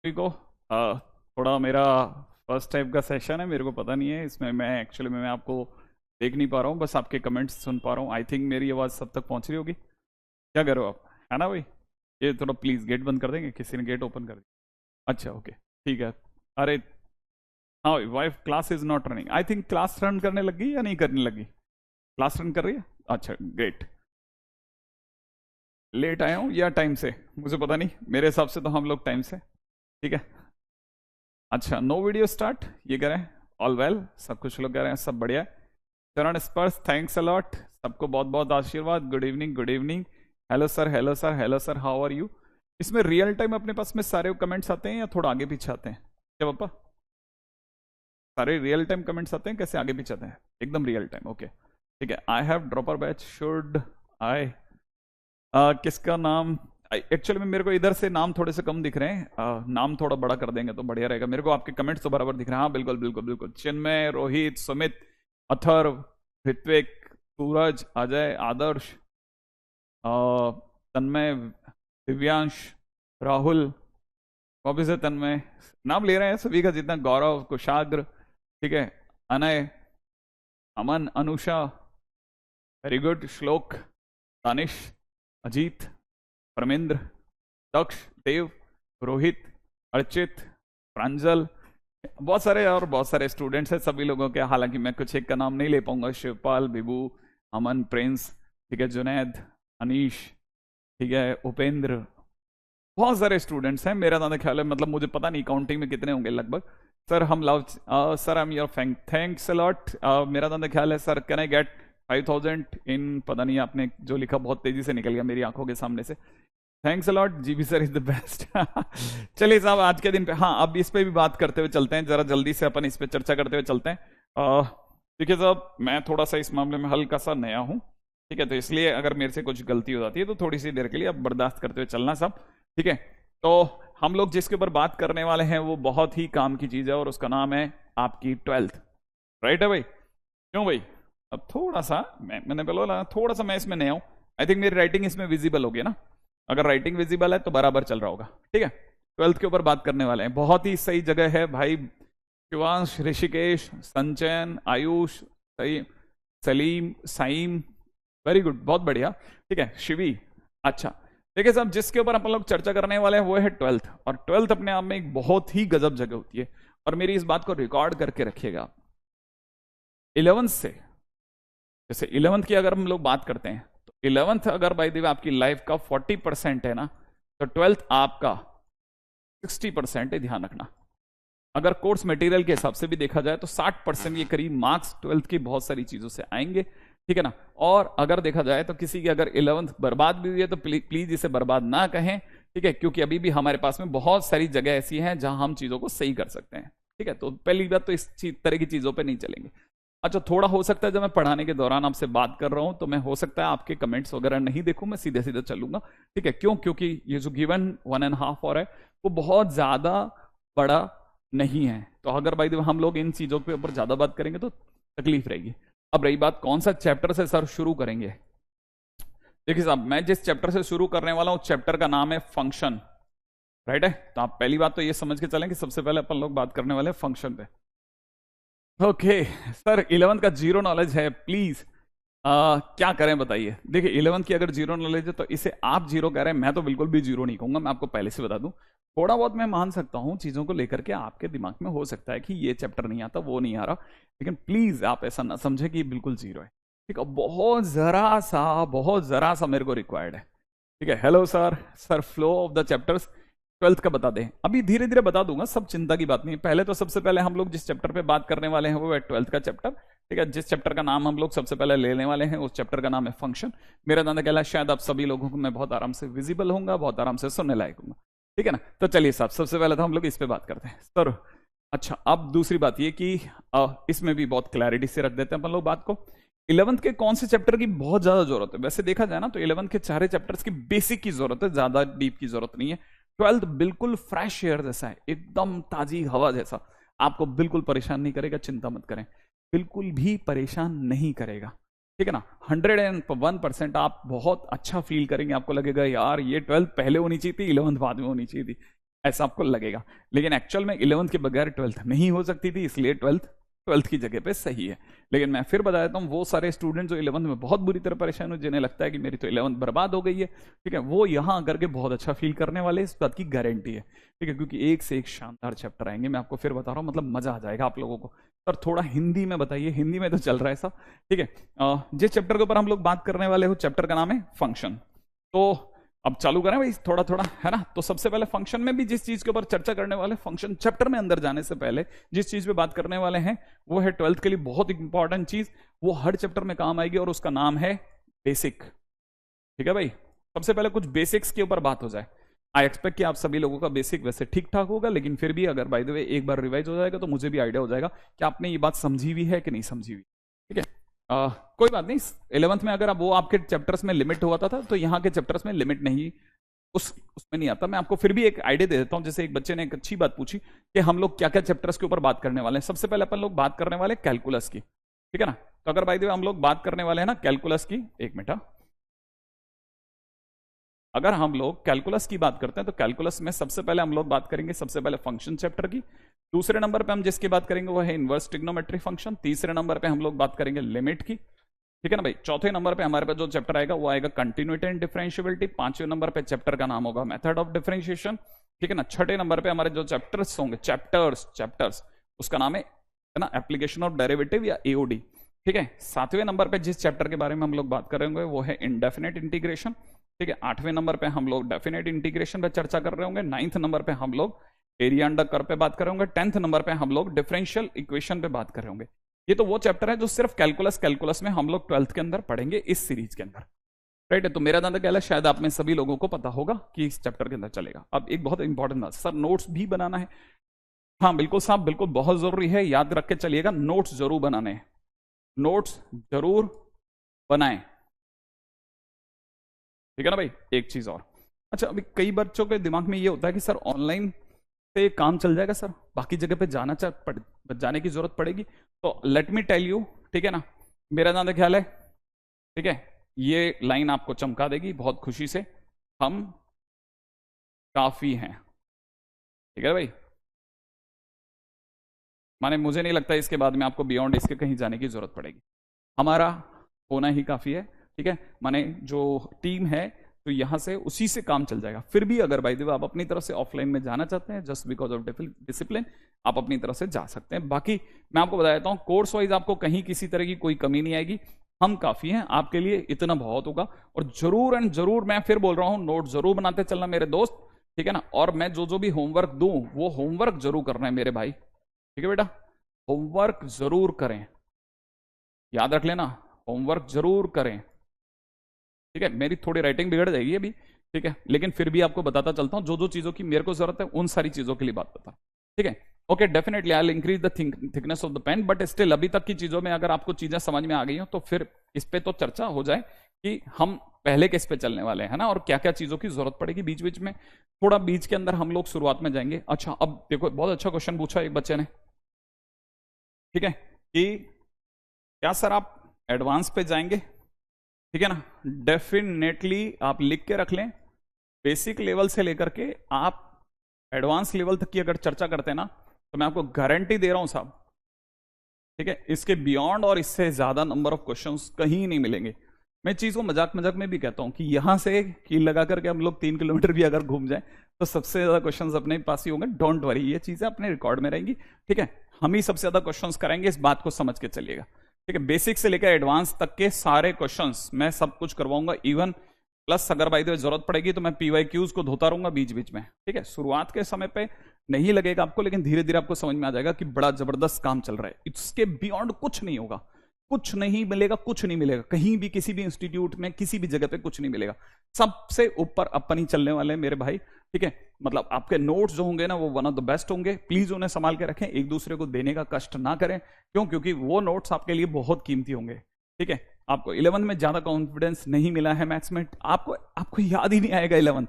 सभी को थोड़ा मेरा फर्स्ट टाइप का सेशन है, मेरे को पता नहीं है इसमें मैं एक्चुअली मैं आपको देख नहीं पा रहा हूँ, बस आपके कमेंट्स सुन पा रहा हूँ। आई थिंक मेरी आवाज़ सब तक पहुँच रही होगी। क्या कर रहे हो आप? है ना भाई? ये थोड़ा प्लीज़ गेट बंद कर देंगे, किसी ने गेट ओपन कर दिया। अच्छा ओके, ठीक है। अरे हाँ, wife class is not running. I think class run करने लगी या नहीं करने लगी? क्लास रन कर रही है। अच्छा ग्रेट। लेट आया हूँ या टाइम से मुझे पता नहीं, मेरे हिसाब से तो हम लोग टाइम से। ठीक है। अच्छा, नो वीडियो स्टार्ट ये कह रहे हैं। ऑल वेल, सब कुछ लोग कह रहे हैं सब बढ़िया है। चरण स्पर्श, थैंक्स अलॉट, सबको बहुत बहुत आशीर्वाद। Good evening, good evening. Hello sir, hello sir, hello sir, how are you? इसमें रियल टाइम अपने पास में सारे कमेंट्स आते हैं या थोड़ा आगे पीछे आते हैं? क्या पापा, सारे रियल टाइम कमेंट्स आते हैं कैसे आगे पीछे आते हैं? एकदम रियल टाइम, ओके ठीक है। I have dropper batch, should I किसका नाम? एक्चुअली में मेरे को इधर से नाम थोड़े से कम दिख रहे हैं, नाम थोड़ा बड़ा कर देंगे तो बढ़िया रहेगा। मेरे को आपके कमेंट्स तो बराबर दिख रहे हैं। हाँ बिल्कुल बिल्कुल बिल्कुल। चिन्मय, रोहित, सुमित, अथर्व, ऋत्विक, सूरज, अजय, आदर्श, तन्मय, दिव्यांश, राहुल, कॉपी से तन्मय, नाम ले रहे हैं सभी का जितना, गौरव, कुशाग्र, ठीक है, अनय, अमन, अनुषा, वेरी गुड, श्लोक, दानिश, अजीत, परमेंद्र, दक्ष, देव, रोहित, अर्चित, प्रांजल, बहुत सारे और बहुत सारे स्टूडेंट्स हैं सभी लोगों के। हालांकि मैं कुछ एक का नाम नहीं ले पाऊंगा। शिवपाल, बिबू, अमन, प्रिंस, ठीक है, जुनैद, अनीश, ठीक है, उपेंद्र, बहुत सारे स्टूडेंट्स हैं। मेरा तो ख्याल है, मतलब मुझे पता नहीं काउंटिंग में कितने होंगे लगभग। सर हम love, sir I am your fan, thanks a lot. मेरा तो ख्याल है सर, कैन आई गेट 5000 इन, पता नहीं आपने जो लिखा बहुत तेजी से निकल गया मेरी आंखों के सामने से। Thanks a lot, GB sir is the best. चलिए साहब, आज के दिन पे हाँ, अब इस पे भी बात करते हुए चलते हैं, जरा जल्दी से अपन इस पे चर्चा करते हुए चलते हैं। देखिए साहब, मैं थोड़ा सा इस मामले में हल्का सा नया हूँ, ठीक है, तो इसलिए अगर मेरे से कुछ गलती हो जाती है तो थोड़ी सी देर के लिए अब बर्दाश्त करते हुए चलना सब, ठीक है। तो हम लोग जिसके ऊपर बात करने वाले हैं वो बहुत ही काम की चीज है और उसका नाम है आपकी 12th। राइट है भाई? क्यों भाई? अब थोड़ा सा मैंने बोला थोड़ा सा मैं इसमें नया हूं। आई थिंक मेरी राइटिंग इसमें विजिबल होगी ना? अगर राइटिंग विजिबल है तो बराबर चल रहा होगा, ठीक है। 12th के ऊपर बात करने वाले हैं, बहुत ही सही जगह है भाई। शिवांश, ऋषिकेश, संचयन, आयुष, सही, सलीम, साइम, वेरी गुड, बहुत बढ़िया, ठीक है, शिवी। अच्छा देखिए साहब, जिसके ऊपर अपन लोग चर्चा करने वाले हैं वो है 12th, और 12th अपने आप में एक बहुत ही गजब जगह होती है। और मेरी इस बात को रिकॉर्ड करके रखिएगा। 11th से, जैसे 11th की अगर हम लोग बात करते हैं तो 11th अगर भाई देव आपकी लाइफ का 40% है ना, तो 12th आपका 60% है, ध्यान रखना। अगर कोर्स मटेरियल के हिसाब से भी देखा जाए तो 60% के करीब मार्क्स 12th की बहुत सारी चीजों से आएंगे, ठीक है ना। और अगर देखा जाए तो किसी की अगर 11th बर्बाद भी हुई है तो प्लीज इसे बर्बाद ना कहें, ठीक है, क्योंकि अभी भी हमारे पास में बहुत सारी जगह ऐसी हैं जहां हम चीजों को सही कर सकते हैं, ठीक है। तो पहली बात तो इस तरह की चीजों पे नहीं चलेंगे। अच्छा, थोड़ा हो सकता है जब मैं पढ़ाने के दौरान आपसे बात कर रहा हूं तो मैं हो सकता है आपके कमेंट्स वगैरह नहीं देखूं, मैं सीधे सीधे चलूंगा, ठीक है। क्यों? क्योंकि ये जो गिवन 1.5 और है वो बहुत ज्यादा बड़ा नहीं है, तो अगर भाई हम लोग इन चीजों के ऊपर ज्यादा बात करेंगे तो तकलीफ रहेगी। अब रही बात कौन सा चैप्टर से सर शुरू करेंगे, देखिए साहब, मैं जिस चैप्टर से शुरू करने वाला हूं चैप्टर का नाम है फंक्शन। राइट है? तो आप पहली बात तो ये समझ के चलें कि सबसे पहले अपन लोग बात करने वाले हैं फंक्शन पे। ओके सर, 11th का जीरो नॉलेज है, प्लीज क्या करें बताइए। देखिए 11th की अगर जीरो नॉलेज है तो इसे आप जीरो कह रहे हैं, मैं तो बिल्कुल भी जीरो नहीं कहूंगा, मैं आपको पहले से बता दूं। थोड़ा बहुत मैं मान सकता हूं चीजों को लेकर के, आपके दिमाग में हो सकता है कि ये चैप्टर नहीं आता, वो नहीं आ रहा, लेकिन प्लीज आप ऐसा ना समझे कि बिल्कुल जीरो है, ठीक है। बहुत जरा सा मेरे को रिक्वायर्ड है, ठीक है। Hello sir, sir flow of the chapters 12th का बता दें, अभी धीरे धीरे बता दूंगा, सब चिंता की बात नहीं है। पहले तो सबसे पहले हम लोग जिस चैप्टर पे बात करने वाले हैं वो है 12th का चैप्टर, ठीक है। जिस चैप्टर का नाम हम लोग सबसे पहले लेने वाले हैं उस चैप्टर का नाम है फंक्शन। मेरा दाना कहला शायद आप सभी लोगों को मैं बहुत आराम से विजिबल होऊंगा, बहुत आराम से सुनने लायक हूँ, ठीक है ना। तो चलिए साहब, सबसे पहले तो हम लोग इस पे बात करते हैं सर। अच्छा, अब दूसरी बात ये कि इसमें भी बहुत क्लैरिटी से रख देते हैं अपन लोग बात को। 11th के कौन से चैप्टर की बहुत ज्यादा जरूरत है? वैसे देखा जाए ना तो 11th के सारे चैप्टर्स की बेसिक की जरूरत है, ज्यादा डीप की जरूरत नहीं है। 12th बिल्कुल फ्रेश एयर जैसा है, एकदम ताजी हवा जैसा, आपको बिल्कुल परेशान नहीं करेगा, चिंता मत करें, बिल्कुल भी परेशान नहीं करेगा, ठीक है ना। 101% आप बहुत अच्छा फील करेंगे, आपको लगेगा यार ये 12th पहले होनी चाहिए थी, 11th बाद में होनी चाहिए थी। ऐसा आपको लगेगा, लेकिन एक्चुअल में 11th के बगैर 12th नहीं हो सकती थी, इसलिए 12th की जगह पे सही है। लेकिन मैं फिर बता देता हूँ, वो सारे स्टूडेंट जो 11th में बहुत बुरी तरह परेशान हो, जिन्हें लगता है कि मेरी तो 11th बर्बाद हो गई है, ठीक है, वो यहाँ आकर के बहुत अच्छा फील करने वाले, इस बात की गारंटी है, ठीक है, क्योंकि एक से एक शानदार चैप्टर आएंगे। मैं आपको फिर बता रहा हूँ, मतलब मजा आ जाएगा आप लोगों को। सर थोड़ा हिंदी में बताइए, हिंदी में तो चल रहा है सब, ठीक है। जिस चैप्टर के ऊपर हम लोग बात करने वाले हो, चैप्टर का नाम है फंक्शन। तो अब चालू करें भाई थोड़ा थोड़ा, है ना। तो सबसे पहले फंक्शन में भी जिस चीज के ऊपर चर्चा करने वाले, फंक्शन चैप्टर में अंदर जाने से पहले जिस चीज पे बात करने वाले हैं, वो है 12th के लिए बहुत इंपॉर्टेंट चीज, वो हर चैप्टर में काम आएगी, और उसका नाम है बेसिक। ठीक है भाई, सबसे पहले कुछ बेसिक्स के ऊपर बात हो जाए। आई एक्सपेक्ट कि आप सभी लोगों का बेसिक वैसे ठीक ठाक होगा, लेकिन फिर भी अगर बाय द वे एक बार रिवाइज हो जाएगा तो मुझे भी आइडिया हो जाएगा कि आपने ये बात समझी हुई है कि नहीं समझी हुई, ठीक है। कोई बात नहीं, 11th में अगर वो आपके चैप्टर्स में लिमिट हुआ था तो यहाँ के चैप्टर्स में लिमिट नहीं, उसमें नहीं आता। मैं आपको फिर भी एक आइडिया दे देता हूं। जैसे एक बच्चे ने एक अच्छी बात पूछी कि हम लोग क्या क्या चैप्टर्स के ऊपर बात करने वाले हैं। सबसे पहले अपन लोग बात करने वाले कैलकुलस की, ठीक है ना। तो अगर बाय द वे हम लोग बात करने वाले हैं ना कैलकुलस की, एक मिनट, अगर हम लोग कैलकुलस की बात करते हैं तो कैलकुलस में सबसे पहले हम लोग बात करेंगे सबसे पहले फंक्शन चैप्टर की। दूसरे नंबर पे हम जिसकी बात करेंगे वो है इनवर्स ट्रिग्नोमेट्री फंक्शन। तीसरे नंबर पे हम लोग बात करेंगे लिमिट की, ठीक है ना भाई। चौथे नंबर पे हमारे पास जो चैप्टर आएगा वो आएगा कंटिन्यूटी एंड डिफरेंशियबिलिटी। पांचवें नंबर पे चैप्टर का नाम होगा मेथड ऑफ डिफरेंशिएशन, ठीक है ना। छठे नंबर पे हमारे जो चैप्टर्स होंगे, चैप्टर्स उसका नाम है ना एप्लीकेशन ऑफ डेरिवेटिव या एओडी, ठीक है। सातवें नंबर पे जिस चैप्टर के बारे में हम लोग बात करेंगे वो है इंडेफिनेट इंटीग्रेशन, ठीक है। आठवें नंबर पे हम लोग डेफिनेट इंटीग्रेशन पे चर्चा कर रहे होंगे। 9th नंबर पे हम लोग एरिया अंडर कर्व पे बात कर रहे होंगे। 10th नंबर पे हम लोग डिफरेंशियल इक्वेशन पे बात कर रहे होंगे। ये तो वो चैप्टर है जो सिर्फ कैलकुलस में हम लोग 12th के अंदर पढ़ेंगे इस सीरीज के अंदर, राइट है। तो मेरा दादा ख्याल है शायद आप में सभी लोगों को पता होगा कि इस चैप्टर के अंदर चलेगा। अब एक बहुत इंपॉर्टेंट बात, सर नोट्स भी बनाना है। हाँ बिल्कुल साहब, बिल्कुल बहुत जरूरी है, याद रख के चलिएगा, नोट्स जरूर बनाने हैं, नोट्स जरूर बनाएं, ठीक है ना भाई। एक चीज और, अच्छा अभी कई बच्चों के दिमाग में ये होता है कि सर ऑनलाइन से काम चल जाएगा, सर बाकी जगह पे जाने की जरूरत पड़ेगी। तो लेट मी टेल यू, ठीक है ना, मेरा ज्यादा ख्याल है, ठीक है, ये लाइन आपको चमका देगी बहुत खुशी से, हम काफी हैं, ठीक है भाई। माने मुझे नहीं लगता इसके बाद में आपको बियॉन्ड इसके कहीं जाने की जरूरत पड़ेगी, हमारा होना ही काफी है, ठीक है। माने जो टीम है तो यहां से उसी से काम चल जाएगा। फिर भी अगर बाय द वे आप अपनी तरफ से ऑफलाइन में जाना चाहते हैं जस्ट बिकॉज ऑफ डिसिप्लिन, आप अपनी तरफ से जा सकते हैं। बाकी मैं आपको बता देता हूं, कोर्स वाइज आपको कहीं किसी तरह की कोई कमी नहीं आएगी, हम काफी हैं आपके लिए, इतना बहुत होगा। और जरूर एंड जरूर मैं फिर बोल रहा हूं, नोट जरूर बनाते चलना मेरे दोस्त, ठीक है ना। और मैं जो भी होमवर्क दूं वो होमवर्क जरूर करना है मेरे भाई, ठीक है बेटा, होमवर्क जरूर करें, याद रख लेना, होमवर्क जरूर करें, ठीक है। मेरी थोड़ी राइटिंग बिगड़ जाएगी अभी, ठीक है, लेकिन फिर भी आपको बताता चलता हूं जो चीजों की मेरे को जरूरत है उन सारी चीजों के लिए बात बता, ठीक है। Okay, definitely I will increase the thickness of the pen, but still अभी तक की चीजों में अगर आपको चीजें समझ में आ गई हो तो फिर इस पे तो चर्चा हो जाए कि हम पहले किस पे चलने वाले हैं ना, और क्या क्या चीजों की जरूरत पड़ेगी बीच बीच में, थोड़ा बीच के अंदर हम लोग शुरुआत में जाएंगे। अच्छा अब देखो, बहुत अच्छा क्वेश्चन पूछा एक बच्चे ने, ठीक है, कि क्या सर आप एडवांस पे जाएंगे, ठीक है ना। डेफिनेटली आप लिख के रख लें, बेसिक लेवल से लेकर के आप एडवांस लेवल तक की अगर चर्चा करते हैं ना तो मैं आपको गारंटी दे रहा हूं साहब, ठीक है, इसके बियॉन्ड और इससे ज्यादा नंबर ऑफ क्वेश्चंस कहीं नहीं मिलेंगे। मैं चीज को मजाक मजाक में भी कहता हूं कि यहां से कील लगा करके हम लोग 3 किलोमीटर भी अगर घूम जाए तो सबसे ज्यादा क्वेश्चंस अपने पास ही होंगे। डोंट वरी, ये चीजें अपने रिकॉर्ड में रहेंगी, ठीक है। हम ही सबसे ज्यादा क्वेश्चंस कराएंगे, इस बात को समझ के चलिएगा, ठीक है। बेसिक से लेकर एडवांस तक के सारे क्वेश्चंस मैं सब कुछ करवाऊंगा, इवन प्लस अगर बाय द वे जरूरत पड़ेगी तो मैं PYQs को धोता रहूंगा बीच बीच में, ठीक है। शुरुआत के समय पे नहीं लगेगा आपको, लेकिन धीरे धीरे आपको समझ में आ जाएगा कि बड़ा जबरदस्त काम चल रहा है। इसके बियॉन्ड कुछ नहीं होगा, कुछ नहीं मिलेगा, कुछ नहीं मिलेगा कहीं भी, किसी भी इंस्टीट्यूट में, किसी भी जगह पे कुछ नहीं मिलेगा। सबसे ऊपर अपन ही चलने वाले हैं मेरे भाई, ठीक है। मतलब आपके नोट्स जो होंगे ना वो वन ऑफ द बेस्ट होंगे, प्लीज उन्हें संभाल के रखें, एक दूसरे को देने का कष्ट ना करें, क्यों, क्योंकि वो नोट्स आपके लिए बहुत कीमती होंगे, ठीक है। आपको 11th में ज्यादा कॉन्फिडेंस नहीं मिला है मैथ्स में, आपको याद ही नहीं आएगा 11th,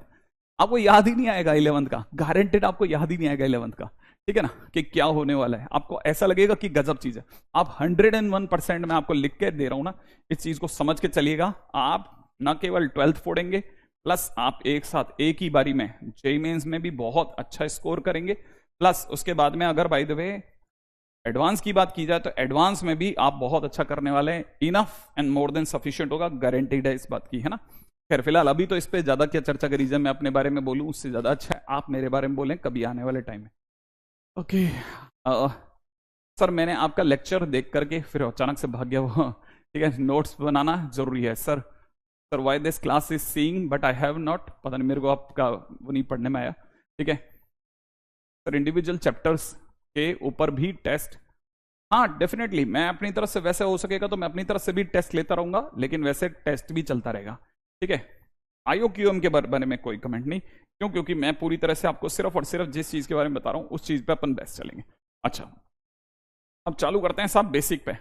आपको याद ही नहीं आएगा 11th का, गारंटेड आपको याद ही नहीं आएगा 11th का, ठीक है ना, कि क्या होने वाला है। आपको ऐसा लगेगा कि गजब चीज है। आप 101% मैं आपको लिख के दे रहा हूं ना, इस चीज को समझ के चलिएगा। आप ना केवल 12th फोड़ेंगे, प्लस आप एक साथ एक ही बारी में जेईई मेंस में भी बहुत अच्छा स्कोर करेंगे, प्लस उसके बाद में अगर बाय द वे एडवांस की बात की जाए तो एडवांस में भी आप बहुत अच्छा करने वाले हैं। Enough and more than sufficient होगा, गारंटीड है इस बात की, है ना। खैर फिलहाल अभी तो इस पे ज्यादा क्या चर्चा करी जाए, मैं अपने बारे में बोलूं उससे ज्यादा अच्छा है आप मेरे बारे में बोलें कभी आने वाले टाइम में। ओके सर, मैंने आपका लेक्चर देख करके फिर अचानक से भाग गया वो, ठीक है। नोट्स बनाना जरूरी है sir. Sir why this class is seeing but I have not, पता नहीं मेरे को आपका वो नहीं पढ़ने में आया, ठीक है सर। इंडिविजुअल चैप्टर्स के ऊपर भी टेस्ट, हाँ डेफिनेटली मैं अपनी तरफ से वैसे हो सकेगा तो मैं अपनी तरफ से भी टेस्ट लेता रहूंगा, लेकिन वैसे टेस्ट भी चलता रहेगा, ठीक है। IOQM के बारे में कोई कमेंट नहीं, क्यों? क्योंकि मैं पूरी तरह से आपको सिर्फ और सिर्फ जिस चीज के बारे में बता रहा हूं उस चीज पे अपन बेस्ट चलेंगे। अच्छा अब चालू करते हैं साहब बेसिक पे।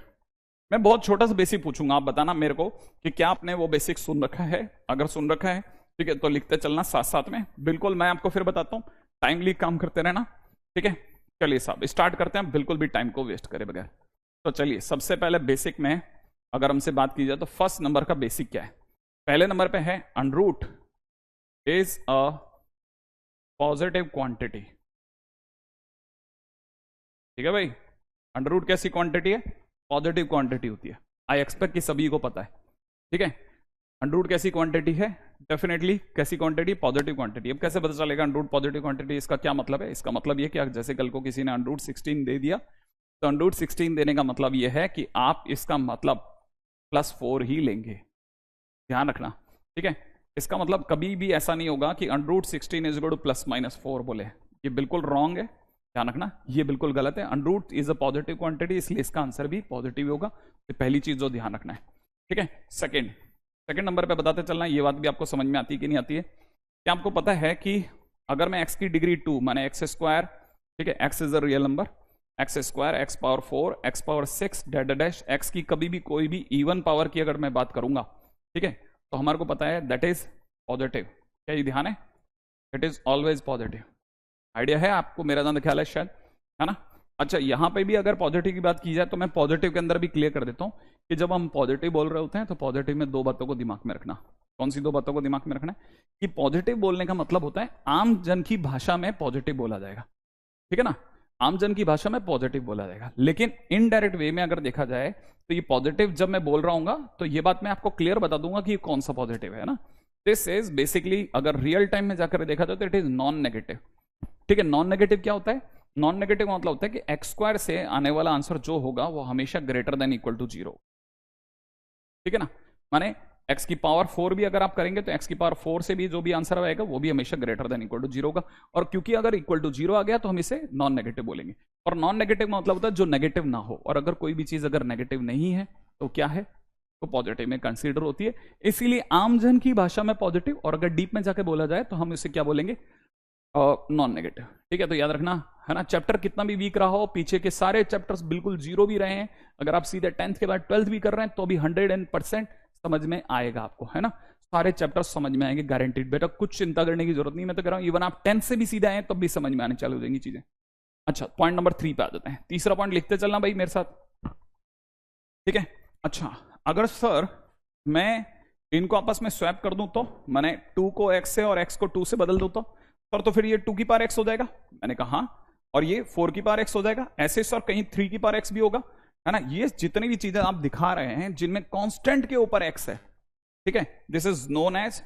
मैं बहुत छोटा सा बेसिक पूछूंगा, आप बताना मेरे को कि क्या आपने वो बेसिक सुन रखा है। अगर सुन रखा है ठीक है तो लिखते चलना साथ साथ में, बिल्कुल मैं आपको फिर बताता हूँ, टाइमली काम करते रहना, ठीक है। चलिए साहब स्टार्ट करते हैं, बिल्कुल भी टाइम को वेस्ट करे बगैर। तो चलिए सबसे पहले बेसिक में अगर हमसे बात की जाए तो फर्स्ट नंबर का बेसिक क्या है? पहले नंबर पे है under is a positive quantity, ठीक है भाई। अंडर कैसी क्वांटिटी है? पॉजिटिव क्वांटिटी होती है। आई एक्सपेक्ट कि सभी को पता है, ठीक है। अंडर कैसी क्वांटिटी है? डेफिनेटली कैसी क्वांटिटी? Positive quantity. अब कैसे पता चलेगा अंडर पॉजिटिव क्वांटिटी? इसका क्या मतलब है? इसका मतलब ये कि जैसे कल को किसी ने अंडर 16 दे दिया तो अंडर 16 देने का मतलब ये है कि आप इसका मतलब +4 ही लेंगे, ध्यान रखना, ठीक है। इसका मतलब कभी भी ऐसा नहीं होगा कि अंडर 16 इज इक्वल टू +-4 बोले, ये बिल्कुल रॉन्ग है, ध्यान रखना, ये बिल्कुल गलत है। Under is a positive quantity, इसलिए इसका आंसर भी पॉजिटिव होगा। तो पहली चीज जो ध्यान रखना है, ठीक है। सेकंड नंबर पे बताते चलना, ये बात भी आपको समझ में आती है कि नहीं आती है? क्या आपको पता है कि अगर मैं x की डिग्री 2 माने x², ठीक है, x is a real number, x², x power 4, x power 6 dash x की कभी भी कोई भी इवन पावर की अगर मैं बात करूंगा, ठीक है, तो हमारे को पता है दैट इज पॉजिटिव। क्या ये ध्यान है? It is always positive. Idea है आपको मेरा ज्यादा ख्याल है शायद, है ना। अच्छा यहां पे भी अगर पॉजिटिव की बात की जाए तो मैं पॉजिटिव के अंदर भी क्लियर कर देता हूं कि जब हम पॉजिटिव बोल रहे होते हैं तो पॉजिटिव में दो बातों को दिमाग में रखना। कौन सी दो बातों को दिमाग में रखना है? कि पॉजिटिव बोलने का मतलब होता है आम जन की भाषा में पॉजिटिव बोला जाएगा, ठीक है ना, आम जन की भाषा में पॉजिटिव बोला जाएगा। लेकिन इनडायरेक्ट वे में अगर देखा जाए तो ये पॉजिटिव जब मैं बोल रहा हूँ तो ये बात मैं आपको क्लियर बता दूंगा कि कौन सा पॉजिटिव है ना। दिस इज बेसिकली अगर रियल टाइम में जाकर देखा जाए तो इट इज नॉन नेगेटिव, ठीक है। नॉन नेगेटिव क्या होता है? नॉन नेगेटिव का मतलब होता है कि x² से आने वाला आंसर जो होगा वो हमेशा ग्रेटर देन इक्वल टू 0, ठीक है ना। माने x की पावर 4 भी अगर आप करेंगे तो x की पावर 4 से भी जो भी आंसर आएगा वो भी हमेशा ग्रेटर देन इक्वल टू 0 होगा। और क्योंकि अगर इक्वल टू 0 आ गया तो हम इसे नॉन नेगेटिव बोलेंगे। और नॉन नेगेटिव का मतलब होता है जो नेगेटिव ना हो, और अगर कोई भी चीज अगर नेगेटिव नहीं है तो क्या है? तो पॉजिटिव में कंसीडर होती है। इसीलिए आमजन की भाषा में पॉजिटिव, और अगर डीप में जाके बोला जाए तो हम इसे क्या बोलेंगे? नॉन नेगेटिव, ठीक है। तो याद रखना, है ना, चैप्टर कितना भी वीक रहा हो, पीछे के सारे चैप्टर्स बिल्कुल 0 भी रहे हैं, अगर आप सीधे 10th के बाद 12th भी कर रहे हैं तो भी 100% समझ में आएगा आपको, है ना। सारे चैप्टर्स समझ में आएंगे गारंटीड। बेटा कुछ चिंता करने की जरूरत नहीं, मैं तो कह रहा हूं इवन आप 10th से भी सीधे आए तब भी समझ में आने चालू हो जाएंगी चीजें। अच्छा पॉइंट नंबर 3 पे आ जाते हैं। तीसरा पॉइंट लिखते चलना भाई मेरे साथ, ठीक है। अच्छा अगर सर मैं इनको आपस में स्वैप कर दूं तो मैंने 2 को x से और x को 2 से बदल दूं तो सर तो फिर ये 2 की पावर x हो जाएगा। मैंने कहा हाँ, और ये 4 की पावर x हो जाएगा। ऐसे सर कहीं 3 की पावर x भी होगा, है ना। ये जितनी भी चीजें आप दिखा रहे हैं जिनमें कांस्टेंट के ऊपर x है, ठीक है, दिस इज नोन एज,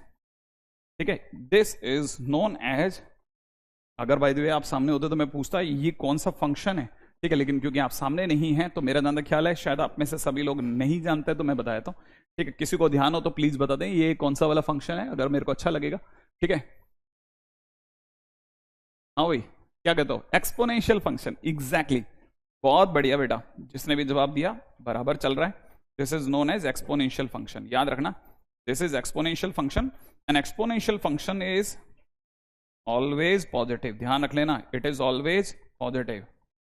ठीक है, दिस इज नोन एज। अगर बाय द वे आप सामने होते तो मैं पूछता ये कौन सा फंक्शन है, ठीक है, लेकिन क्योंकि आप सामने नहीं हैं तो मेरा ज्यादा ख्याल है शायद आप में से सभी लोग नहीं जानते, तो मैं बता देता हूं, ठीक है। किसी को ध्यान हो तो प्लीज बता दें ये कौन सा वाला फंक्शन है, अगर मेरे को अच्छा लगेगा, ठीक है। हाँ भाई क्या कहते हो? एक्सपोनेंशियल फंक्शन, एग्जैक्टली, बहुत बढ़िया बेटा, जिसने भी जवाब दिया बराबर चल रहा है। This is known as exponential function, याद रखना, this is exponential function and exponential function is always positive. ध्यान रख लेना, इट इज ऑलवेज पॉजिटिव।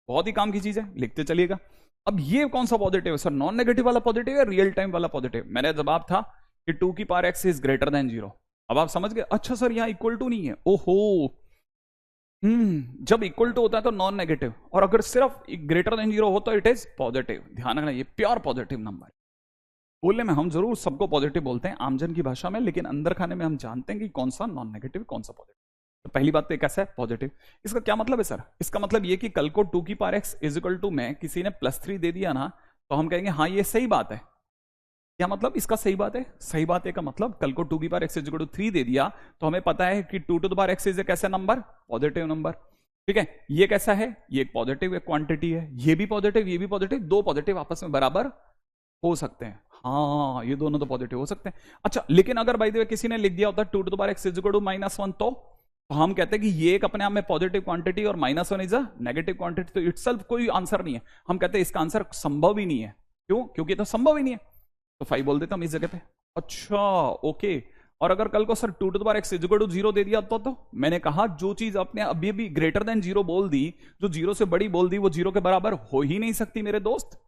बहुत ही काम की चीज है, लिखते चलिएगा। अब ये कौन सा पॉजिटिव है सर? नॉन नेगेटिव वाला पॉजिटिव या रियल टाइम वाला पॉजिटिव? मेरा जवाब था कि 2 की power x is greater than 0। अब आप समझ गए? अच्छा सर यहाँ इक्वल टू नहीं है, ओहो, जब इक्वल टू होता है तो नॉन नेगेटिव, और अगर सिर्फ ग्रेटर देन 0 हो तो इट इज पॉजिटिव। ध्यान रखना ये प्योर पॉजिटिव नंबर, बोलने में हम जरूर सबको पॉजिटिव बोलते हैं आमजन की भाषा में, लेकिन अंदर खाने में हम जानते हैं कि कौन सा नॉन नेगेटिव कौन सा पॉजिटिव। तो पहली बात तो कैसा है पॉजिटिव। इसका क्या मतलब है सर? इसका मतलब ये कि कल को 2 की power x is equal to में किसी ने +3 दे दिया ना, तो हम कहेंगे हाँ ये सही बात है। क्या मतलब इसका सही बात है? सही बात है का मतलब कल को 2 की power x is equal to 3 दे दिया, तो हमें पता है कि 2 to the power x is a कैसा नंबर? Positive number. ठीक है, ये कैसा है? ये एक पॉजिटिव एक क्वांटिटी है, ये भी पॉजिटिव ये भी पॉजिटिव, दो पॉजिटिव आपस में बराबर हो सकते हैं। हाँ ये दोनों तो पॉजिटिव हो सकते हैं। अच्छा लेकिन अगर बाय द वे किसी ने लिख दिया होता 2 to the power x is equal to -1, तो हम कहते हैं कि ये एक अपने आप में पॉजिटिव क्वांटिटी और -1 इज अ नेगेटिव क्वांटिटी, तो इटसेल्फ कोई आंसर नहीं है। हम कहते हैं इसका आंसर संभव ही नहीं है। क्यों? क्योंकि तो संभव ही नहीं है, तो 5 बोल देता हम इस जगह पे। अच्छा ओके। और अगर कल को sir 2 to the power x is equal to 0 दे दिया तो मैंने कहा जो चीज आपने अभी भी ग्रेटर देन 0 बोल दी, जो 0 से बड़ी बोल दी, वो 0 के बराबर हो ही नहीं सकती मेरे दोस्त।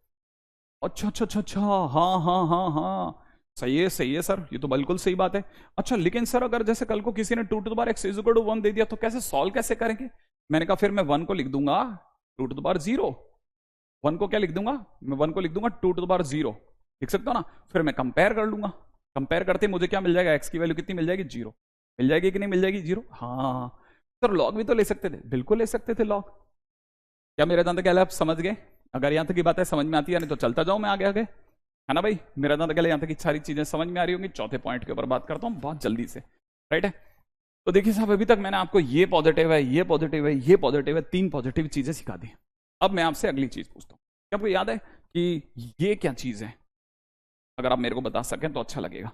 अच्छा अच्छा अच्छा अच्छा, हाँ हाँ हाँ हाँ, सही है सर, ये तो बिल्कुल सही बात है। अच्छा लेकिन सर अगर जैसे कल को किसी ने 2 to the power x is equal to 1 दे दिया, तो कैसे सॉल्व कैसे करेंगे? मैंने कहा फिर मैं 1 को लिख दूंगा 2 टू द पावर 0। 1 को क्या लिख दूंगा? मैं 1 को लिख दूंगा 2 टू द पावर 0, लिख सकता हूं ना। फिर मैं कंपेयर कर लूंगा, कंपेयर करते मुझे क्या मिल जाएगा? x की वैल्यू कितनी मिल जाएगी? 0 मिल जाएगी कि नहीं मिल जाएगी? 0। हाँ सर लॉग भी तो ले सकते थे, बिल्कुल ले सकते थे लॉग। क्या मेरे दांत क्या आप समझ गए? अगर यहां तक की बातें समझ में आती है, नहीं तो चलता जाऊं मैं आगे आगे, है ना भाई? मेरा दांत क्या यहां तक की सारी चीजें समझ में आ रही होंगी। चौथे पॉइंट के ऊपर बात करता हूं बहुत जल्दी से, राइट है? तो देखिए साहब अभी तक मैंने आपको ये पॉजिटिव है ये पॉजिटिव है ये पॉजिटिव है, 3 पॉजिटिव चीजें सिखा दी। अब मैं आपसे अगली चीज पूछता हूं, क्या आपको याद है कि ये क्या चीज है? अगर आप मेरे को बता सकें तो अच्छा लगेगा।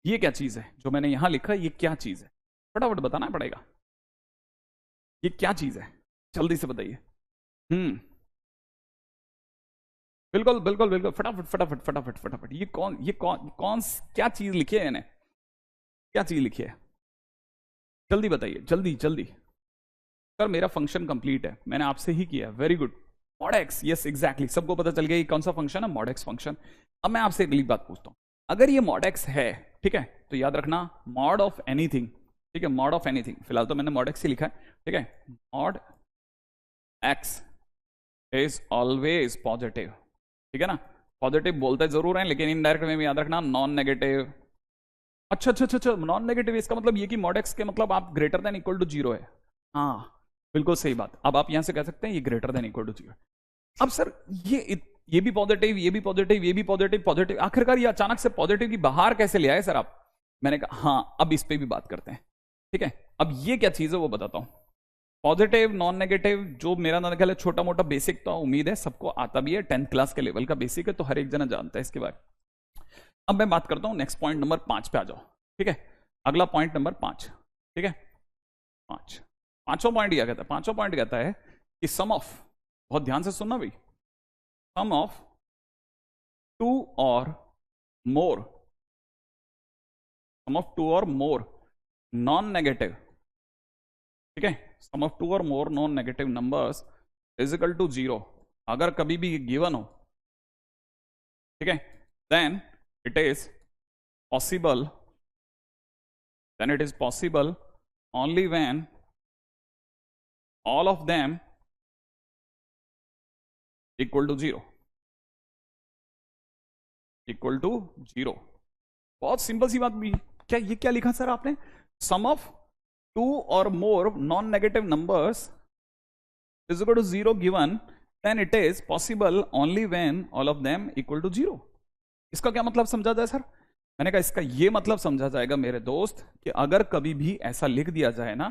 ये क्या चीज है जो मैंने यहां लिखा है? ये क्या चीज है? फटाफट बताना पड़ेगा, ये क्या चीज है? जल्दी से बताइए। बिल्कुल बिल्कुल बिल्कुल, फटाफट फटाफट फटाफट फटाफट। ये कौन क्या चीज लिखी है यानी? क्या चीज लिखी है? जल्दी बताइए जल्दी जल्दी। सर मेरा फंक्शन कंप्लीट है, मैंने आपसे ही किया। Very good, mod x. Yes exactly, सबको पता चल गया ये कौन सा फंक्शन है, मॉड एक्स फंक्शन। अब मैं आपसे अगली बात पूछता हूं, अगर ये मॉड एक्स है, ठीक है, तो याद रखना मॉड ऑफ एनीथिंग, ठीक है, मॉड ऑफ एनीथिंग, फिलहाल तो मैंने मॉड एक्स ही लिखा है, ठीक है, mod x is always positive, ठीक है ना? पॉजिटिव बोलते जरूर हैं लेकिन इनडायरेक्ट में भी याद रखना नॉन नेगेटिव। अच्छा अच्छा अच्छा अच्छा, नॉन नेगेटिव, इसका मतलब ये कि मॉड एक्स के मतलब आप ग्रेटर देन इक्वल टू 0 है। हाँ बिल्कुल सही बात। अब आप यहां से कह सकते हैं ये ग्रेटर देन इक्वल टू 0। अब सर ये भी पॉजिटिव ये भी पॉजिटिव ये भी पॉजिटिव पॉजिटिव, आखिरकार ये अचानक से पॉजिटिव की बाहर कैसे ले आए सर आप? मैंने कहा हाँ अब इस पे भी बात करते हैं, ठीक है। अब ये क्या चीज है वो बताता हूं। पॉजिटिव नॉन नेगेटिव जो मेरा ना ख्याल है छोटा मोटा बेसिक तो उम्मीद है सबको आता भी है, 10th क्लास के लेवल का बेसिक है, तो हर एक जना जानता है इसके बारे में। अब मैं बात करता हूं नेक्स्ट पॉइंट नंबर 5 पे आ जाओ, ठीक है। अगला पॉइंट नंबर 5, ठीक है, 5वां पॉइंट क्या कहता है? 5वां पॉइंट कहता है कि सम ऑफ, बहुत ध्यान से सुनना भाई, सम ऑफ 2 और मोर, सम ऑफ 2 और मोर नॉन नेगेटिव, ठीक है, सम ऑफ 2 और more non negative numbers is equal to 0, अगर कभी भी गिवन हो, ठीक है, then it is possible, then it is possible only when all of them equal to 0, equal to 0। बहुत सिंपल सी बात भी, क्या ये क्या लिखा सर आपने? सम ऑफ 2 और more non negative numbers is equal to 0 given then it is possible only when all of them equal to 0। इसका क्या मतलब समझा जाए सर? मैंने कहा इसका ये मतलब समझा जाएगा मेरे दोस्त कि अगर कभी भी ऐसा लिख दिया जाए ना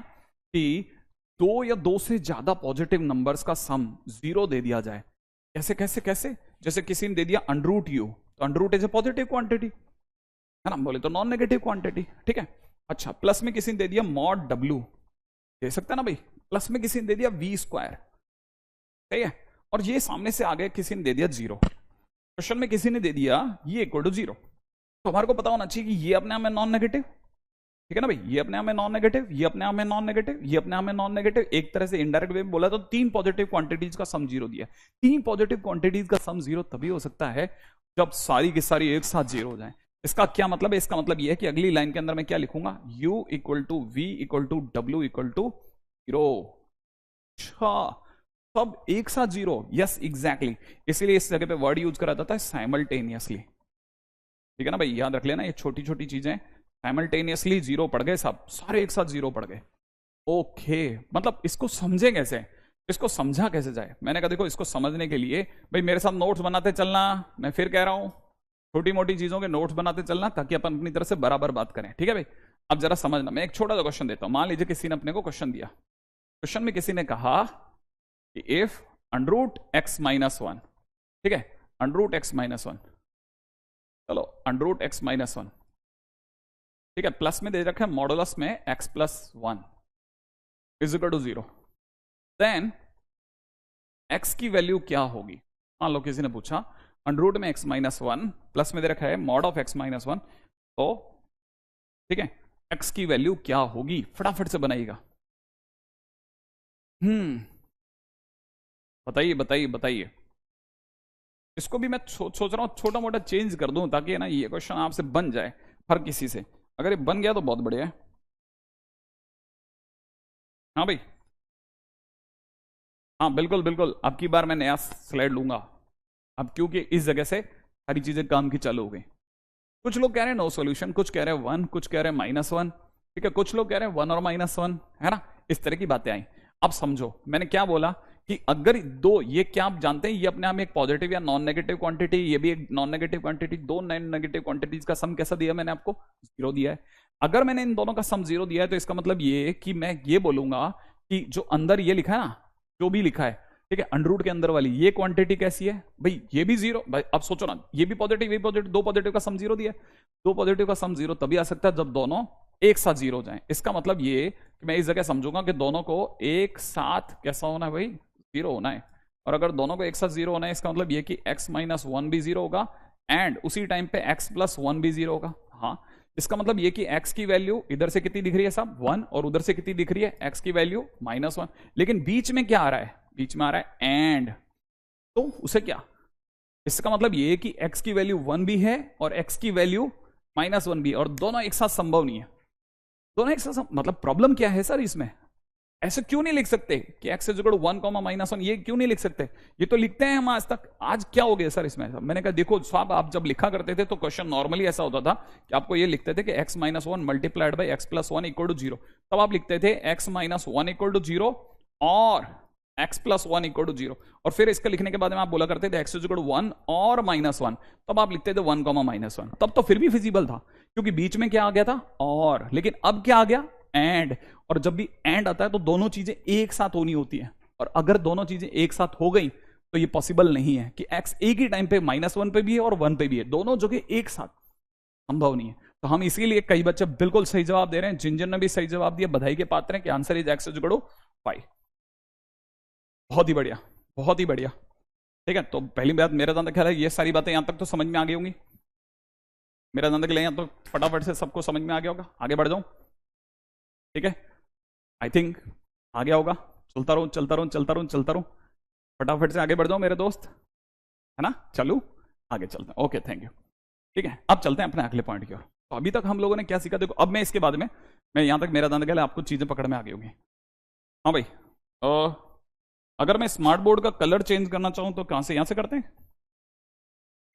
कि 2 या 2 से ज्यादा पॉजिटिव नंबर्स का सम 0 दे दिया जाए, कैसे कैसे कैसे? जैसे किसी ने दे दिया अंडरूट u, तो under root is a positive quantity, है ना, बोले तो नॉन नेगेटिव क्वांटिटी, ठीक है। अच्छा प्लस में किसी ने दे दिया मॉड w, दे सकता है ना भाई, प्लस में किसी ने दे दिया v स्क्वायर, सही है, और ये सामने से आ गया किसी ने दे दिया 0, क्वेश्चन में किसी ने दे दिया ये इक्वल टू 0, तो हमारे को पता होना चाहिए कि ये अपने आप में नॉन नेगेटिव, ठीक है ना भाई, ये अपने आप में नॉन नेगेटिव, ये अपने आप में नॉन नेगेटिव, ये अपने आप में नॉन नेगेटिव। एक तरह से इनडायरेक्ट वे में बोला तो 3 पॉजिटिव क्वांटिटीज का सम 0 दिया। 3 पॉजिटिव क्वांटिटीज का सम 0 तभी हो सकता है जब सारी की सारी एक साथ 0 हो जाए। इसका क्या मतलब है? इसका मतलब ये है कि अगली लाइन के अंदर मैं क्या लिखूंगा, u equal to v equal to w equal to 0। अच्छा सब एक साथ 0, यस एग्जैक्टली, इसीलिए इस जगह पे वर्ड यूज करा जाता है साइमल्टेनियसली, ठीक है ना भाई, याद रख लेना ये छोटी छोटी चीजें। साइमल्टेनियसली जीरो पड़ गए, सब सारे एक साथ जीरो पड़ गए। ओके, मतलब इसको समझे कैसे, इसको समझा कैसे जाए। मैंने कहा देखो, इसको समझने के लिए भाई मेरे साथ नोट्स बनाते चलना। मैं फिर कह रहा हूं, छोटी मोटी चीजों के नोट्स बनाते चलना, ताकि अपन अपनी तरफ से बराबर बात करें। ठीक है भाई, अब जरा समझना। मैं एक छोटा सा क्वेश्चन देता हूं। मान लीजिए किसी ने अपने को क्वेश्चन दिया। क्वेश्चन में किसी ने कहा कि if under root x minus one, ठीक है, अंडरूट एक्स माइनस वन, चलो अंडरूट एक्स माइनस वन, ठीक है, प्लस में दे रखा है मॉडुलस में x plus one is equal to zero, then x की वैल्यू क्या होगी। मान लो किसी ने पूछा अंडरूट में एक्स माइनस वन, प्लस में दे रखा है mod of x minus one, तो ठीक है, एक्स की वैल्यू क्या होगी, फटाफट से बनाइएगा। बताइए बताइए बताइए। इसको भी मैं सोच रहा हूं छोटा मोटा चेंज कर दूं, ताकि ना ये क्वेश्चन आपसे बन जाए हर किसी से। अगर ये बन गया तो बहुत बढ़िया है। हाँ भाई, हाँ बिल्कुल बिल्कुल, अब की बार मैं नया स्लाइड लूंगा अब, क्योंकि इस जगह से सारी चीजें काम की चालू हो गई। कुछ लोग कह रहे हैं नो सॉल्यूशन, कुछ कह रहे हैं वन, कुछ कह रहे हैं माइनस वन, ठीक है, कुछ लोग कह रहे हैं वन और माइनस वन, है ना, इस तरह की बातें आई। अब समझो मैंने क्या बोला, कि अगर दो, ये क्या आप जानते हैं, ये अपने आप में एक पॉजिटिव या नॉन नेगेटिव क्वांटिटी, ये भी एक नॉन नेगेटिव क्वांटिटी, दो नॉन नेगेटिव क्वांटिटीज का सम कैसा दिया मैंने आपको, जीरो दिया है। अगर मैंने इन दोनों का सम जीरो दिया है, तो इसका मतलब ये कि मैं ये बोलूंगा कि जो अंदर ये लिखा है ना, जो भी लिखा है, ठीक है, अंडररूट के अंदर वाली ये क्वांटिटी कैसी है भाई, ये भी जीरो। भाई अब सोचो ना, ये भी पॉजिटिव, ये पॉजिटिव, दो पॉजिटिव का सम जीरो दिया। दो पॉजिटिव का सम जीरो तभी आ सकता है जब दोनों एक साथ जीरो जाएं। इसका मतलब ये कि मैं इस जगह समझूंगा कि दोनों को एक साथ कैसा होना है भाई, जीरो होना है। और अगर दोनों को एक साथ जीरो होना है, इसका मतलब ये कि x माइनस वन भी जीरो होगा, एंड उसी टाइम पे x प्लस वन भी जीरो होगा। हाँ, इसका मतलब ये कि x की वैल्यू इधर से कितनी दिख रही है साहब, वन, और उधर से कितनी दिख रही है, x की वैल्यू माइनस वन। लेकिन बीच में क्या आ रहा है, बीच में आ रहा है एंड, तो उसे क्या, इसका मतलब ये कि x की वैल्यू वन भी है और x की वैल्यू माइनस वन भी है, और दोनों एक साथ संभव नहीं है। दोनों एक साथ मतलब प्रॉब्लम क्या है सर इसमें, ऐसे क्यों नहीं लिख सकते कि x is equal to one comma minus one, ये क्यों नहीं लिख सकते, ये तो लिखते हैं हम आज तक। आज क्या हो गया सर इसमें। मैंने कहा देखो साहब, आप जब लिखा करते थे तो क्वेश्चन नॉर्मली ऐसा होता था कि आपको ये लिखते थे कि x minus one multiplied by x plus one equal to zero. तब आप लिखते थे x minus one equal to zero और x plus one equal to zero, और फिर इसका लिखने के बाद में आप बोला करते थे x is equal to one और माइनस वन, तब आप लिखते थे वन कॉमा माइनस वन। तब तो फिर भी फिजिबल था, क्योंकि बीच में क्या आ गया था और, लेकिन अब क्या आ गया एंड। और जब भी एंड आता है तो दोनों चीजें एक साथ होनी होती है, और अगर दोनों चीजें एक साथ हो गई तो ये पॉसिबल नहीं है कि x एक ही टाइम पे माइनस वन पे भी है और वन पे भी है, दोनों जगह एक साथ संभव नहीं है। तो हम इसीलिए, कई बच्चे बिल्कुल सही जवाब दे रहे हैं, जिन जिन ने भी सही जवाब दिया बधाई के पात्र हैं कि answer is x is equal to 5। बहुत ही बढ़िया, बहुत ही बढ़िया। ठीक है, तो पहली बात मेरा दांत ख्याल है ये सारी बातें यहां तक तो समझ में आ गई होंगी। मेरा दांत के लिए यहां तो फटाफट से सबको समझ में आ गया होगा। आगे बढ़ जाऊं, ठीक है, आई थिंक आ गया होगा। चलता रहूं चलता रहूं चलता रहूं चलता रहूं, फटाफट से आगे बढ़ जाओ मेरे दोस्त, है ना, चलू आगे चलते हैं। Okay thank you. ठीक है, अब चलते हैं अपने अगले पॉइंट की ओर। तो अभी तक हम लोगों ने क्या सीखा, देखो अब मैं इसके बाद में, मैं यहां तक मेरा दांत ख्याल है आपको चीजें पकड़ में आ गई होंगी। हाँ भाई, अगर मैं स्मार्ट बोर्ड का कलर चेंज करना चाहूं तो कहां से, यहां से करते हैं,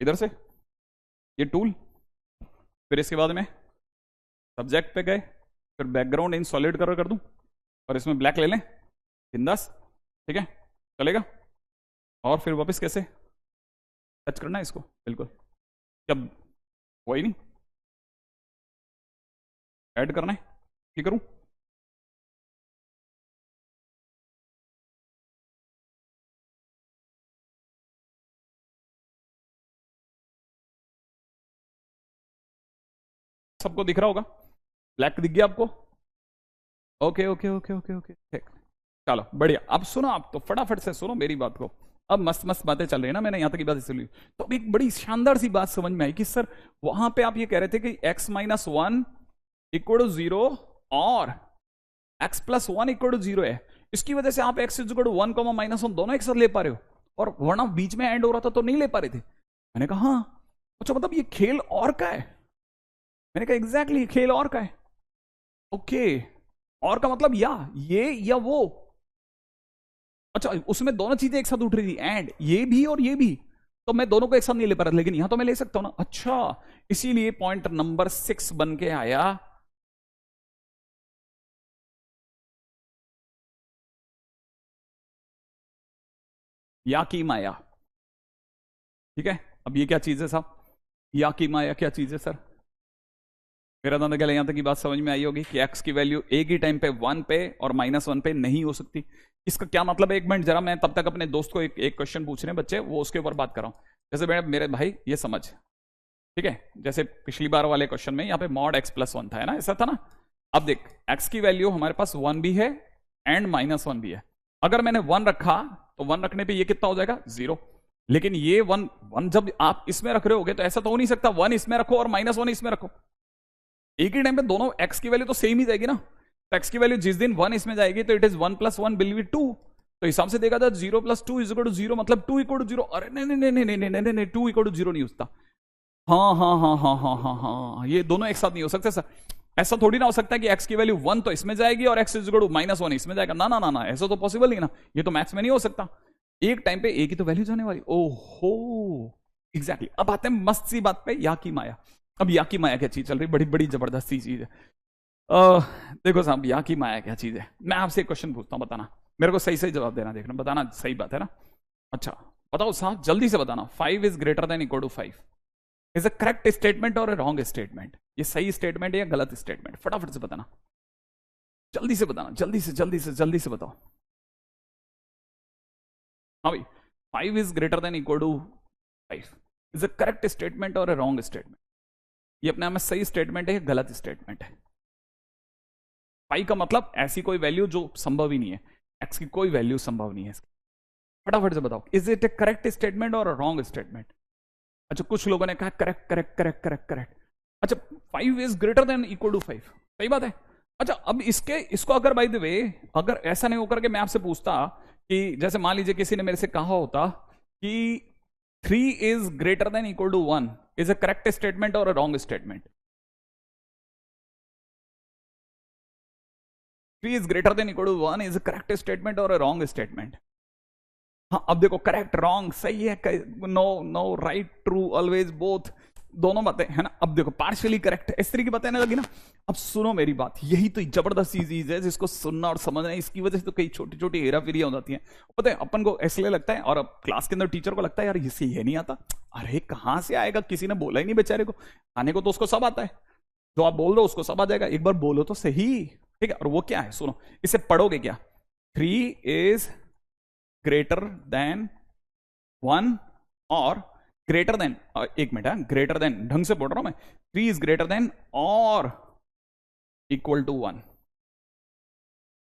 इधर से, ये टूल, फिर इसके बाद में सब्जेक्ट पे गए, फिर बैकग्राउंड इन सॉलिड कलर कर दूं, और इसमें ब्लैक ले लें, बिंदास, ठीक है, चलेगा। और फिर वापस कैसे टच करना है इसको, बिल्कुल, जब वही नहीं ऐड करना है, ठीक करूं, सबको दिख रहा होगा, ब्लैक दिख गया आपको, okay okay okay okay okay, ठीक, चलो बढ़िया। अब सुनो, आप तो फटाफट से सुनो मेरी बात को, अब मस्त मस्त बातें चल रही है ना, मैंने यहां तक की बात इसलिए, तो अब एक बड़ी शानदार सी बात समझ में आई कि सर वहां पे आप ये कह रहे थे कि x minus one equal to zero और x plus one equal to zero है, इसकी वजह से आप x equal to one comma minus one दोनों एक साथ ले पा रहे हो, और वरना बीच में एंड हो रहा था तो नहीं ले पा रहे थे। मैंने कहा हाँ, अच्छा मतलब ये खेल और का है। मैंने कहा एग्जैक्टली खेल और का है। ओके, और का मतलब या ये या वो, अच्छा उसमें दोनों चीजें एक साथ उठ रही थी, एंड ये भी और ये भी, तो मैं दोनों को एक साथ नहीं ले पा रहा, लेकिन यहां तो मैं ले सकता हूं ना। अच्छा, इसीलिए पॉइंट नंबर 6 बन के आया या की माया। ठीक है, अब ये क्या चीज है साहब, या की माया क्या चीज है सर? मेरा दादा क्या, यहां तक की बात समझ में आई होगी कि एक्स की वैल्यू एक ही टाइम पे 1 पे और -1 पे नहीं हो सकती। इसका क्या मतलब है? एक मिनट जरा, मैं तब तक अपने दोस्त को एक क्वेश्चन पूछ रहे हैं बच्चे, वो उसके ऊपर बात कर रहा हूं। जैसे मेरे भाई ये समझ, ठीक है, जैसे पिछली बार वाले क्वेश्चन में यहाँ पे मॉड x+1 था, है ना, ऐसा था ना। अब देख, x की वैल्यू हमारे पास 1 भी है एंड -1 भी है। अगर मैंने 1 रखा तो 1 रखने पे ये कितना हो जाएगा? 0। लेकिन ये 1 जब आप इसमें रख रहे होगे तो ऐसा तो हो नहीं सकता 1 इसमें रखो और -1 इसमें रखो। एक ही टाइम पे दोनों x की वैल्यू तो सेम ही जाएगी ना। तो x की वैल्यू जिस दिन 1 इसमें जाएगी तो इट इज 1 + 1 विल बी 2। तो हिसाब से देखा था 0 + 2 = 0, मतलब 2 = 0। अरे नहीं नहीं नहीं नहीं नहीं नहीं नहीं, 2 = 0 नहीं होता। हाँ हाँ हाँ हाँ हाँ हाँ हाँ, ये दोनों एक साथ नहीं हो सकते सर। ऐसा थोड़ी ना हो सकता है कि x की वैल्यू 1 तो इसमें जाएगी और x -1 इसमें जाएगा। ना ना ना ना, ऐसा तो पॉसिबल नहीं ना, ये तो मैथ्स में नहीं हो सकता। एक टाइम पे एक ही तो वैल्यू जाने वाली। ओहो, एग्जैक्टली। अब आते हैं मस्त सी बात पे, या की माया। अब या की माया क्या चीज चल रही, बड़ी बड़ी जबरदस्ती चीज है। देखो साहब, या की माया क्या चीज है, मैं आपसे एक क्वेश्चन पूछता हूं, बताना मेरे को, सही सही जवाब देना, देखना बताना सही बात है ना। अच्छा बताओ साहब, जल्दी से बताना, 5 = 5 इज अ करेक्ट स्टेटमेंट और रॉन्ग स्टेटमेंट? ये सही स्टेटमेंट है या गलत स्टेटमेंट? फटाफट से बताना, जल्दी से बताना, जल्दी से जल्दी से जल्दी से बताओ। हाँ भाई, 5 = 5 इज अ करेक्ट स्टेटमेंट और रॉन्ग स्टेटमेंट? ये अपने आप में सही स्टेटमेंट है या गलत स्टेटमेंट है? 5 का मतलब ऐसी कोई वैल्यू जो संभव ही नहीं है, x की कोई वैल्यू संभव नहीं है इसकी। फटाफट से बताओ, is it A correct statement और रॉन्ग स्टेटमेंट? अच्छा, कुछ लोगों ने कहा correct correct correct correct correct. अच्छा, 5 > 5, सही बात है। अच्छा, अब इसको अगर बाय द वे, अगर ऐसा नहीं होकर के मैं आपसे पूछता कि जैसे मान लीजिए किसी ने मेरे से कहा होता कि 3 > 1 इज अ करेक्ट स्टेटमेंट और a wrong statement? 3 > 1 is a correct statement और अ रॉन्ग स्टेटमेंट? हाँ, अब देखो, करेक्ट रॉन्ग सही है, no no, right true always both, दोनों बातें है ना। अब देखो, पार्शियली करेक्ट, इस तरह की बातें लगी ना। अब सुनो मेरी बात, यही तो जबरदस्त चीज है जिसको सुनना और समझना, इसकी वजह से तो कई छोटी छोटी हेरा फेरियां हो जाती हैं। पता है, अपन को इसलिए लगता है, और अब क्लास के अंदर टीचर को लगता है यार इसे ये नहीं आता। अरे कहां से आएगा, किसी ने बोला ही नहीं बेचारे को, आने को तो उसको सब आता है। जो आप बोल रहे हो उसको सब आ जाएगा, एक बार बोलो तो सही। ठीक है, और वो क्या है सुनो, इसे पढ़ोगे क्या, 3 > 1 और ग्रेटर देन, एक मिनट है, ग्रेटर देन, ढंग से बोल रहा हूं मैं, 3 > और =1।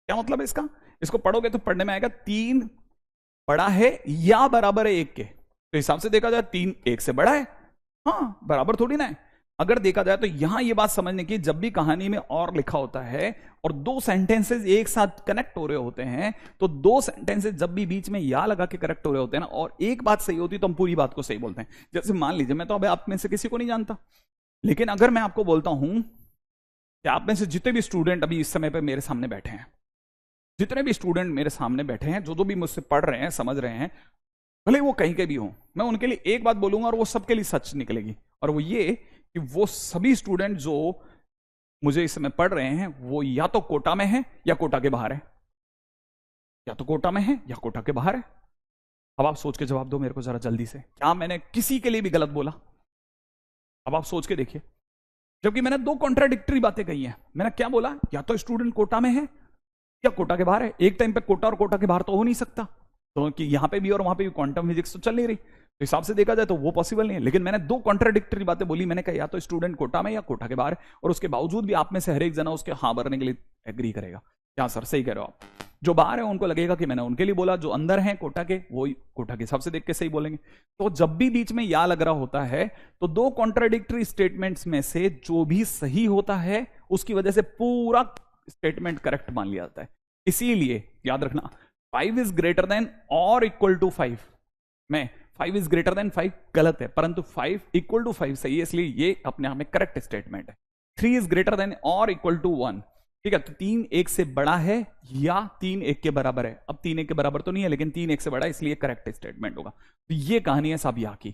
क्या मतलब है इसका? इसको पढ़ोगे तो पढ़ने में आएगा 3 बड़ा है या बराबर है 1 के। तो हिसाब से देखा जाए 3 1 से बड़ा है, हाँ बराबर थोड़ी ना है। अगर देखा जाए तो यहां ये बात समझने की, जब भी कहानी में और लिखा होता है और 2 सेंटेंसेस एक साथ कनेक्ट हो रहे होते हैं, तो 2 सेंटेंसेस जब भी बीच में या लगा के कनेक्ट हो रहे होते हैं ना, और एक बात सही होती है तो हम पूरी बात को सही बोलते हैं। जैसे मान लीजिए, मैं तो अभी आप में से किसी को नहीं जानता, लेकिन अगर मैं आपको बोलता हूं कि आप में से जितने भी स्टूडेंट अभी इस समय पर मेरे सामने बैठे हैं, जितने भी स्टूडेंट मेरे सामने बैठे हैं, जो भी मुझसे पढ़ रहे हैं, समझ रहे हैं, भले वो कहीं के भी हो, मैं उनके लिए एक बात बोलूंगा और वो सबके लिए सच निकलेगी, और वो ये कि वो सभी स्टूडेंट जो मुझे इस समय पढ़ रहे हैं, वो या तो कोटा में है या कोटा के बाहर है, या तो कोटा में है या कोटा के बाहर है। अब आप सोच के जवाब दो मेरे को जरा जल्दी से, क्या मैंने किसी के लिए भी गलत बोला? अब आप सोच के देखिए, जबकि मैंने 2 कॉन्ट्राडिक्टरी बातें कही हैं। मैंने क्या बोला, या तो स्टूडेंट कोटा में है या कोटा के बाहर है। एक टाइम पे कोटा और कोटा के बाहर तो हो नहीं सकता, तो कि यहां पे भी और वहां पे भी क्वांटम फिजिक्स तो चल नहीं रही, तो हिसाब से देखा जाए तो वो पॉसिबल नहीं है। लेकिन मैंने 2 कॉन्ट्राडिक्टरी बातें बोली, मैंने कहा या तो स्टूडेंट कोटा में या कोटा के बाहर है, और उसके बावजूद भी आप में से हर एक जना उसके हाँ भरने के लिए एग्री करेगा। क्या सर सही कह रहे हो आप? जो बाहर है उनको लगेगा कि मैंने उनके लिए बोला, जो अंदर है कोटा के, वो कोटा के हिसाब से देख के सही बोलेंगे। तो जब भी बीच में या लग रहा होता है, तो 2 कॉन्ट्राडिक्टरी स्टेटमेंट्स में से जो भी सही होता है, उसकी वजह से पूरा स्टेटमेंट करेक्ट मान लिया जाता है। इसीलिए याद रखना, 5 > और = 5 में 5 > 5 गलत है, परंतु 5 = 5 सही है, इसलिए ये अपने आप में करेक्ट स्टेटमेंट है। 3 > और = 1 ठीक है, तो 3 1 से बड़ा है या 3 1 के बराबर है। अब 3 1 के बराबर तो नहीं है, लेकिन 3 1 से बड़ा है, इसलिए करेक्ट स्टेटमेंट होगा। तो ये कहानी है सब या की।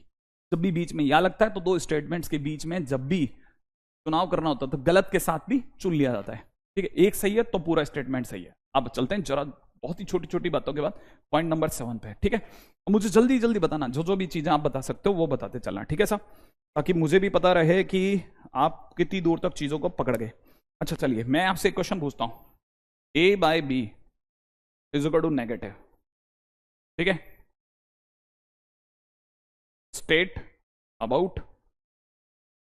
जब भी बीच में या लगता है तो दो स्टेटमेंट्स के बीच में जब भी चुनाव करना होता है तो गलत के साथ भी चुन लिया जाता है। ठीक है, एक सही है तो पूरा स्टेटमेंट सही है। अब चलते हैं जरा बहुत ही छोटी छोटी बातों के बाद पॉइंट नंबर 7 पे। ठीक है, मुझे जल्दी जल्दी बताना, जो जो भी चीजें आप बता सकते हो वो बताते चलना, ठीक है साहब, ताकि मुझे भी पता रहे कि आप कितनी दूर तक चीजों को पकड़ गए। अच्छा चलिए, मैं आपसे एक क्वेश्चन पूछता हूं, A by B is equal to negative, ठीक है, state about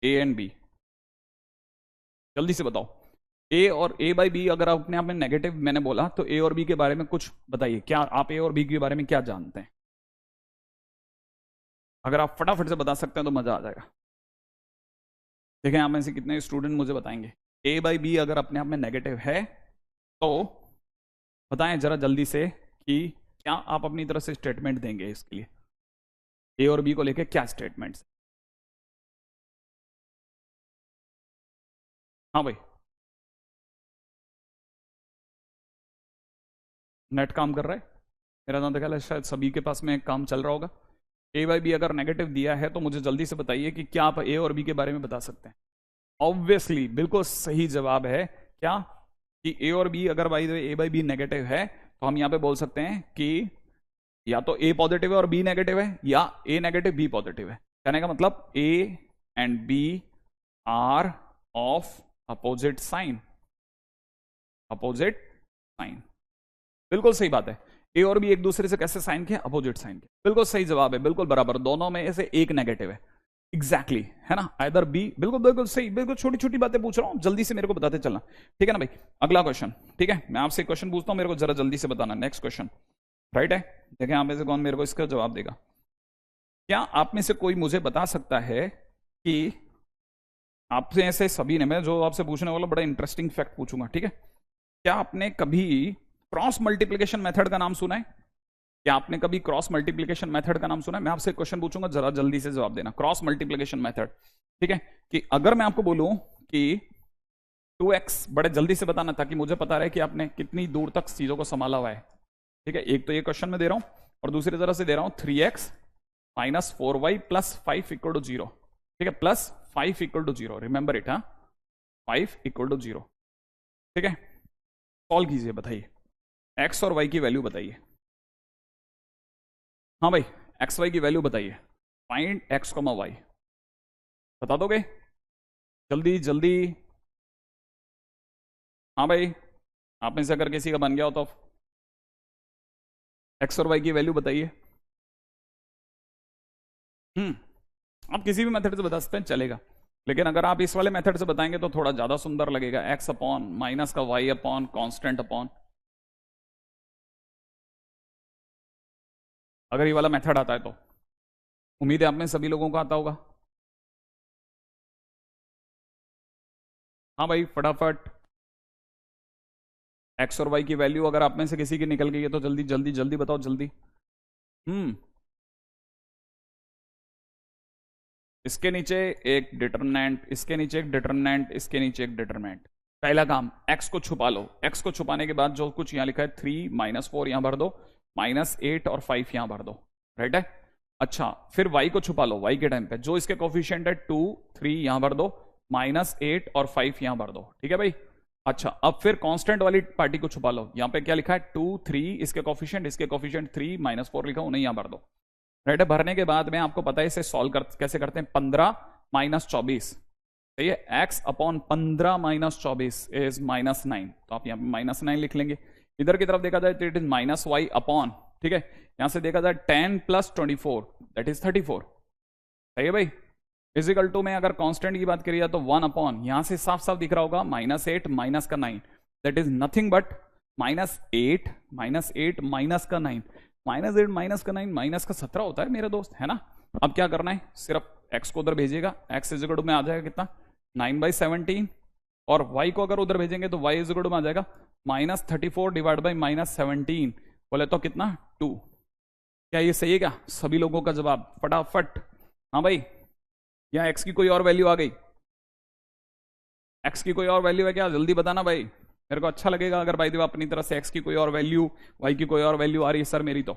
A and B. जल्दी से बताओ, ए और ए बाई बी अगर अपने आप में नेगेटिव मैंने बोला तो ए और बी के बारे में कुछ बताइए, क्या आप ए और बी के बारे में क्या जानते हैं? अगर आप फटाफट से बता सकते हैं तो मजा आ जाएगा। देखें आप में से कितने स्टूडेंट मुझे बताएंगे, ए बाई बी अगर अपने आप में नेगेटिव है तो बताएं जरा जल्दी से कि क्या आप अपनी तरफ से स्टेटमेंट देंगे इसके लिए, ए और बी को लेके क्या स्टेटमेंट्स? हाँ भाई, नेट काम कर रहा है मेरा नाम ख्याल है, शायद सभी के पास में काम चल रहा होगा। ए बाई बी अगर नेगेटिव दिया है तो मुझे जल्दी से बताइए कि क्या आप ए और बी के बारे में बता सकते हैं। ऑब्वियसली बिल्कुल सही जवाब है क्या, कि ए और बी अगर by A by B negative है तो हम यहां पे बोल सकते हैं कि या तो ए पॉजिटिव है और बी नेगेटिव है, या ए नेगेटिव बी पॉजिटिव है। कहने का मतलब A and B are of opposite sign, opposite sign, बिल्कुल सही बात है। ए और बी एक दूसरे से कैसे साइन के, अपोजिट साइन के, बिल्कुल सही जवाब है, बिल्कुल बराबर, दोनों में से एक नेगेटिव है। एग्जैक्टली है ना, आइदर बी, बिल्कुल बिल्कुल सही, बिल्कुल छोटी छोटी बातें पूछ रहा हूं, जल्दी से मेरे को बताते चलना, ठीक है ना भाई। अगला क्वेश्चन, ठीक है, मैं आपसे क्वेश्चन पूछता हूं, मेरे को जरा जल्दी से बताना। नेक्स्ट क्वेश्चन राइट है, देखें आप में से कौन मेरे को इसका जवाब देगा। क्या आप में से कोई मुझे बता सकता है कि आपसे ऐसे सभी ने, मैं जो आपसे पूछने वाला बड़ा इंटरेस्टिंग फैक्ट पूछूंगा, ठीक है, क्या आपने कभी क्रॉस मल्टीप्लिकेशन मेथड का नाम सुना है? क्या आपने कभी क्रॉस मल्टीप्लिकेशन मेथड का नाम सुना है? मैं आपसे क्वेश्चन पूछूंगा, जरा जल्दी से जवाब देना। क्रॉस मल्टीप्लिकेशन मेथड, ठीक है, कि अगर मैं आपको बोलूं कि 2x, बड़े जल्दी से बताना ताकि मुझे पता रहे कि आपने कितनी दूर तक चीजों को संभाला हुआ है। ठीक है, एक तो ये क्वेश्चन में दे रहा हूं और दूसरी तरह से दे रहा हूं 3x minus 4y plus 5 equal to 0, ठीक है, plus 5 equal to 0, remember it, हाँ, 5 इक्वल टू 0, ठीक है। सॉल्व कीजिए, बताइए x और y की वैल्यू बताइए। हाँ भाई, एक्स वाई की वैल्यू बताइए, फाइंड एक्स कॉमा वाई, बता दोगे जल्दी जल्दी? हाँ भाई, आप में से अगर किसी का बन गया हो तो एक्स और वाई की वैल्यू बताइए। आप किसी भी मेथड से बता सकते हैं, चलेगा, लेकिन अगर आप इस वाले मेथड से बताएंगे तो थोड़ा ज्यादा सुंदर लगेगा, एक्स अपॉन माइनस का वाई अपॉन कांस्टेंट अपॉन, अगर ये वाला मेथड आता है तो उम्मीद है आप में सभी लोगों को आता होगा। हाँ भाई फटाफट, एक्स और वाई की वैल्यू अगर आप में से किसी की निकल गई है तो जल्दी जल्दी जल्दी बताओ, जल्दी। इसके नीचे एक डिटरमिनेंट, इसके नीचे एक डिटरमिनेंट, इसके नीचे एक डिटरमिनेंट। पहला काम, एक्स को छुपा लो, एक्स को छुपाने के बाद जो कुछ यहां लिखा है 3 माइनस 4 यहां भर दो, माइनस 8 और 5 यहां भर दो, राइट है। अच्छा, फिर y को छुपा लो, y के टाइम पे जो इसके कोफिशिएंट है 2 3 यहां भर दो, माइनस 8 और 5 यहां भर दो, ठीक है भाई। अच्छा, अब फिर कांस्टेंट वाली पार्टी को छुपा लो, यहां पे क्या लिखा है 2 3 इसके कोफिशिएंट 3 माइनस 4 लिखा, उन्हें यहां भर दो, राइट है। भरने के बाद में आपको पता है इसे सॉल्व कैसे करते हैं, 15 माइनस 24, सही है, x upon 15 minus 24 is minus 9, तो आप यहाँ पे माइनस 9 लिख लेंगे। इधर की तरफ देखा जाए तो it is minus y upon, ठीक है, यहां से देखा जाए 10 प्लस 24 दैट इज 34, सही है भाई। इजिकल टू में अगर कांस्टेंट की बात करिए तो 1 अपॉन, यहां से साफ साफ दिख रहा होगा माइनस 8 माइनस का 9 that is nothing but minus 8 minus 8 minus का 9, माइनस 8 माइनस का 9 माइनस का 17 होता है मेरे दोस्त, है ना। अब क्या करना है, सिर्फ x को उधर भेजिएगा, x इजिकल टू में आ जाएगा कितना 9/17, और y को अगर उधर भेजेंगे तो y इजिकल टू में आ जाएगा माइनस 34 डिवाइड बाई माइनस 17, बोले तो कितना 2। क्या ये सही है क्या सभी लोगों का जवाब, फटाफट? हाँ भाई, या x की कोई और वैल्यू आ गई, x की कोई और वैल्यू है क्या, जल्दी बताना भाई। मेरे को अच्छा लगेगा अगर भाई देखो अपनी तरफ से एक्स की कोई और वैल्यू, वाई की कोई और वैल्यू आ रही है सर मेरी तो।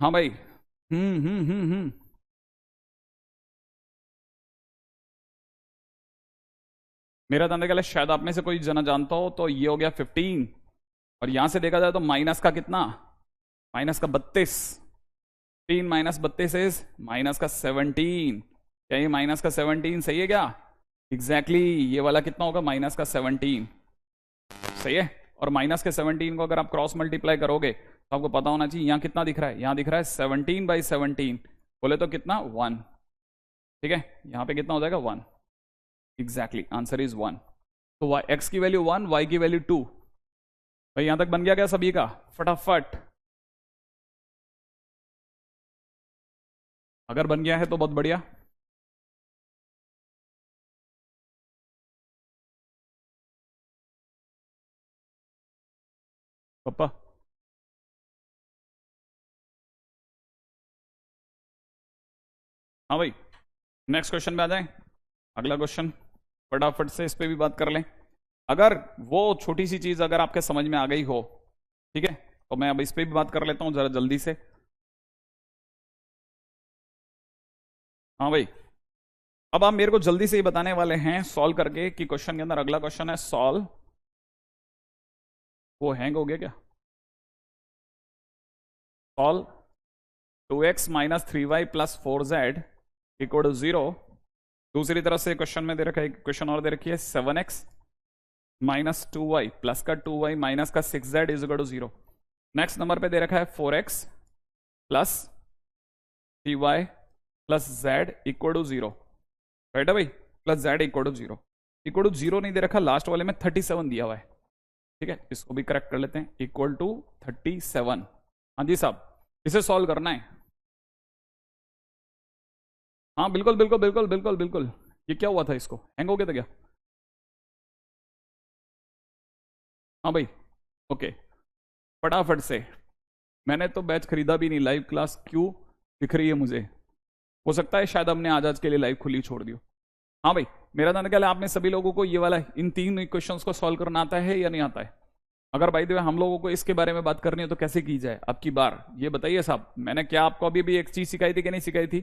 हाँ भाई। हम्म। मेरा जानने का शायद आप में से कोई जना जानता हो, तो ये हो गया 15, और यहां से देखा जाए तो माइनस का कितना, माइनस का 32। 3 - 32 इज माइनस का 17। क्या ये माइनस का 17 सही है क्या? एग्जैक्टली ये वाला कितना होगा, माइनस का 17। सही है। और माइनस के 17 को अगर आप क्रॉस मल्टीप्लाई करोगे तो आपको पता होना चाहिए यहाँ कितना दिख रहा है, यहाँ दिख रहा है 17/17, बोले तो कितना 1। ठीक है, यहाँ पे कितना हो जाएगा 1। Exactly answer is 1। तो वाई एक्स की वैल्यू 1, वाई की वैल्यू 2। भाई यहां तक बन गया क्या सभी का? फटाफट। अगर बन गया है तो बहुत बढ़िया। पापा। हाँ भाई, नेक्स्ट क्वेश्चन पे आ जाए। अगला क्वेश्चन फटाफट से इस पे भी बात कर लें। अगर वो छोटी सी चीज अगर आपके समझ में आ गई हो, ठीक है, तो मैं अब इस पे भी बात कर लेता हूं जरा जल्दी से। हाँ भाई, अब आप मेरे को जल्दी से ही बताने वाले हैं सॉल्व करके कि क्वेश्चन के अंदर अगला क्वेश्चन है सॉल्व। वो हैंग हो गया क्या? Solve 2x - 3y + 4z = 0। दूसरी तरफ से क्वेश्चन में दे रखा है, क्वेश्चन और दे रखी है 7x - 2y प्लस का 2y माइनस का 6z = 0। नेक्स्ट नंबर पे दे रखा है 4x + 3y + z = 0। राइट है भाई, प्लस z = 0। इक्वल टू 0 नहीं दे रखा, लास्ट वाले में 37 दिया हुआ है। ठीक है, इसको भी करेक्ट कर लेते हैं, इक्वल टू 37। हाँ जी साहब, इसे सॉल्व करना है। हाँ बिल्कुल बिल्कुल बिल्कुल बिल्कुल बिल्कुल। ये क्या हुआ था, इसको हैंग हो गया था क्या? हाँ भाई, ओके। फटाफट से, मैंने तो बैच खरीदा भी नहीं, लाइव क्लास क्यों दिख रही है मुझे? हो सकता है शायद हमने आज के लिए लाइव खुली छोड़ दी हो। हाँ भाई, मेरा जानने क्या है, आपने सभी लोगों को ये वाला इन 3 इक्वेशंस को सॉल्व करना आता है या नहीं आता है? अगर भाई देवे हम लोगों को इसके बारे में बात करनी है तो कैसे की जाए अब की बार, ये बताइए साहब। मैंने क्या आपको अभी भी एक चीज सिखाई थी कि नहीं सिखाई थी?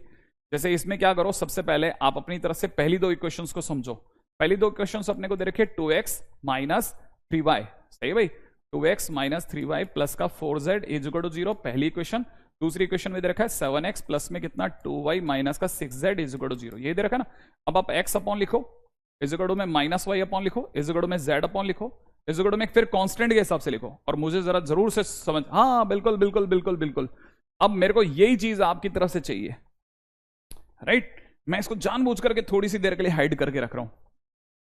जैसे इसमें क्या करो, सबसे पहले आप अपनी तरफ से पहली 2 इक्वेशंस को समझो। पहली 2 इक्वेशंस अपने को दे रखे 2x - 3y। सही है भाई, 2x - 3y प्लस का 4z = 0 पहली इक्वेशन। दूसरी इक्वेशन में दे रखा है 7x प्लस में कितना 2y माइनस का 6z = 0, ये दे रखा है ना। अब आप x अपॉन लिखो, इजगड़ो में -y अपॉन लिखो, इजगड़ो में z अपॉन लिखो, इजगड़ो में फिर कांस्टेंट के हिसाब से लिखो। और मुझे जरा जरूर से समझ, हाँ बिल्कुल बिल्कुल बिल्कुल बिल्कुल। अब मेरे को यही चीज आपकी तरफ से चाहिए, राइट। मैं इसको जानबूझ करके थोड़ी सी देर के लिए हाइड करके रख रहा हूं।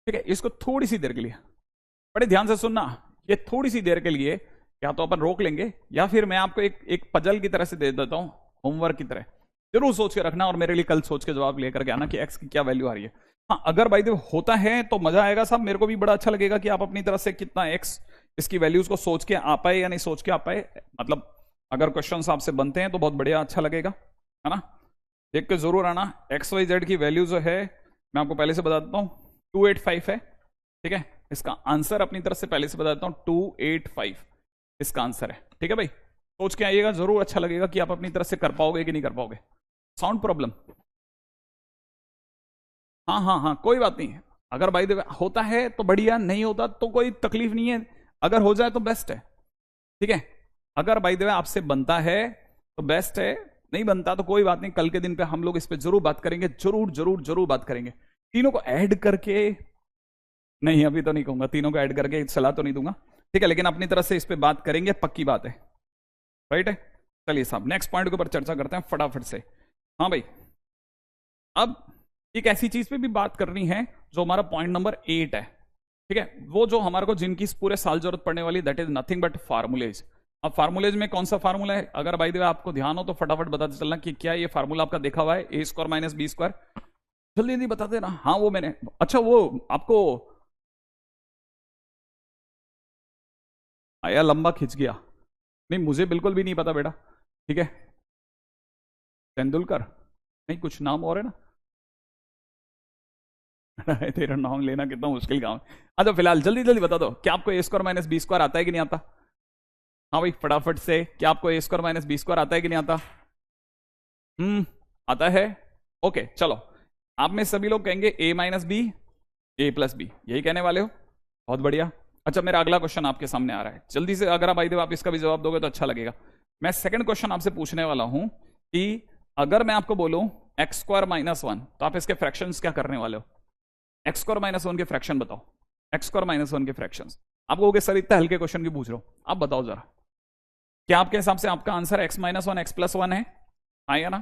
ठीक है, इसको थोड़ी सी देर के लिए, बड़े ध्यान से सुनना। ये थोड़ी सी देर के लिए या तो अपन रोक लेंगे, या फिर मैं आपको एक एक पजल की तरह से दे देता हूं, होमवर्क की तरह। जरूर सोच के रखना और मेरे लिए कल सोच के जवाब लेकर के आना कि एक्स की क्या वैल्यू आ रही है। हाँ, अगर भाई होता है तो मजा आएगा साहब, मेरे को भी बड़ा अच्छा लगेगा कि आप अपनी तरफ से कितना एक्स इसकी वैल्यूज को सोच के आ पाए या नहीं सोच के आ पाए। मतलब अगर क्वेश्चन आपसे बनते हैं तो बहुत बढ़िया, अच्छा लगेगा, है ना। देख के जरूर आना। एक्स वाई जेड की वैल्यू जो है मैं आपको पहले से बता देता हूँ, 285 है। ठीक है, इसका आंसर अपनी तरफ से पहले से बता देता हूँ, 285 इसका आंसर है। ठीक है भाई, सोच के आइएगा, जरूर अच्छा लगेगा कि आप अपनी तरफ से कर पाओगे कि नहीं कर पाओगे। Sound problem? हाँ हाँ हाँ, कोई बात नहीं। अगर भाई होता है तो बढ़िया, नहीं होता तो कोई तकलीफ नहीं है, अगर हो जाए तो बेस्ट है। ठीक है, अगर भाई देवे आपसे बनता है तो बेस्ट है, नहीं बनता तो कोई बात नहीं, कल के दिन पे हम लोग इस पे जरूर बात करेंगे, जरूर जरूर जरूर बात करेंगे। तीनों को ऐड करके, नहीं अभी तो नहीं कहूंगा, तीनों को ऐड करके सलाह तो नहीं दूंगा। ठीक है, लेकिन अपनी तरफ से इस पे बात करेंगे, पक्की बात है। राइट है, चलिए साहब नेक्स्ट पॉइंट के ऊपर चर्चा करते हैं फटाफट से। हाँ भाई, अब एक ऐसी चीज पे भी बात करनी है जो हमारा पॉइंट नंबर 8 है। ठीक है, वो जो हमारे को जिनकी पूरे साल जरूरत पड़ने वाली, दैट इज नथिंग बट फार्मूलेज। अब फार्मूलेज में कौन सा फार्मूला है, अगर भाई देव आपको ध्यान हो तो फटाफट बताते चलना कि क्या ये फार्मूला आपका देखा हुआ है, a² - b²। जल्दी जल्दी बता देना। हाँ वो मैंने, अच्छा वो आपको आया, लंबा खिंच गया। नहीं मुझे बिल्कुल भी नहीं पता बेटा। ठीक है, तेंदुलकर नहीं, कुछ नाम और है ना। तेरा नाम लेना कितना मुश्किल काम है। अच्छा फिलहाल जल्दी जल्दी बता दो, क्या आपको ए स्क्वायर माइनस बी स्क्वायर आता है कि नहीं आता? हाँ भाई फटाफट से, क्या आपको ए स्क्वायर माइनस बी स्क्वायर आता है कि नहीं आता? आता है। ओके चलो, आप में सभी लोग कहेंगे ए माइनस बी, ए प्लस बी, यही कहने वाले हो। बहुत बढ़िया। अच्छा मेरा अगला क्वेश्चन आपके सामने आ रहा है, जल्दी से अगर आप आई आप इसका भी जवाब दोगे तो अच्छा लगेगा। मैं सेकंड क्वेश्चन आपसे पूछने वाला हूं कि अगर मैं आपको बोलूं एक्स स्क्वायर माइनस वन, तो आप इसके फ्रैक्शंस क्या करने वाले हो? एक्स स्क्वायर माइनस वन के फ्रैक्शन बताओ, एक्स स्क्वायर माइनस वन के फ्रैक्शंस। आप कहोगे सर इतना हल्के क्वेश्चन की पूछ रहे हो, आप बताओ जरा, क्या आपके हिसाब से आपका answer x minus one x plus one है? हाँ या ना?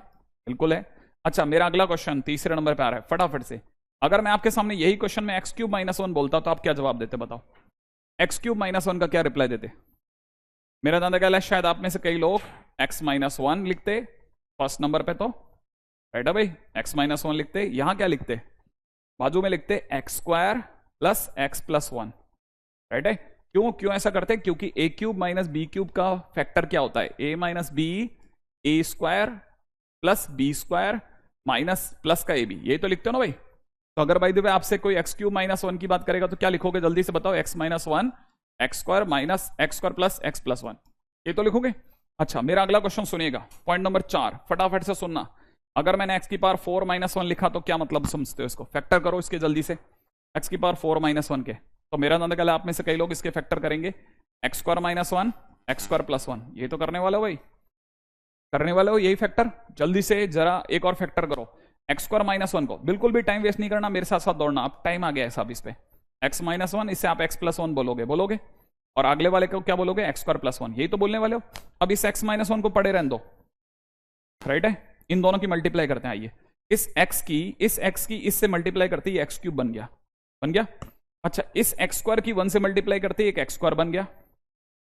बिल्कुल है। अच्छा मेरा अगला क्वेश्चन तीसरे नंबर पे आ रहा है, फटाफट से। अगर मैं आपके सामने यही क्वेश्चन में एक्स क्यूब माइनस वन बोलता तो आप क्या जवाब देते बताओ? एक्स क्यूब माइनस वन का क्या रिप्लाई देते? मेरा दादा ख्याल है शायद आप में से कई लोग एक्स माइनस वन लिखते फर्स्ट नंबर पे, तो राइट है भाई, एक्स माइनस वन लिखते। यहां क्या लिखते? बाजू में लिखते X square plus X plus one, right है। क्यों क्यों ऐसा करते? क्योंकि A cube minus B cube का फैक्टर क्या होता है? A minus B, A square plus B square minus plus का ए बी, ये तो लिखते हो ना भाई। तो अगर भाई देखो आपसे कोई एक्स क्यूब माइनस वन की बात करेगा तो क्या लिखोगे? जल्दी से बताओ, x minus one x square minus x square plus X plus one, ये तो लिखोगे। अच्छा मेरा अगला क्वेश्चन सुनिएगा, पॉइंट नंबर 4, फटाफट से सुनना। अगर मैंने एक्स की पावर 4 माइनस वन लिखा तो क्या मतलब समझते हो इसको? फैक्टर करो इसके जल्दी से, एक्स की पावर 4 माइनस वन के। तो मेरा अंदाजा है आप में से कई लोग इसके फैक्टर करेंगे, x square minus one x square plus one, ये तो करने वाला हो भाई, करने वाले हो यही फैक्टर। जल्दी से जरा एक और फैक्टर करो एक्स स्क्वायर माइनस वन को, बिल्कुल भी टाइम वेस्ट नहीं करना, मेरे साथ साथ दौड़ना। अब टाइम आ गया है साहब इस पे, एक्स माइनस वन, इससे आप एक्स प्लस वन बोलोगे बोलोगे, और अगले वाले को क्या बोलोगे? एक्स स्क्वायर प्लस वन, यही तो बोलने वाले हो। अब इस एक्स माइनस वन को पड़े रहने दो, राइट है। इन दोनों की मल्टीप्लाई करते हैं, आइए इस एक्स की इससे मल्टीप्लाई करते ही एक्स क्यूब बन गया, बन गया। अच्छा इस एक्स स्क्वायर की वन से मल्टीप्लाई करते ही एक एक्स स्क्वायर बन गया,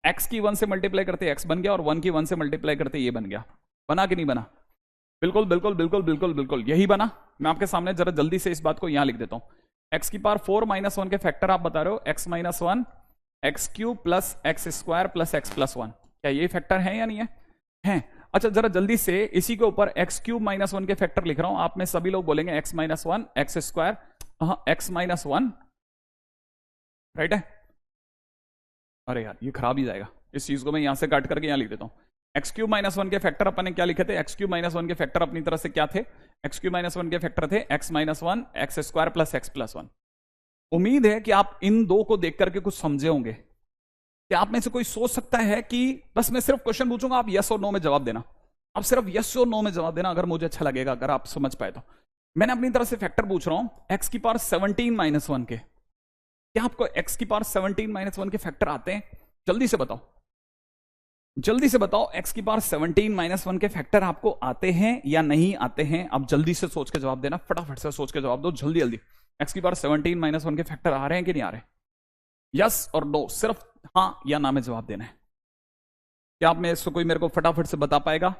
एक्स की वन से मल्टीप्लाई करते एक्स बन गया, और वन की वन से मल्टीप्लाई करते ये बन गया। बना कि नहीं बना? बिल्कुल बिल्कुल बिल्कुल बिल्कुल बिल्कुल यही बना। मैं आपके सामने जरा जल्दी से इस बात को यहां लिख देता हूं। एक्स की पावर 4 माइनस वन के फैक्टर आप बता रहे हो, x minus one x cube plus x square plus X plus one, क्या ये फैक्टर है या नहीं है? हैं। अच्छा जरा जल्दी से इसी के ऊपर एक्स क्यूब माइनस वन के फैक्टर लिख रहा हूं। आप में सभी लोग बोलेंगे x minus one x square, x minus one, right है। अरे यार ये खराब ही जाएगा, इस चीज को मैं यहां से काट करके यहां लिख देता हूं। एक्स क्यूब माइनस वन के फैक्टर अपन ने क्या लिखे थे? एक्स क्यूब माइनस वन के फैक्टर अपनी तरह से क्या थे? एक्स क्यूब माइनस वन के फैक्टर थे x minus one x square plus X plus one. उम्मीद है कि आप इन दो को देख करके कुछ समझे होंगे। क्या आप में से कोई सोच सकता है कि बस मैं सिर्फ क्वेश्चन पूछूंगा, आप यस और नो में जवाब देना, आप सिर्फ यस और नो में जवाब देना, अगर मुझे अच्छा लगेगा, अगर आप समझ पाए तो। मैंने अपनी तरफ से फैक्टर पूछ रहा हूं एक्स की पावर 17 माइनस वन के, क्या आपको एक्स की पावर 17 माइनस वन के फैक्टर आते हैं? जल्दी से बताओ, जल्दी से बताओ, एक्स की पावर 17 माइनस वन के फैक्टर आपको आते हैं या नहीं आते हैं? आप जल्दी से सोच के जवाब देना, फटाफट से सोच के जवाब दो, जल्दी जल्दी। एक्स की पावर 17 माइनस वन के फैक्टर आ रहे हैं कि नहीं आ रहे? यस और नो, सिर्फ हाँ या ना में जवाब देना है। क्या आप में इसको कोई मेरे को फटाफट से बता पाएगा?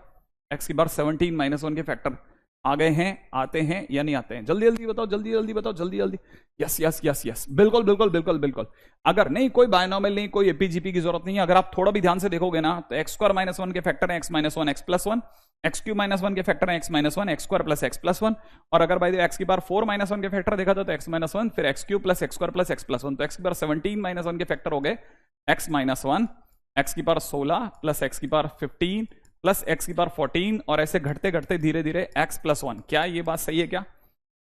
एक्स की पावर 17 माइनस वन के फैक्टर आ गए हैं, आते हैं या नहीं आते हैं? जल्दी जल्दी बताओ, जल्दी जल्दी बताओ, जल्दी जल्दी। यस यस यस यस, बिल्कुल बिल्कुल बिल्कुल बिल्कुल। अगर नहीं कोई बायनॉमियल नहीं, कोई एपीजीपी की जरूरत नहीं है, अगर आप थोड़ा भी ध्यान से देखोगे ना तो एक्स स्क्वायर माइनस वन के फैक्टर है x minus one x plus one, x Q minus one के फैक्टर है x minus one x square plus X plus one, और अगर भाई एक्स की पावर 4 माइनस वन के फैक्टर देखा था तो एक्स माइनस वन फिर x Q plus x square plus X plus one, तो एक्स की पावर 17 माइनस वन के फैक्टर हो गए एक्स माइनस वन, एक्स की पावर 16 प्लस एक्स की पावर 15 प्लस एक्स की पावर 14, और ऐसे घटते घटते धीरे धीरे एक्स प्लस वन। क्या ये बात सही है क्या?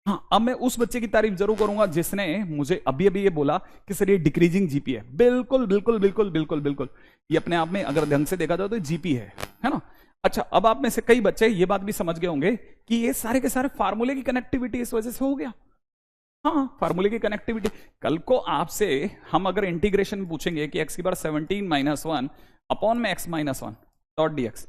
हाँ। अब मैं उस बच्चे की तारीफ जरूर करूंगा जिसने मुझे अभी अभी ये बोला कि सर ये डिक्रीजिंग जीपी है। बिल्कुल बिल्कुल बिल्कुल बिल्कुल बिल्कुल, ये अपने आप में अगर ढंग से देखा जाए तो जीपी है ना। अच्छा अब आप में से कई बच्चे ये बात भी समझ गए होंगे कि ये सारे के सारे फार्मूले की कनेक्टिविटी इस वजह से हो गया। हाँ फार्मूले की कनेक्टिविटी। कल को आपसे हम अगर इंटीग्रेशन पूछेंगे कि एक्स की पावर 17 माइनस वन अपॉन में x minus one dot D x,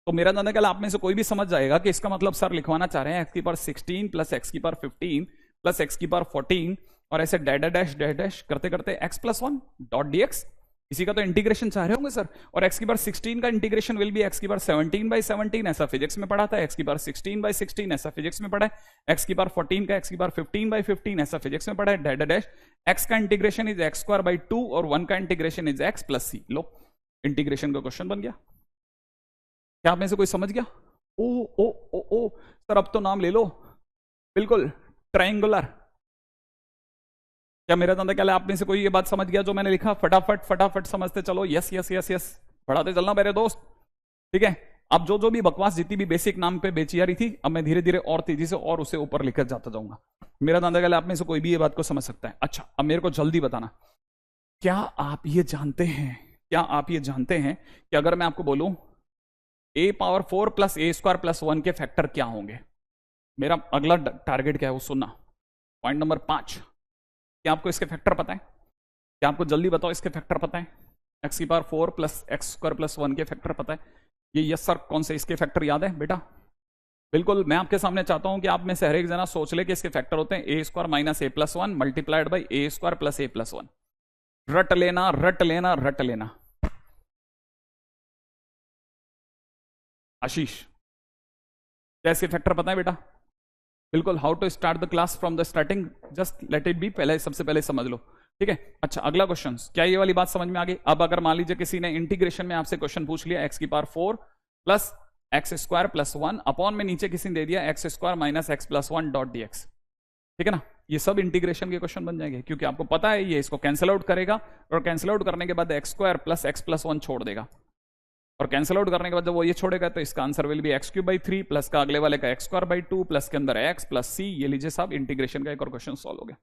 तो मेरा अंदाजा कल आप में से कोई भी समझ जाएगा कि इसका मतलब सर लिखवाना चाह रहे हैं एक्स की पावर 16 प्लस एक्स की पावर 15 प्लस एक्स की पावर 14, और ऐसे डैश डैश डैश करते करते x plus one dot D x, इसी का तो इंटीग्रेशन चाह रहे होंगे सर। और एक्स की पावर 16 का इंटीग्रेशन विल बी एक्स की पावर 17/17, ऐसा फिजिक्स में पढ़ा था। एक्स की पावर 16/16 ऐसा फिजिक्स में पढ़ा है। एक्स की पावर 14 का एक्स की पावर 15/15 ऐसा फिजिक्स में पढ़ा है। डैश डैश एक्स का integration is x square by 2 और 1 का integration is x plus C. लो इंटीग्रेशन का क्वेश्चन बन गया। क्या आप में से कोई समझ गया? ओ ओ ओ ओ सर अब तो नाम ले लो, बिल्कुल ट्रायंगुलर क्या मेरा धंधा क्या है? आप में से कोई ये बात समझ गया जो मैंने लिखा? फटाफट फटाफट समझते चलो। यस यस यस यस, बढ़ाते चलना मेरे दोस्त, ठीक है। अब जो जो भी बकवास जितनी भी बेसिक नाम पे बेची जा रही थी, अब मैं धीरे धीरे और तेजी से और उसे ऊपर लिखकर जाता जाऊंगा। मेरा धंधा क्या है? आप में से कोई भी ये बात को समझ सकता है। अच्छा, अब मेरे को जल्दी बताना, क्या आप ये जानते हैं, क्या आप ये जानते हैं कि अगर मैं आपको बोलूं a⁴ प्लस a² + 1 के फैक्टर क्या होंगे? मेरा अगला टारगेट क्या है वो सुनना। पॉइंट नंबर 5, क्या आपको इसके फैक्टर पता है? क्या आपको जल्दी बताओ इसके फैक्टर पता है? x⁴ प्लस x² + 1 के फैक्टर पता है? ये यस सर कौन से इसके फैक्टर याद है बेटा? बिल्कुल, मैं आपके सामने चाहता हूं कि आप में से हर एक जना सोच ले कि इसके फैक्टर होते हैं a² - a+1 multiplied by a² + a+1। रट लेना रट लेना रट लेना। आशीष, क्या इसके फैक्टर पता है बेटा? बिल्कुल, how to start the class from the starting, just let it be, पहले सबसे पहले समझ लो, ठीक है। अच्छा, अगला क्वेश्चन, क्या ये वाली बात समझ में आ गई? अब अगर मान लीजिए किसी ने इंटीग्रेशन में आपसे क्वेश्चन पूछ लिया x⁴ प्लस x² + 1 अपॉन में नीचे किसी ने दे दिया x² - x+1 डॉट dx, ठीक है ना, ये सब इंटीग्रेशन के क्वेश्चन बन जाएंगे, क्योंकि आपको पता है ये इसको कैंसिल आउट करेगा और कैंसिल आउट करने के बाद x² + x+1 छोड़ देगा, और कैंसिल आउट करने के बाद जब वो ये छोड़ेगा तो इसका answer will be x³ plus का अगले वाले का x² प्लस के अंदर x प्लस c। ये लीजिए साहब, इंटीग्रेशन का एक और क्वेश्चन सॉल्व हो गया।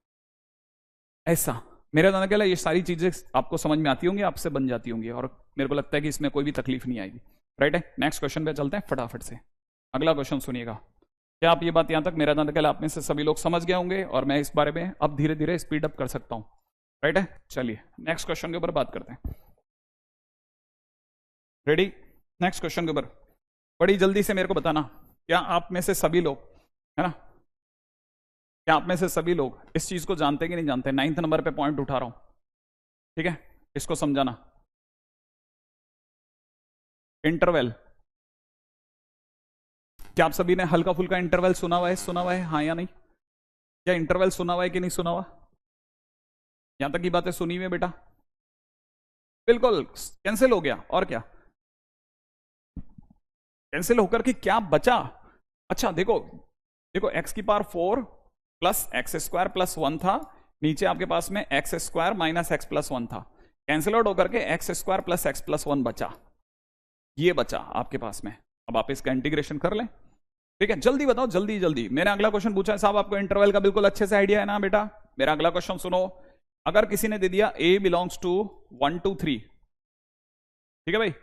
ऐसा मेरा दाना कहला, ये सारी चीजें आपको समझ में आती होंगी, आपसे बन जाती होंगी, और मेरे को लगता है कि इसमें कोई भी तकलीफ नहीं आएगी, राइट है। नेक्स्ट क्वेश्चन पे चलते हैं फटाफट से। अगला क्वेश्चन सुनिएगा। क्या आप ये बात यहां तक मेरा दाना कहला आप में से सभी लोग समझ गए होंगे, और मैं इस बारे में अब धीरे धीरे स्पीड अप कर सकता हूं, राइट है। चलिए नेक्स्ट क्वेश्चन के ऊपर बात करते हैं। रेडी? नेक्स्ट क्वेश्चन के ऊपर बड़ी जल्दी से मेरे को बताना, क्या आप में से सभी लोग, है ना, क्या आप में से सभी लोग इस चीज को जानते कि नहीं जानते? 9th नंबर पे पॉइंट उठा रहा हूं, ठीक है, इसको समझाना। इंटरवल, क्या आप सभी ने हल्का फुल्का इंटरवल सुना हुआ है? सुना हुआ है, हाँ या नहीं? क्या इंटरवल सुना हुआ है कि नहीं सुना हुआ? यहां तक की बातें सुनी हुई है बेटा? बिल्कुल कैंसिल हो गया, और क्या कैंसिल होकर के क्या बचा? अच्छा देखो देखो, x⁴ प्लस x² + 1 था, नीचे आपके पास में x² - x+1 था, कैंसिल आउट होकर के x² + x+1 बचा, ये बचा आपके पास में। अब आप इसका इंटीग्रेशन कर लें, ठीक है। जल्दी बताओ, जल्दी जल्दी। मैंने अगला क्वेश्चन पूछा है साहब, आपको इंटरवल का बिल्कुल अच्छे से आइडिया है ना बेटा? मेरा अगला क्वेश्चन सुनो। अगर किसी ने दे दिया a बिलोंग्स टू 1 2 3, ठीक है भाई,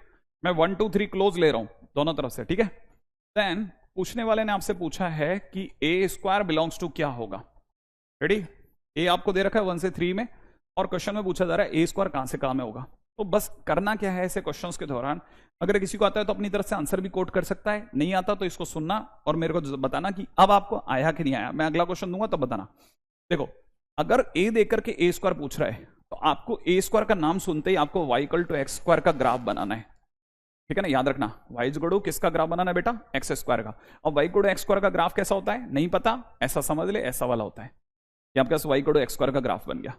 मैं 1 2 3 क्लोज ले रहा हूं दोनों तरफ से, ठीक है। देन पूछने वाले ने आपसे पूछा है कि a² बिलोंग्स टू क्या होगा? रेडी? ए आपको दे रखा है 1 से 3 में, और क्वेश्चन में पूछा जा रहा है a² कहां से कहां में होगा। तो बस करना क्या है ऐसे क्वेश्चंस के दौरान, अगर किसी को आता है तो अपनी तरफ से आंसर भी कोट कर सकता है, नहीं आता तो इसको सुनना और मेरे को बताना कि अब आपको आया कि नहीं आया। मैं अगला क्वेश्चन दूंगा तब बताना। देखो, अगर a देकर के a² पूछ रहा है तो आपको a² का नाम सुनते ही आपको y = x² का ग्राफ बनाना है, ठीक है ना। याद रखना, y = किसका ग्राफ बनाना है बेटा? x² का। और y = x² का ग्राफ कैसा होता है नहीं पता? ऐसा समझ ले, ऐसा वाला होता है। ये आपके पास y = x² का ग्राफ बन गया,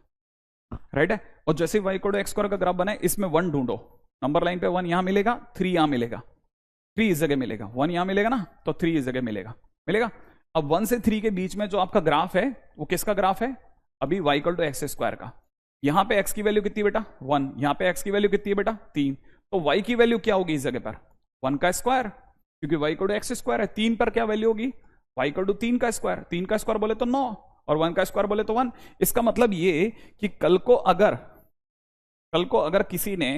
राइट है। और जैसे y = x² का ग्राफ बना है, इसमें 1 ढूंढो, नंबर लाइन पे 1 यहां मिलेगा, 3 यहां मिलेगा, 3 इस जगह मिलेगा, 1 यहां मिलेगा ना, तो 3 इस जगह मिलेगा मिलेगा। अब 1 से 3 के बीच में जो आपका ग्राफ है वो किसका ग्राफ है? अभी y = x² का। यहां पे x की वैल्यू कितनी बेटा? 1। यहां पे x की वैल्यू कितनी है बेटा? 3। तो y की वैल्यू क्या होगी इस जगह पर? 1 का स्क्वायर, क्योंकि y = x² है। 3 पर क्या वैल्यू होगी? y = 3 का स्क्वायर। 3 का स्क्वायर बोले तो 9, और 1 का स्क्वायर बोले तो 1। इसका मतलब ये कि कल को अगर किसी ने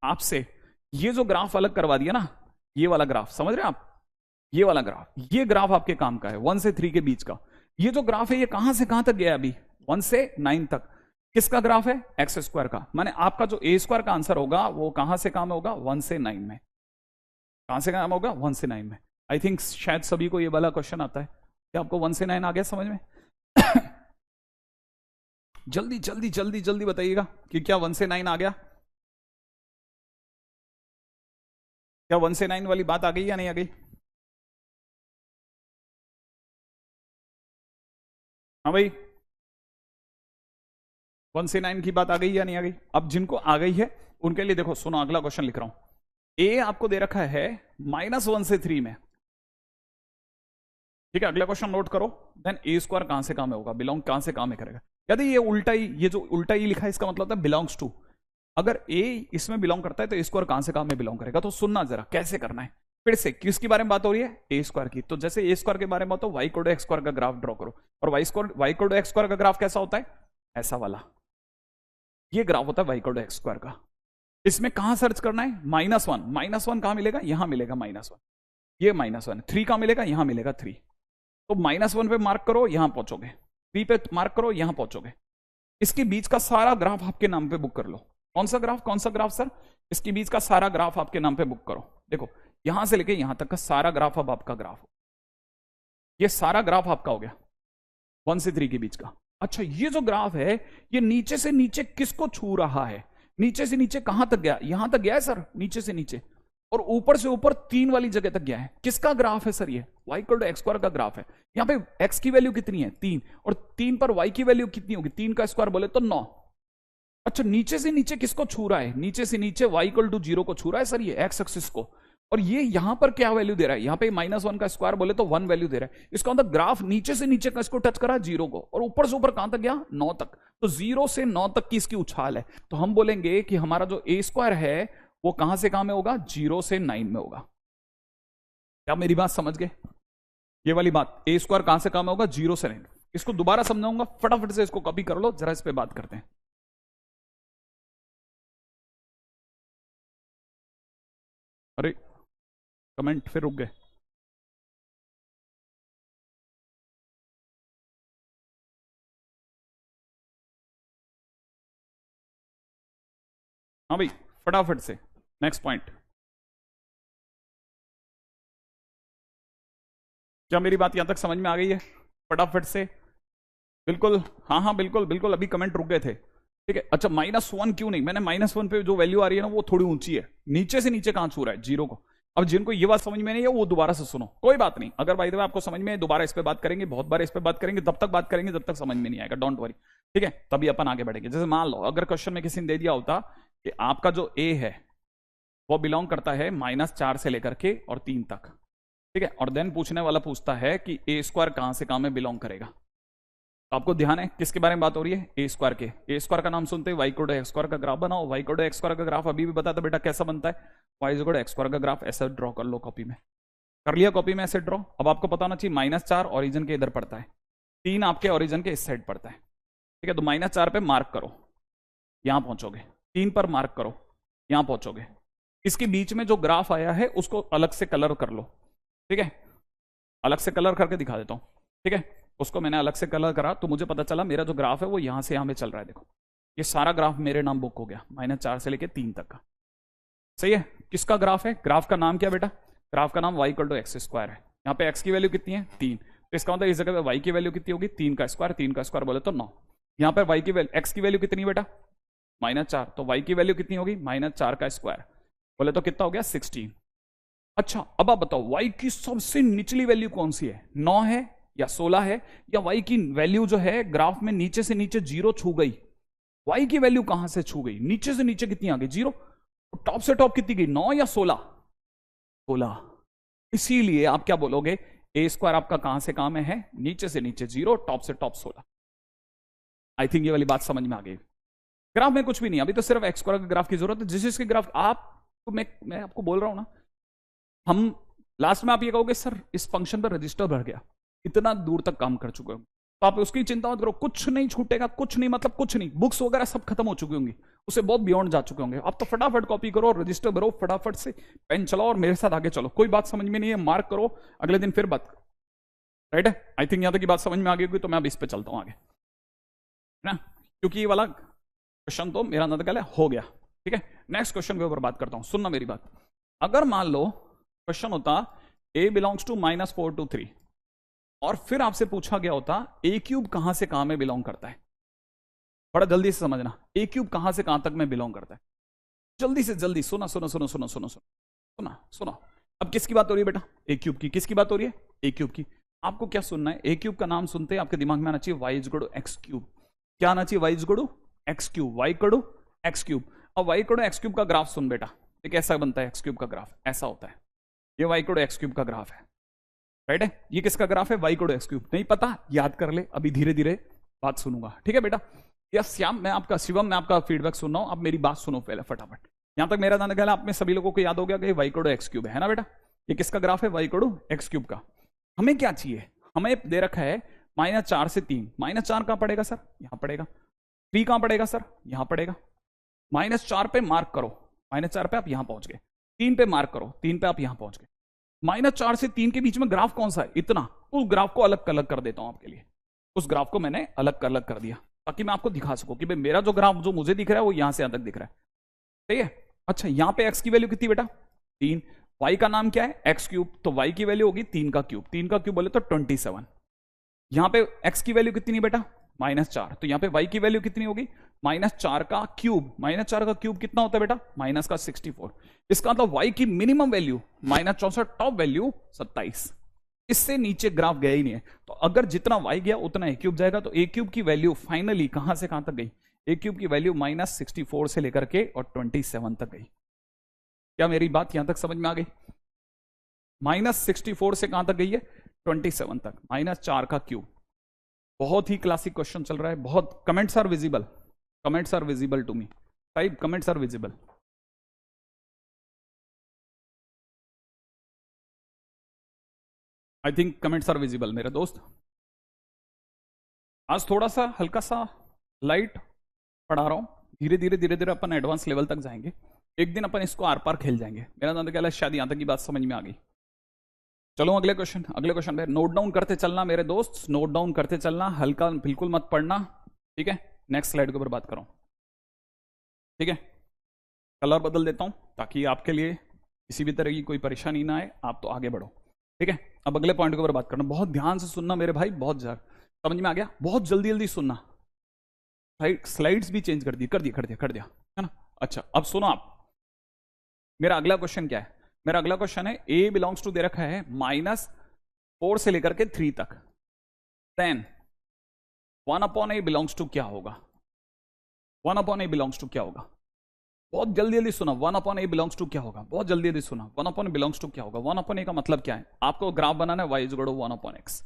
आपसे ये जो ग्राफ अलग करवा दिया ना, ये वाला ग्राफ, समझ रहे हैं आप? ये वाला ग्राफ, ये ग्राफ आपके काम का है 1 से 3 के बीच का। ये जो ग्राफ है ये कहां से कहां तक गया? अभी 1 से 9 तक। किसका ग्राफ है? x² का। माने आपका जो a² का आंसर होगा वो कहां से काम होगा? 1 से 9 में। कहां से काम होगा? 1 से 9 में। आई थिंक शायद सभी को ये वाला क्वेश्चन आता है। क्या आपको 1 से 9 आ गया समझ में? जल्दी जल्दी जल्दी जल्दी बताइएगा कि क्या 1 से 9 आ गया? क्या 1 से 9 वाली बात आ गई या नहीं आ गई? हाँ भाई, 1 से 9 की बात आ गई या नहीं आ गई? अब जिनको आ गई है उनके लिए देखो, सुनो अगला क्वेश्चन लिख रहा हूं। a आपको दे रखा है -1 से 3 में, ठीक है। अगला क्वेश्चन नोट करो। देन a² कहां से कहां में होगा? बिलोंग कहां से कहां में करेगा? यदि ये उल्टा ही, ये जो उल्टा ही लिखा है इसका मतलब होता है बिलोंग्स टू। अगर ए इसमें बिलोंग करता है तो ए स्क्वायर कहां से कहां में बिलोंग करेगा? तो सुनना जरा कैसे करना है। फिर से किसके बारे में बात हो रही है? ए स्क्वायर की। तो जैसे ए स्क्वायर के बारे में बात हो, वाई कोड एक्स स्क्वायर का ग्राफ ड्रॉ करो। और वाई कोड एक्स स्क्वायर का ग्राफ कैसा होता है? ऐसा वाला, ये ग्राफ होता है वाई कोड एक्स स्क्वायर का। इसमें कहां सर्च करना है? -1। -1 कहां मिलेगा? यहां मिलेगा -1। ये -1। 3 कहां मिलेगा? यहां मिलेगा 3। तो -1 पे मार्क करो, यहां पहुंचोगे। 3 पे मार्क करो, यहां पहुंचोगे। इसके बीच का सारा ग्राफ आपके नाम पे बुक कर लो। कौन सा ग्राफ? कौन सा ग्राफ सर? इसके बीच का सारा ग्राफ आपके नाम पे बुक करो। देखो यहां से लेके यहां तक का सारा ग्राफ अब आपका ग्राफ हो। ये सारा ग्राफ आपका हो गया 1 से 3 के बीच का। अच्छा, ये जो ग्राफ है ये नीचे से नीचे किसको छू रहा है? नीचे से नीचे कहां तक गया? यहां तक गया है सर, नीचे से नीचे। और ऊपर से ऊपर 3 वाली जगह तक गया है। किसका ग्राफ है सर? ये y = x स्क्वायर का ग्राफ है। यहां पे x की वैल्यू कितनी है? 3। और 3 पर y की वैल्यू कितनी होगी? 3 का स्क्वायर बोले तो 9। अच्छा, नीचे से नीचे किसको छू रहा है? नीचे से नीचे y = 0 को छू रहा है सर, ये x एक्सिस को। और ये यहां पर क्या वैल्यू दे रहा है? यहां पे -1 का स्क्वायर बोले तो 1 वैल्यू दे रहा है। इसका मतलब ग्राफ नीचे से नीचे का इसको टच करा 0 को, और ऊपर से ऊपर कहां तक गया? 9 तक। तो 0 से 9 तक की इसकी उछाल है। तो हम बोलेंगे कि हमारा जो ए स्क्वायर है वो कहां से कहां में होगा? 0 से 9 में होगा। क्या मेरी बात समझ गए? ये वाली बात, ए स्क्वायर कहां से कहां में होगा? 0 से 9। इसको दोबारा समझाऊंगा, फटाफट से इसको कॉपी कर लो, जरा इस पे बात करते हैं। अरे कमेंट फिर रुक गए। हाँ भाई, फटाफट से नेक्स्ट पॉइंट। क्या मेरी बात यहां तक समझ में आ गई है? फटाफट से। बिल्कुल, हाँ हाँ बिल्कुल बिल्कुल, अभी कमेंट रुक गए थे। ठीक है। अच्छा, -1 क्यों नहीं? मैंने -1 पे जो वैल्यू आ रही है ना वो थोड़ी ऊंची है। नीचे से नीचे कहां छू रहा है? 0 को। अब जिनको ये बात समझ में नहीं है वो दोबारा से सुनो, कोई बात नहीं। अगर भाई आपको समझ में है, दोबारा इस पे बात करेंगे, बहुत बार इस पे बात करेंगे, तब तक बात करेंगे जब तक समझ में नहीं आएगा। डोंट वरी, ठीक है। तभी अपन आगे बढ़ेंगे। जैसे मान लो अगर क्वेश्चन में किसी ने दे दिया होता कि आपका जो ए है वो बिलोंग करता है -4 से लेकर के और 3 तक, ठीक है। और देन पूछने वाला पूछता है कि ए स्क्वायर कहां से कहां में बिलोंग करेगा। तो आपको ध्यान है किसके बारे में बात हो रही है? ए स्क्वायर के। ए स्क्वायर का नाम सुनते ही y = x स्क्वायर का ग्राफ बनाओ। y = x स्क्वायर का ग्राफ अभी भी बताता बेटा कैसा बनता है? y = x स्क्वायर का ग्राफ ऐसा ड्रॉ कर लो कॉपी में। कर लिया कॉपी में ऐसे ड्रॉ। अब आपको पता होना चाहिए -4 ओरिजिन के इधर पड़ता है, 3 आपके ओरिजिन के इस साइड पड़ता है, ठीक है। तो -4 पे मार्क करो, यहां पहुंचोगे। 3 पर मार्क करो, यहां पहुंचोगे। इसके बीच में जो ग्राफ आया है उसको अलग से कलर कर लो, ठीक है। अलग से कलर करके दिखा देता हूं, ठीक है। उसको मैंने अलग से कलर करा तो मुझे पता चला मेरा जो ग्राफ है वो यहां से यहां में चल रहा है। देखो ये सारा ग्राफ मेरे नाम बुक हो गया, -4 से लेके 3 तक का। सही है। किसका ग्राफ है? ग्राफ का नाम क्या बेटा? ग्राफ का नाम y = x स्क्वायर है। यहाँ पे x की वैल्यू कितनी है? 3। तो इसका मतलब इस जगह पे y की वैल्यू कितनी होगी? 3 का स्क्वायर। 3 का स्क्वायर बोले तो 9। यहाँ पे y की वैल्यू, x की वैल्यू कितनी बेटा? -4। तो y की वैल्यू कितनी होगी? -4 का स्क्वायर बोले तो कितना हो गया? 16। अच्छा, अब आप बताओ y की सबसे निचली वैल्यू कौन सी है? 9 है या 16 है? या y की वैल्यू जो है ग्राफ में नीचे से नीचे 0 छू गई? y की वैल्यू कहां से छू गई? नीचे से नीचे कितनी आ गई? 0। टॉप से टॉप कितनी गई? 9 या 16? 16। इसीलिए आप क्या बोलोगे? ए स्क्वायर आपका कहां से कहां में है? नीचे से नीचे 0, टॉप से टॉप 16। आई थिंक ये वाली बात समझ में आ गई। ग्राफ में कुछ भी नहीं, अभी तो सिर्फ एक्स स्क्वायर के ग्राफ की जरूरत है। जिस जिसके ग्राफ आप तो मैं आपको बोल रहा हूं ना, हम लास्ट में आप ये कहोगे सर इस फंक्शन पर रजिस्टर भर गया, इतना दूर तक काम कर चुके हो। तो आप उसकी चिंता मत करो, कुछ नहीं छूटेगा, कुछ नहीं मतलब कुछ नहीं। बुक्स वगैरह सब खत्म हो चुकी होंगी, उससे बहुत बियॉन्ड जा चुके होंगे। आप तो फटाफट कॉपी करो, रजिस्टर भरो, फटाफट से पेन चलाओ और मेरे साथ आगे चलो। कोई बात समझ में नहीं है मार्क करो, अगले दिन फिर बात करो। राइट है? आई थिंक यहां तक की बात समझ में आ गई होगी, तो मैं अब इस पे चलता हूं आगे, है ना, क्योंकि ये वाला क्वेश्चन तो मेरा अंदाजा हो गया। ठीक है, नेक्स्ट क्वेश्चन के ऊपर बात करता हूं। सुनना मेरी बात। अगर मान लो क्वेश्चन होता a बिलोंग्स टू -4 to 3 और फिर आपसे पूछा गया होता a क्यूब कहां से कहां में बिलोंग करता है। बड़ा जल्दी से समझना, a क्यूब कहां से कहां तक में बिलोंग करता है। जल्दी से जल्दी सुना सुनो सुनो सुनो सुनो सुनो सुना सुनो। अब किसकी बात हो रही है बेटा? a क्यूब की। किसकी बात हो रही है? a क्यूब की। आपको क्या सुनना है? a क्यूब का नाम सुनते आपके दिमाग में आना चाहिए y equal to x cube. क्या आना चाहिए? y equal to x cube. y equal to x cube. अब y equal to x cube का ग्राफ सुन बेटा, ये कैसा बनता है? x क्यूब का ग्राफ ऐसा होता है। ये y equal to x cube का ग्राफ है। राइट है? ये किसका ग्राफ है? y equal to x cube. नहीं पता? याद कर ले, अभी धीरे धीरे बात सुनूंगा, ठीक है बेटा। यस श्याम, मैं आपका शिवम, मैं आपका फीडबैक सुन रहा हूं, अब मेरी बात सुनो पहले फटाफट। यहां तक मेरा जाने ख्याल आप में सभी लोगों को याद हो गया कि वाई कोडो एक्स क्यूब है ना बेटा। ये किसका ग्राफ है? वाई कोडो एक्स क्यूब का। हमें क्या चाहिए? हमें दे रखा है -4 से 3। -4 कहां पड़ेगा सर? यहां पड़ेगा। 3 कहां पड़ेगा सर? यहां पड़ेगा। -4 पे मार्क करो, -4 पे आप यहां पहुंच गए। 3 पे मार्क करो, 3 पे आप यहां पहुंच गए। -4 से 3 के बीच में ग्राफ कौन सा है? इतना। उस ग्राफ को अलग अलग कर देता हूं आपके लिए। उस ग्राफ को मैंने अलग अलग कर दिया ताकि मैं आपको दिखा सकूं कि भाई मेरा जो ग्राफ जो मुझे दिख रहा है वो यहां से यहां तक दिख रहा है, सही है। अच्छा, यहां पे x की वैल्यू कितनी बेटा? 3। y का नाम क्या है? एक्स क्यूब, तो y की वैल्यू होगी 3 का क्यूब। 3 का क्यूब बोले तो 27। यहां पे x की वैल्यू कितनी बेटा? -4। तो यहां पे y की वैल्यू कितनी होगी? -4 का क्यूब। -4 का क्यूब कितना होता है बेटा? -64। इसका मतलब y की मिनिमम वैल्यू -64, टॉप वैल्यू 27। इससे नीचे ग्राफ गया ही नहीं है। तो अगर जितना y गया उतना a क्यूब जाएगा। तो a क्यूब की वैल्यू फाइनली कहां से कहां तक गई? a क्यूब की वैल्यू -64 से लेकर के और 27 तक गई। क्या मेरी बात यहां तक समझ में आ गई? -64 से कहां तक गई है? 27 तक। -4 का क्यूब। बहुत ही क्लासिक क्वेश्चन चल रहा है, बहुत। Comments are visible, comments are visible to me. Type comments are visible. I think comments are visible मेरे दोस्त। आज थोड़ा सा हल्का सा लाइट पढ़ा रहा हूं, धीरे धीरे धीरे धीरे अपन एडवांस लेवल तक जाएंगे। एक दिन अपन इसको आर पार खेल जाएंगे। मेरा नाम तो क्या है, शायद यहां तक की बात समझ में आ गई। चलो अगले क्वेश्चन, अगले क्वेश्चन पे नोट डाउन करते चलना मेरे दोस्त, नोट डाउन करते चलना, हल्का बिल्कुल मत पढ़ना, ठीक है। नेक्स्ट स्लाइड के ऊपर बात करो, ठीक है। कलर बदल देता हूं ताकि आपके लिए किसी भी तरह की कोई परेशानी ना आए, आप तो आगे बढ़ो, ठीक है। अब अगले पॉइंट के ऊपर बात करना, बहुत ध्यान से सुनना मेरे भाई, बहुत ज़्यादा समझ में आ गया? बहुत जल्दी जल्दी सुनना। स्लाइड्स भी चेंज कर दिया, है ना। अच्छा अब सुनो आप, मेरा अगला क्वेश्चन क्या है? मेरा अगला क्वेश्चन है a बिलोंग्स टू दे रखा है -4 से लेकर के 3 तक। देन 1/a बिलोंग्स टू क्या होगा? 1/a बिलोंग्स टू क्या होगा? बहुत जल्दी जल्दी सुना। 1/a बिलोंग्स टू क्या होगा? बहुत जल्दी जल्दी सुना। 1/a बिलोंग्स टू क्या होगा? 1/a का मतलब क्या है? आपको ग्राफ बनाना है y is equal to 1/x।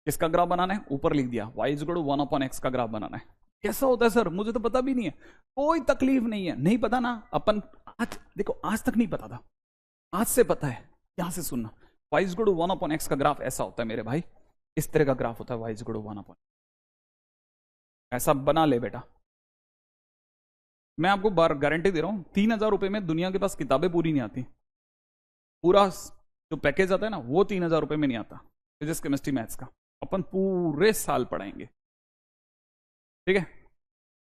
किसका ग्राफ बनाना है? ऊपर लिख दिया, y is equal to 1/x का ग्राफ बनाना है। कैसा होता है सर? मुझे तो पता भी नहीं है। कोई तकलीफ नहीं है, नहीं पता ना। अपन आज देखो, आज तक नहीं पता था, आज से पता है। यहां से सुनना, y is equal to 1/x का ग्राफ ऐसा होता है मेरे भाई, इस तरह का ग्राफ होता है। y इज इक्वल टू 1/, ऐसा बना ले बेटा। मैं आपको बार गारंटी दे रहा हूं, 3,000 रुपए में दुनिया के पास किताबें पूरी नहीं आती। पूरा जो पैकेज आता है ना, वो 3,000 रुपए में नहीं आता। फिजिक्स केमिस्ट्री मैथ्स का अपन पूरे साल पढ़ाएंगे, ठीक है।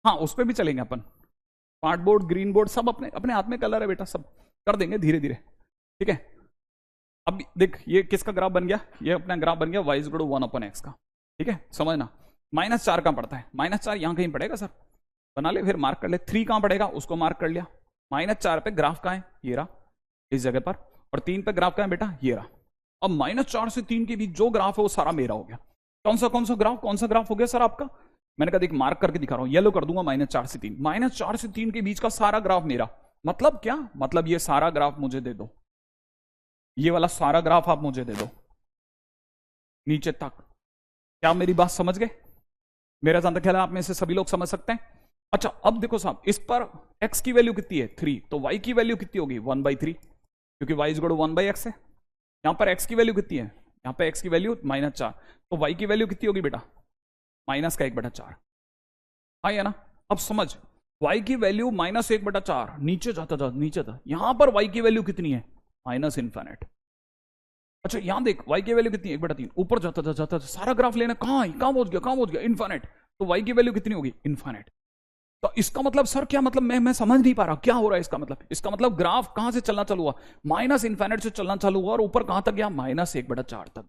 हाँ, उस पर भी चलेंगे अपन। स्मार्ट बोर्ड, ग्रीन बोर्ड, सब अपने अपने हाथ में कलर है बेटा, सब कर देंगे धीरे धीरे, ठीक है। अब देख, ये किसका ग्राफ बन गया? ये अपना ग्राफ बन गया y is equal to 1/x का, ठीक है। समझना, -4 कहां पड़ता है? -4 यहां कहीं पड़ेगा सर, बना ले, फिर मार्क कर ले। 3 कहां पड़ेगा? उसको मार्क कर लिया। -4 पे ग्राफ कहां है? ये रहा, इस जगह पर। और 3 पे ग्राफ कहां है बेटा? ये रहा। अब -4 से 3 के बीच जो ग्राफ है वो सारा मेरा हो गया। कौन सा ग्राफ, कौन सा ग्राफ हो गया सर आपका? मैंने कहा देख, मार्क करके दिखा रहा हूं, येलो कर दूंगा। -4 से 3, -4 से 3 के बीच का सारा ग्राफ मेरा। मतलब क्या? मतलब ये सारा ग्राफ मुझे दे दो, ये वाला सारा ग्राफ आप मुझे दे दो नीचे तक। क्या मेरी बात समझ गए? मेरा जहां तक ख्याल है आप में से सभी लोग समझ सकते हैं। अच्छा अब देखो साहब, इस पर x की वैल्यू कितनी है? 3। तो y की वैल्यू कितनी होगी? 1/3, क्योंकि y is equal to 1/x है। यहां पर x की वैल्यू कितनी है? यहां पर x की वैल्यू -4, तो y की वैल्यू कितनी होगी बेटा? -1/4। हाँ या ना? अब समझ, y की वैल्यू -1/4, नीचे जाता नीचे था। यहां पर y की वैल्यू कितनी है? -इनफिनिट। अच्छा यहां देख, y की वैल्यू कितनी है? 1/3। ऊपर जाता सारा ग्राफ लेना, कहां पहुंच गया? इनफिनिट। तो y की वैल्यू कितनी होगी? इनफिनिट। तो इसका मतलब सर क्या मतलब? मैं समझ नहीं पा रहा क्या हो रहा है इसका मतलब। इसका मतलब ग्राफ कहां से चलना चालू हुआ? -इनफिनिट से चलना चालू हुआ और ऊपर कहां तक गया? -1/4 तक।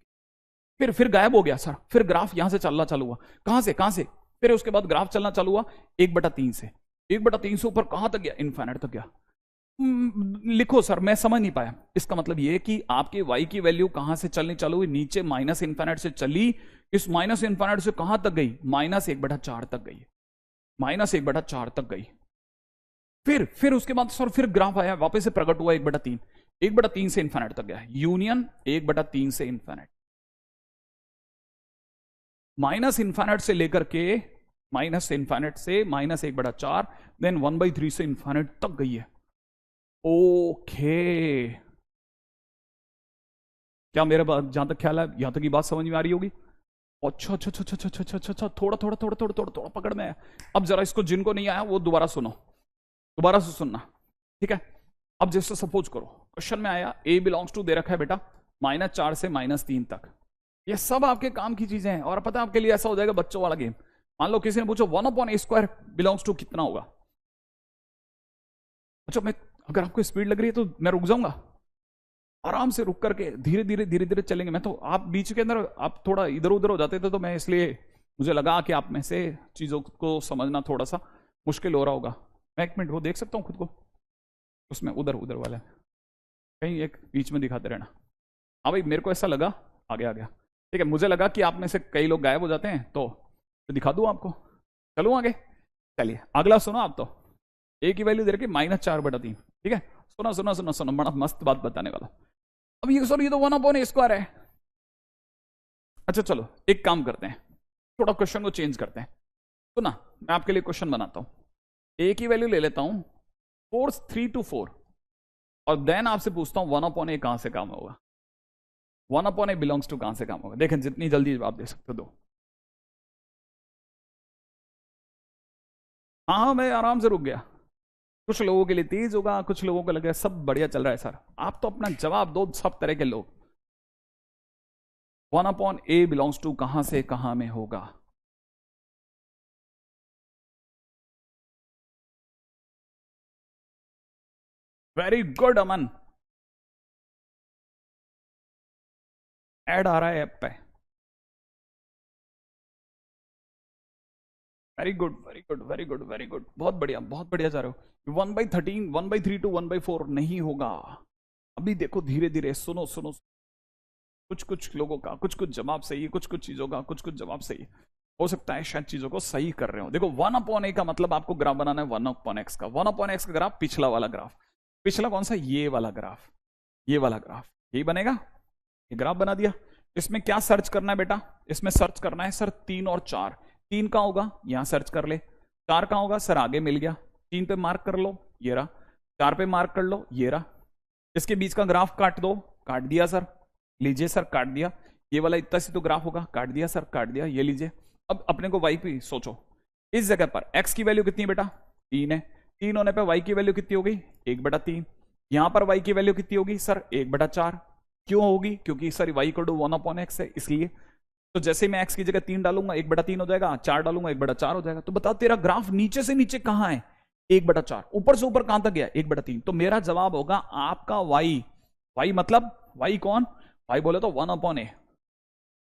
फिर गायब हो गया सर। फिर ग्राफ यहां से चलना चालू हुआ, कहां से? फिर उसके बाद ग्राफ चलना चालू हुआ 1/3 से। 1/3 से ऊपर कहां तक गया? इनफिनिट तक गया। लिखो सर, मैं समझ नहीं पाया। इसका मतलब यह कि आपके y की वैल्यू कहां से चलनी चालू हुई? नीचे -इनफिनिट से चली, इस -इनफिनिट से कहां तक गई? -1/4 तक गई। -1/4 तक गई। फिर उसके बाद सर फिर ग्राफ आया, वापस से प्रकट हुआ 1/3। 1/3 से इनफिनिट तक गया, यूनियन 1/3 से इनफिनिट। माइनस इन्फाइनाइट से लेकर के माइनस इन्फाइनाइट से -1/4 देन 1/3 से इन्फाइनाइट तक गई है। ओके, क्या मेरे बात जहां तक ख्याल है यहां तक की बात समझ में आ रही होगी? अच्छा अच्छा अच्छा अच्छा अच्छा अच्छा अच्छा, थोड़ा थोड़ा थोड़ा थोड़ा थोड़ा थोड़ा पकड़ में है। अब जरा इसको जिनको नहीं आया वो दोबारा सुनो, दोबारा से सुनना, ठीक है? अब जैसे सपोज करो क्वेश्चन में आया ए बिलोंग्स टू दे रखा है बेटा -4 से -3 तक। ये सब आपके काम की चीजें हैं और पता है आपके लिए ऐसा हो जाएगा बच्चों वाला गेम। मान लो किसी ने पूछो 1/a² बिलोंग्स टू कितना होगा। अच्छा, मैं अगर आपको स्पीड लग रही है तो मैं रुक जाऊंगा, आराम से रुक करके धीरे धीरे धीरे धीरे चलेंगे। मैं तो आप बीच के अंदर आप थोड़ा इधर उधर हो जाते थे तो मैं इसलिए मुझे लगा कि आप में से चीजों को समझना थोड़ा सा मुश्किल हो रहा होगा। मैं 1 मिनट वो देख सकता हूँ खुद को उसमें, उधर उधर वाला कहीं एक बीच में दिखाते रहना। हाँ भाई, मेरे को ऐसा लगा, आ गया आ गया, ठीक है। मुझे लगा कि आप में से कई लोग गायब हो जाते हैं तो दिखा दूं आपको। चलूं आगे, चलिए अगला सुनो। आप तो ए की वैल्यू दे रखी -4/3, ठीक है? सुनो सुनो सुनो सुनो, बड़ा मस्त बात बताने वाला। अब ये सर ये तो 1/a² है। अच्छा चलो एक काम करते हैं, थोड़ा क्वेश्चन को चेंज करते हैं। तो ना मैं आपके लिए क्वेश्चन बनाता हूं, ए की वैल्यू ले लेता हूं 3 to 4 और देन आपसे पूछता हूं 1/a कहां से काम होगा, 1/a बिलोंग्स टू कहां से काम होगा। देखें जितनी जल्दी जवाब दे सकते दो। हाँ मैं आराम से रुक गया। कुछ लोगों के लिए तेज होगा, कुछ लोगों को लगेगा सब बढ़िया चल रहा है सर। आप तो अपना जवाब दो, सब तरह के लोग। 1/a बिलोंग्स टू कहां से कहां में होगा? वेरी गुड अमन, ऐड आ रहा है ऐप पे। Very good very good very good very good, बहुत बढ़िया बहुत बढ़िया जा रहे हो। 1/13 1/3 to 1/4 नहीं होगा। अभी देखो धीरे धीरे, सुनो सुनो, कुछ कुछ लोगों का कुछ कुछ जवाब सही है, कुछ कुछ चीजों का कुछ कुछ जवाब सही है। हो सकता है शायद चीजों को सही कर रहे हो। देखो 1/a का मतलब आपको ग्राफ बनाना है 1/x का। 1/x का ग्राफ पिछला वाला ग्राफ, पिछला कौन सा? ये वाला ग्राफ, ये वाला ग्राफ, यही बनेगा। ये ग्राफ बना दिया। इसमें क्या सर्च करना है बेटा? इसमें सर्च करना है सर 3 और 4। 3 कहां होगा? यहां सर्च कर ले। 4 कहां होगा? सर आगे मिल गया। 3 पे मार्क कर लो, ये रहा। 4 पे मार्क कर लो, ये रहा। इसके बीच का ग्राफ काट दो। काट दिया सर, लीजिए सर काट दिया। ये वाला इतना सी तो ग्राफ होगा, काट दिया सर काट दिया, ये लीजिए। अब अपने को वाई पे सोचो, इस जगह पर एक्स की वैल्यू कितनी है बेटा? 3 है। 3 होने पर वाई की वैल्यू कितनी होगी? 1/3। यहां पर वाई की वैल्यू कितनी होगी सर? 1/4। क्यों होगी? क्योंकि सर वाई को 1/x है इसलिए। तो जैसे मैं x की जगह 3 डालूंगा 1/3 हो जाएगा, 4 डालूंगा 1/4 हो जाएगा। तो बता तेरा ग्राफ नीचे से नीचे कहां है? 1/4। ऊपर से ऊपर कहां तक गया? 1/3। तो मेरा जवाब होगा आपका y। y मतलब y कौन? y बोले तो 1/a।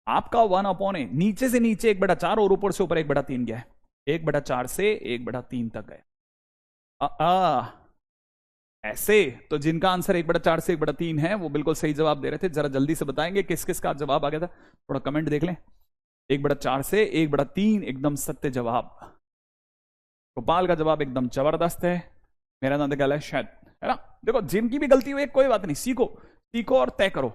आपका 1/a नीचे से नीचे 1/4 और ऊपर से ऊपर 1/3 गया है। 1/4 से 1/3 तक गया। ऐसे तो जिनका आंसर 1/4 से 1/3 है वो बिल्कुल सही जवाब दे रहे थे। जरा जल्दी से बताएंगे किस किस का जवाब आ गया था, थोड़ा कमेंट देख लें। 1/4 से 1/3 एकदम सत्य जवाब। गोपाल का जवाब एकदम जबरदस्त है। मेरा नाम गलत है शायद, है ना? देखो जिनकी भी गलती हुई कोई बात नहीं, सीखो सीखो और तय करो।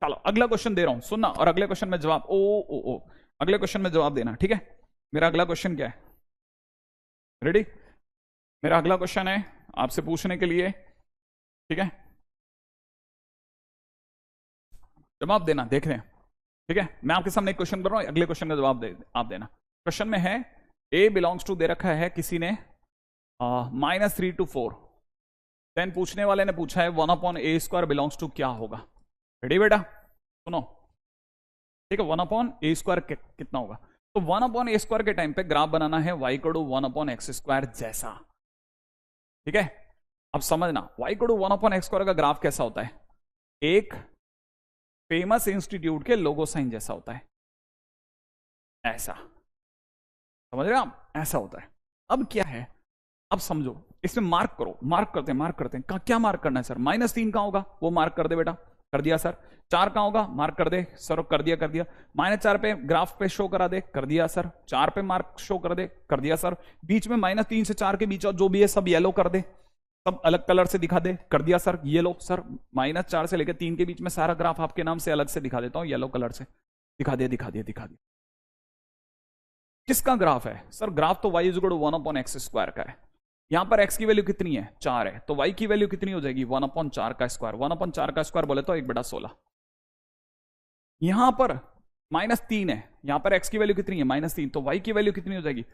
चलो अगला क्वेश्चन दे रहा हूं, सुनना, और अगले क्वेश्चन में जवाब ओ अगले क्वेश्चन में जवाब देना, ठीक है? मेरा अगला क्वेश्चन क्या है? रेडी? मेरा अगला क्वेश्चन है आपसे पूछने के लिए, ठीक है? जवाब देना, देख रहे हैं, ठीक है? मैं आपके सामने एक क्वेश्चन कर रहा हूं, अगले क्वेश्चन का जवाब आप देना। क्वेश्चन में है ए बिलोंग्स टू दे रखा है किसी ने -3 to 4। देन पूछने वाले ने पूछा है 1/a² बिलोंग्स टू क्या होगा? रेडी बेटा? सुनो, ठीक है? 1/a² कितना होगा? तो 1/a² के टाइम पे ग्राफ बनाना है y को 1/x² जैसा, ठीक है? अब समझना y को 1/x² का ग्राफ कैसा होता है? एक फेमस इंस्टीट्यूट के लोगो साइन जैसा होता है, ऐसा। समझ रहे हैं आप? ऐसा होता है। अब क्या है, अब समझो, इसमें मार्क करो, मार्क करते हैं। क्या मार्क करना है सर? -3 कहां होगा? वो मार्क कर दे बेटा। कर दिया सर। 4 कहां होगा? मार्क कर दे सर। कर दिया -4 पे ग्राफ पे शो करा दे। कर दिया सर। 4 पे मार्क शो कर दे। कर दिया सर। बीच में -3 से 4 के बीच और जो भी है सब येलो कर दे, सब अलग कलर से दिखा दे। कर दिया सर। ये लो सर, -4 से लेकर 3 के बीच में सारा ग्राफ आपके नाम से अलग से दिखा देता हूं, येलो कलर से। दिखा दिया। किसका ग्राफ है सर? ग्राफ तो y is equal to 1/x² का है। यहां पर x की वैल्यू कितनी है? 4 है, तो y की वैल्यू कितनी हो जाएगी? 1/4 का स्क्वायर। 1/4 का स्क्वायर बोले तो 1/16। यहां पर -3 है, यहां पर x की वैल्यू कितनी है? -3, तो y की वैल्यू कितनी हो जाएगी?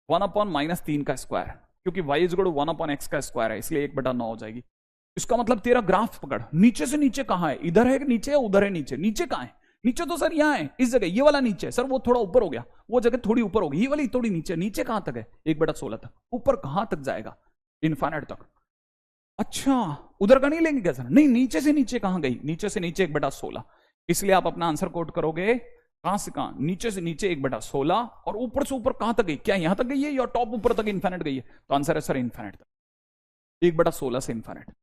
1/-3 का स्क्वायर, क्योंकि y is equal to 1/x का स्क्वायर है, इसलिए 1/9 हो जाएगी। इसका मतलब तेरा ग्राफ पकड़, नीचे से नीचे कहां है? इधर है नीचे या उधर है नीचे? नीचे कहां है? नीचे तो सर यहां है, इस जगह, ये वाला नीचे है सर, वो थोड़ा ऊपर हो गया, वो जगह थोड़ी ऊपर होगी, ये वाली थोड़ी नीचे। नीचे कहां तक है? 1/16 तक। ऊपर कहां तक जाएगा? इनफाइनाइट तक। अच्छा, उधर का नहीं लेंगे क्या सर? नहीं, नीचे से नीचे कहां गई? नीचे से नीचे 1/16, इसलिए आप अपना आंसर कोट करोगे कहां से कहां? नीचे से नीचे 1/16, और ऊपर से ऊपर कहां तक गई? क्या यहां तक गई है या टॉप ऊपर तक इनफाइनाइट गई है? तो आंसर है सर इनफाइनाइट तक। 1/16 से इनफाइनाइट,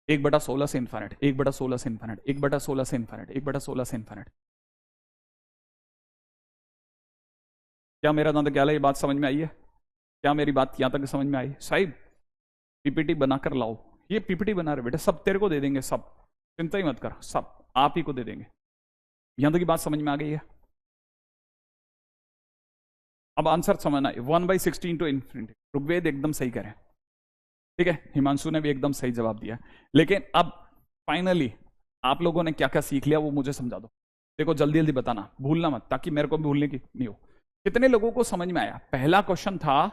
1/16 से इनफाइनाइट, 1/16 से इनफाइनाइट, 1/16 से इनफाइनाइट, 1/16 से इनफाइनाइट। क्या मेरा दादा क्या ये बात समझ में आई है? क्या मेरी बात यहां तक समझ में आई? साहिब पीपीटी बनाकर लाओ। ये पीपीटी बना रहे बेटा, सब तेरे को दे देंगे, सब चिंता ही मत कर, सब आप ही को दे देंगे। यहां तक की बात समझ में आ गई है? अब आंसर समझना है, 1/16 टू इन्फिनिटी। ऋग्वेद एकदम सही करें, ठीक है, हिमांशु ने भी एकदम सही जवाब दिया। लेकिन अब फाइनली आप लोगों ने क्या क्या सीख लिया वो मुझे समझा दो। देखो जल्दी जल्दी बताना, भूलना मत, ताकि मेरे को भी भूलने की नहीं हो। कितने लोगों को समझ में आया? पहला क्वेश्चन था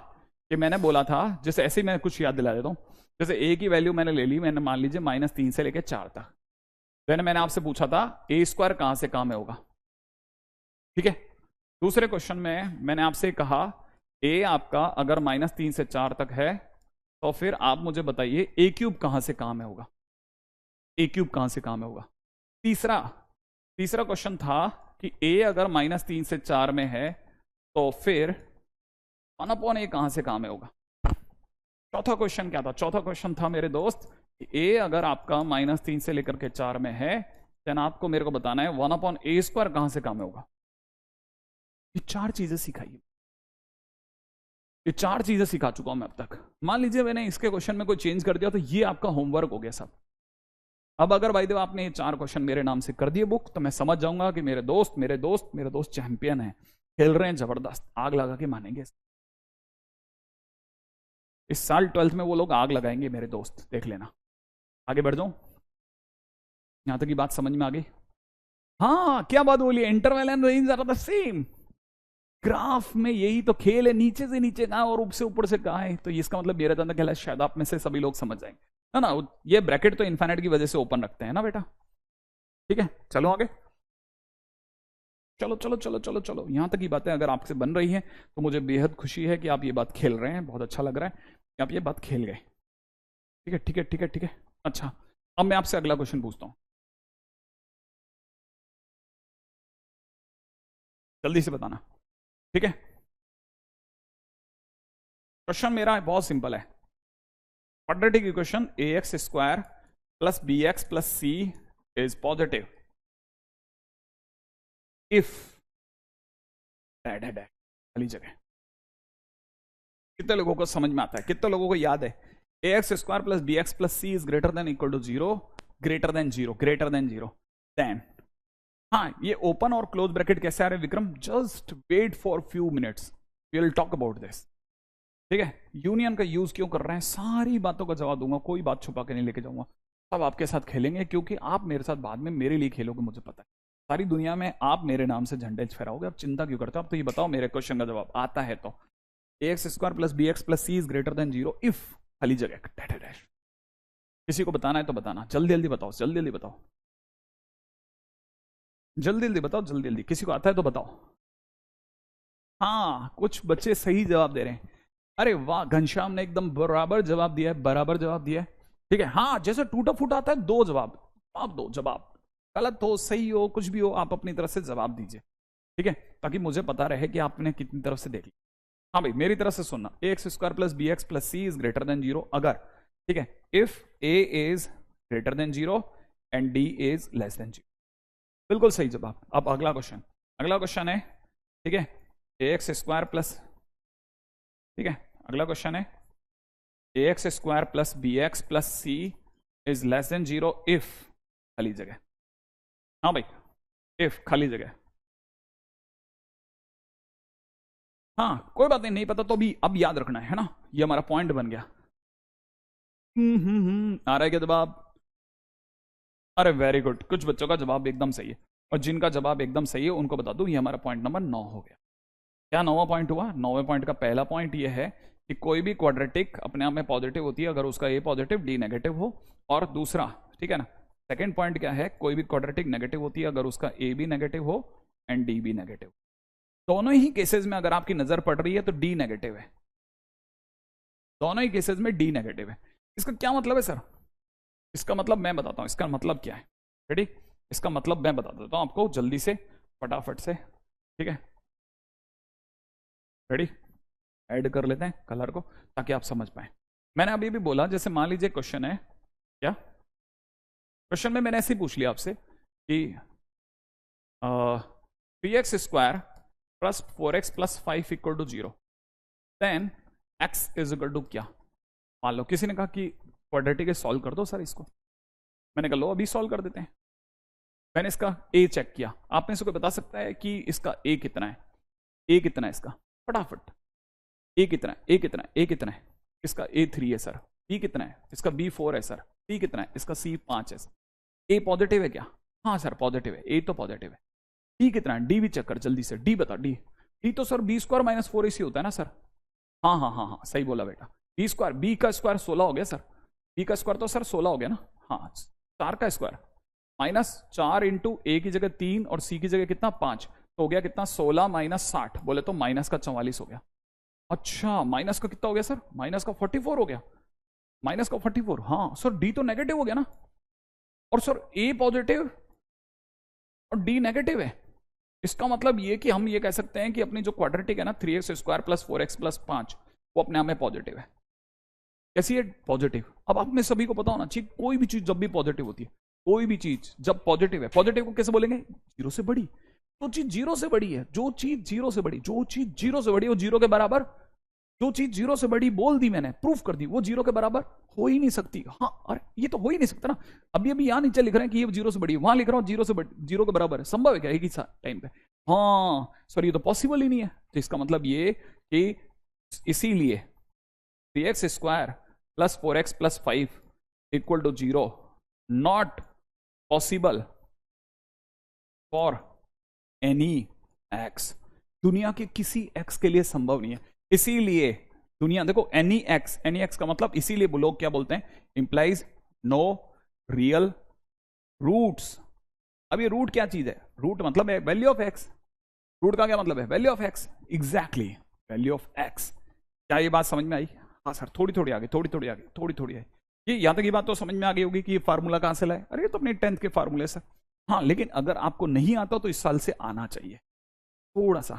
कि मैंने बोला था, जैसे ऐसे ही मैं कुछ याद दिला देता हूं, जैसे ए की वैल्यू मैंने ले ली, मैंने मान लीजिए -3 से लेकर 4 तक। देन मैंने आपसे पूछा था a² कहां से कहां में होगा, ठीक है। दूसरे क्वेश्चन में मैंने आपसे कहा ए आपका अगर -3 से 4 तक है, तो फिर आप मुझे बताइए a³ कहां से कहां में होगा, a³ कहां से कहां में होगा। तीसरा क्वेश्चन था कि a अगर -3 से 4 में है, तो फिर 1/a कहां से कहां में होगा। चौथा क्वेश्चन क्या था? चौथा क्वेश्चन था मेरे दोस्त, a अगर आपका -3 से लेकर के 4 में है, देन आपको मेरे को बताना है 1/a² कहां से कहां में होगा। ये 4 चीजें सिखाई, ये 4 चीजें सिखा चुका हूं मैं अब तक। मान लीजिए मैंने इसके क्वेश्चन में कोई चेंज कर दिया, तो ये आपका होमवर्क हो गया सब। अब अगर भाई देव आपने ये 4 क्वेश्चन मेरे नाम से कर दिए बुक, तो मैं समझ जाऊंगा कि मेरे दोस्त चैंपियन है, खेल रहे हैं जबरदस्त, आग लगा के मानेंगे। इस साल 12th में वो लोग आग लगाएंगे मेरे दोस्त, देख लेना। आगे बढ़ जाऊं, यहां तक की बात समझ में आ गई? हाँ, क्या बात बोली? Interval and range are the same. Graph में यही तो खेल है, नीचे से नीचे कहां और ऊपर से ऊपर से कहां है। तो इसका मतलब मेरा जानना क्या, शायद आप में से सभी लोग समझ जाएंगे, है ना। ये ब्रैकेट तो इनफाइनाइट की वजह से ओपन रखते हैं ना बेटा, ठीक है। चलो आगे, चलो चलो चलो चलो चलो, यहां तक की बातें अगर आपसे बन रही हैं तो मुझे बेहद खुशी है कि आप ये बात खेल रहे हैं, बहुत अच्छा लग रहा है कि आप ये बात खेल गए, ठीक है ठीक है ठीक है ठीक है। अच्छा, अब मैं आपसे अगला क्वेश्चन पूछता हूं, जल्दी से बताना, ठीक है। क्वेश्चन मेरा बहुत सिंपल है, quadratic equation ax² + bx + c is positive if खाली जगह। कितने लोगों को समझ में आता है? कितने लोगों को याद है? ax² + bx + c is greater than equal to 0, greater than 0, then. हाँ, ये ओपन और क्लोज ब्रैकेट कैसे आ रहे हैं Vikram? Just wait for few minutes, we will talk about this, ठीक है। यूनियन का यूज क्यों कर रहे हैं, सारी बातों का जवाब दूंगा, कोई बात छुपा के नहीं लेके जाऊंगा। सब आपके साथ खेलेंगे, क्योंकि आप मेरे साथ बाद में मेरे लिए खेलोगे, मुझे पता है। सारी दुनिया में आप मेरे नाम से झंडे फहराओगे, आप चिंता क्यों करते हो? आप तो ये बताओ, मेरे क्वेश्चन का जवाब आता है तो ax² + bx + c is greater than 0 if खाली जगह डैश। किसी को बताना है तो बताना, जल्दी जल्दी बताओ, जल्दी जल्दी बताओ, जल्दी जल्दी बताओ, जल्दी जल्दी। किसी को आता है तो बताओ। हाँ, कुछ बच्चे सही जवाब दे रहे हैं, अरे वाह, घनश्याम ने एकदम बराबर जवाब दिया है, बराबर जवाब दिया है, ठीक है। हाँ, जैसे टूटा फूटा आता है, 2 जवाब, आप 2 जवाब, गलत हो सही हो कुछ भी हो, आप अपनी तरफ से जवाब दीजिए, ठीक है, ताकि मुझे पता रहे कि आपने कितनी तरफ से देख लिया। हाँ भाई, मेरी तरफ से सुनना, ax² + bx + c is greater than 0 अगर, ठीक है, if a is greater than 0 and d is less than 0। बिल्कुल सही जवाब। अब अगला क्वेश्चन है, ठीक है, ax² प्लस, ठीक है, अगला क्वेश्चन है ax² + bx + c is less than 0 if खाली जगह। हाँ भाई, इफ खाली जगह, हाँ कोई बात नहीं, नहीं पता तो अभी अब याद रखना है ना, ये हमारा पॉइंट बन गया। आ रहा है क्या जवाब? अरे वेरी गुड, कुछ बच्चों का जवाब एकदम सही है, और जिनका जवाब एकदम सही है उनको बता दूं ये हमारा पॉइंट नंबर 9 हो गया। क्या 9वां पॉइंट हुआ? 9वें पॉइंट का पहला पॉइंट ये है कि कोई भी क्वाड्रेटिक अपने आप में पॉजिटिव होती है अगर उसका ए पॉजिटिव डी नेगेटिव हो, और दूसरा, ठीक है ना, सेकंड पॉइंट क्या है, कोई भी क्वाड्रेटिक नेगेटिव होती है अगर उसका ए भी नेगेटिव हो एंड डी भी नेगेटिव। दोनों ही केसेस में अगर आपकी नजर पड़ रही है तो डी नेगेटिव है, दोनों ही केसेस में डी नेगेटिव है। इसका क्या मतलब है सर? इसका मतलब मैं बताता हूं, इसका मतलब क्या है, रेडी? इसका मतलब मैं बता देता हूं आपको जल्दी से, फटाफट से, ठीक है, रेडी? ऐड कर लेते हैं कलर को ताकि आप समझ पाए। मैंने अभी भी बोला, जैसे मान लीजिए क्वेश्चन है, क्या क्वेश्चन में मैंने ऐसे ही पूछ लिया आपसे कि 3x² plus 4x plus 5 equal to 0, then x is equal to क्या? मान लो किसी ने कहा कि क्वाड्रेटिक सॉल्व कर दो सर इसको, मैंने कहा लो अभी सॉल्व कर देते हैं। मैंने इसका a चेक किया, आप में से कोई बता सकता है कि इसका a कितना है? a कितना है इसका? फटाफट, a कितना है? a कितना है? a कितना है? इसका a 3 है सर। b कितना है? इसका b 4 है सर। c कितना है? इसका c 5 है सर। a पॉजिटिव है क्या? हाँ सर पॉजिटिव है, a तो पॉजिटिव है। d कितना है? d भी चेक कर जल्दी से, d बता। d तो सर b² माइनस 4 ac होता है ना सर? हाँ हाँ हाँ हाँ सही बोला बेटा, b का स्क्वायर 16 हो गया सर, b का स्क्वायर तो सर 16 हो गया ना, हाँ 4 का स्क्वायर माइनस 4 इंटू ए की जगह 3 और सी की जगह कितना 5, तो हो गया कितना 16 माइनस 60, बोले तो माइनस का 44 हो गया। अच्छा माइनस का कितना हो गया सर? माइनस का 44 हो गया, माइनस का 44। हाँ सर डी तो नेगेटिव हो गया ना, और सर ए पॉजिटिव और डी नेगेटिव है। इसका मतलब ये कि हम ये कह सकते हैं कि अपनी जो क्वाड्रेटिक है ना 3x² प्लस 4x प्लस 5 वो अपने आप में पॉजिटिव है। कैसी है? पॉजिटिव। अब आप में सभी को पता होना चाहिए कोई भी चीज जब भी पॉजिटिव होती है, कोई भी चीज जब पॉजिटिव है, पॉजिटिव को कैसे बोलेंगे? जीरो से बड़ी। जो चीज जीरो से बड़ी है, जो चीज जीरो से बड़ी, जो चीज जीरो से बड़ी वो जीरो के बराबर, जो चीज जीरो से बड़ी बोल दी मैंने, प्रूफ कर दी, वो जीरो के बराबर हो ही नहीं सकती। हाँ अरे ये तो हो ही नहीं सकता ना, अभी अभी यहां नीचे लिख रहे हैं कि ये जीरो से बड़ी है, वहां लिख रहा हूं जीरो से जीरो के बराबर है, संभव है क्या एक ही टाइम पे? हाँ सर ये तो पॉसिबल ही नहीं है। तो इसका मतलब ये कि इसीलिए 3x² plus 4x plus 5 equal to 0 not possible for any x, दुनिया के किसी x के लिए संभव नहीं है। इसीलिए दुनिया देखो एनी x का मतलब इसीलिए लोग क्या बोलते हैं? Implies no real roots. अब ये रूट क्या चीज है? रूट मतलब है वैल्यू ऑफ x। रूट का क्या मतलब है? Value of x। Exactly value of x। क्या ये बात समझ में आई? हाँ सर थोड़ी थोड़ी आगे, थोड़ी थोड़ी आगे, थोड़ी थोड़ी आई। ये यहां तक की बात तो समझ में आ गई होगी कि ये फार्मूला कहां से लाए? अरे ये तो अपने 10th के फार्मूले से। हाँ लेकिन अगर आपको नहीं आता तो इस साल से आना चाहिए थोड़ा सा,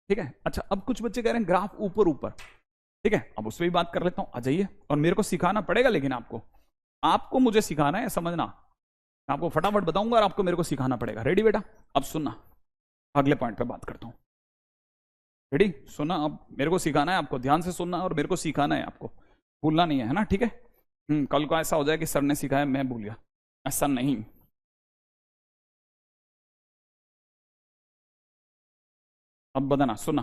ठीक है? अच्छा अब कुछ बच्चे कह रहे हैं ग्राफ ऊपर ऊपर, ठीक है, अब उस पर भी बात कर लेता हूं, आ जाइए। और मेरे को सिखाना पड़ेगा, लेकिन आपको मुझे सिखाना है, समझना। मैं आपको फटाफट बताऊंगा और आपको मेरे को सिखाना पड़ेगा। रेडी बेटा? अब सुनना, अगले पॉइंट पे बात करता हूं। रेडी? सुना, अब मेरे को सिखाना है, आपको ध्यान से सुनना और मेरे को सिखाना है, आपको भूलना नहीं है ना, ठीक है? कल को ऐसा हो जाए कि सर ने सिखाया मैं भूल गया, ऐसा नहीं। अब बताना, सुना,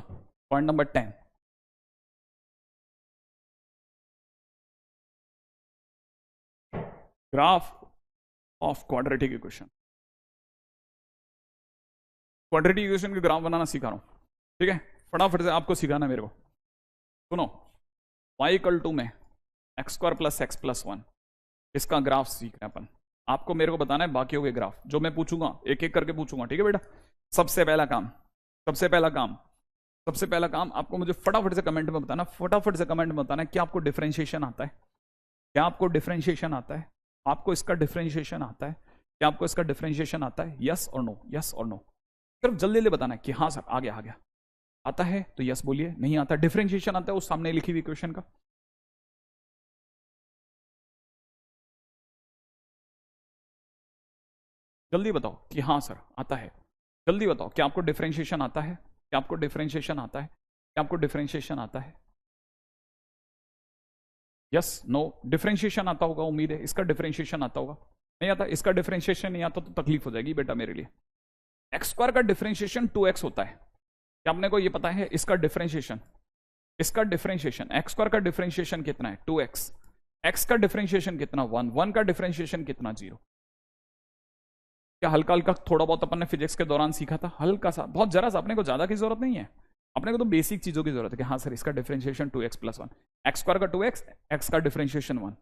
point number 10, graph of quadratic equation. Quadratic equation के ग्राफ बनाना सिखा रहा हूं, ठीक है? फटाफट से आपको सिखाना मेरे को। सुनो, y में x² प्लस x प्लस 1, इसका ग्राफ सीख रहे हैं अपन। आपको मेरे को बताना है बाकियों के ग्राफ, जो मैं पूछूंगा एक एक करके पूछूंगा, ठीक है बेटा? सबसे पहला काम, सबसे पहला काम, सबसे पहला काम, आपको मुझे फटाफट से कमेंट में बताना, फटाफट से कमेंट में बताना क्या आपको डिफरेंशिएशन आता है? क्या आपको डिफरेंशिएशन आता है? आपको इसका डिफरेंशिएशन आता है? क्या आपको इसका डिफरेंशिएशन आता है? यस और नो, यस और नो, सिर्फ जल्दी जल्दी बताना कि हाँ सर आ गया, आ गया। आता है तो यस बोलिए, नहीं आता डिफरेंशिएशन आता है उस सामने लिखी हुई इक्वेशन का। जल्दी बताओ कि हाँ सर आता है, जल्दी बताओ क्या आपको डिफरेंशिएशन आता है? क्या आपको डिफरेंशिएशन आता है? क्या आपको डिफरेंशिएशन आता है? यस नो, डिफरेंशिएशन आता होगा, उम्मीद है इसका डिफरेंशिएशन आता होगा। नहीं आता? इसका डिफरेंशिएशन नहीं आता तो तकलीफ हो जाएगी बेटा मेरे लिए। x² का डिफरेंशिएशन 2x होता है, क्या अपने को ये पता है इसका डिफरेंशिएशन, एक्स स्क्वायर का डिफरेंशिएशन कितना है 2x, एक्स का डिफरेंशिएशन कितना 1, 1 का डिफरेंशिएशन कितना 0। क्या हल्का हल्का थोड़ा बहुत अपन ने फिजिक्स के दौरान सीखा था, हल्का सा, बहुत जरा सा, अपने को ज्यादा की जरूरत नहीं है, अपने को तो बेसिक चीजों की जरूरत है कि हाँ सर इसका डिफरेंशिएशन 2x + 1, एक्स स्क्वायर का 2x, एक्स का डिफरेंशिएशन 1।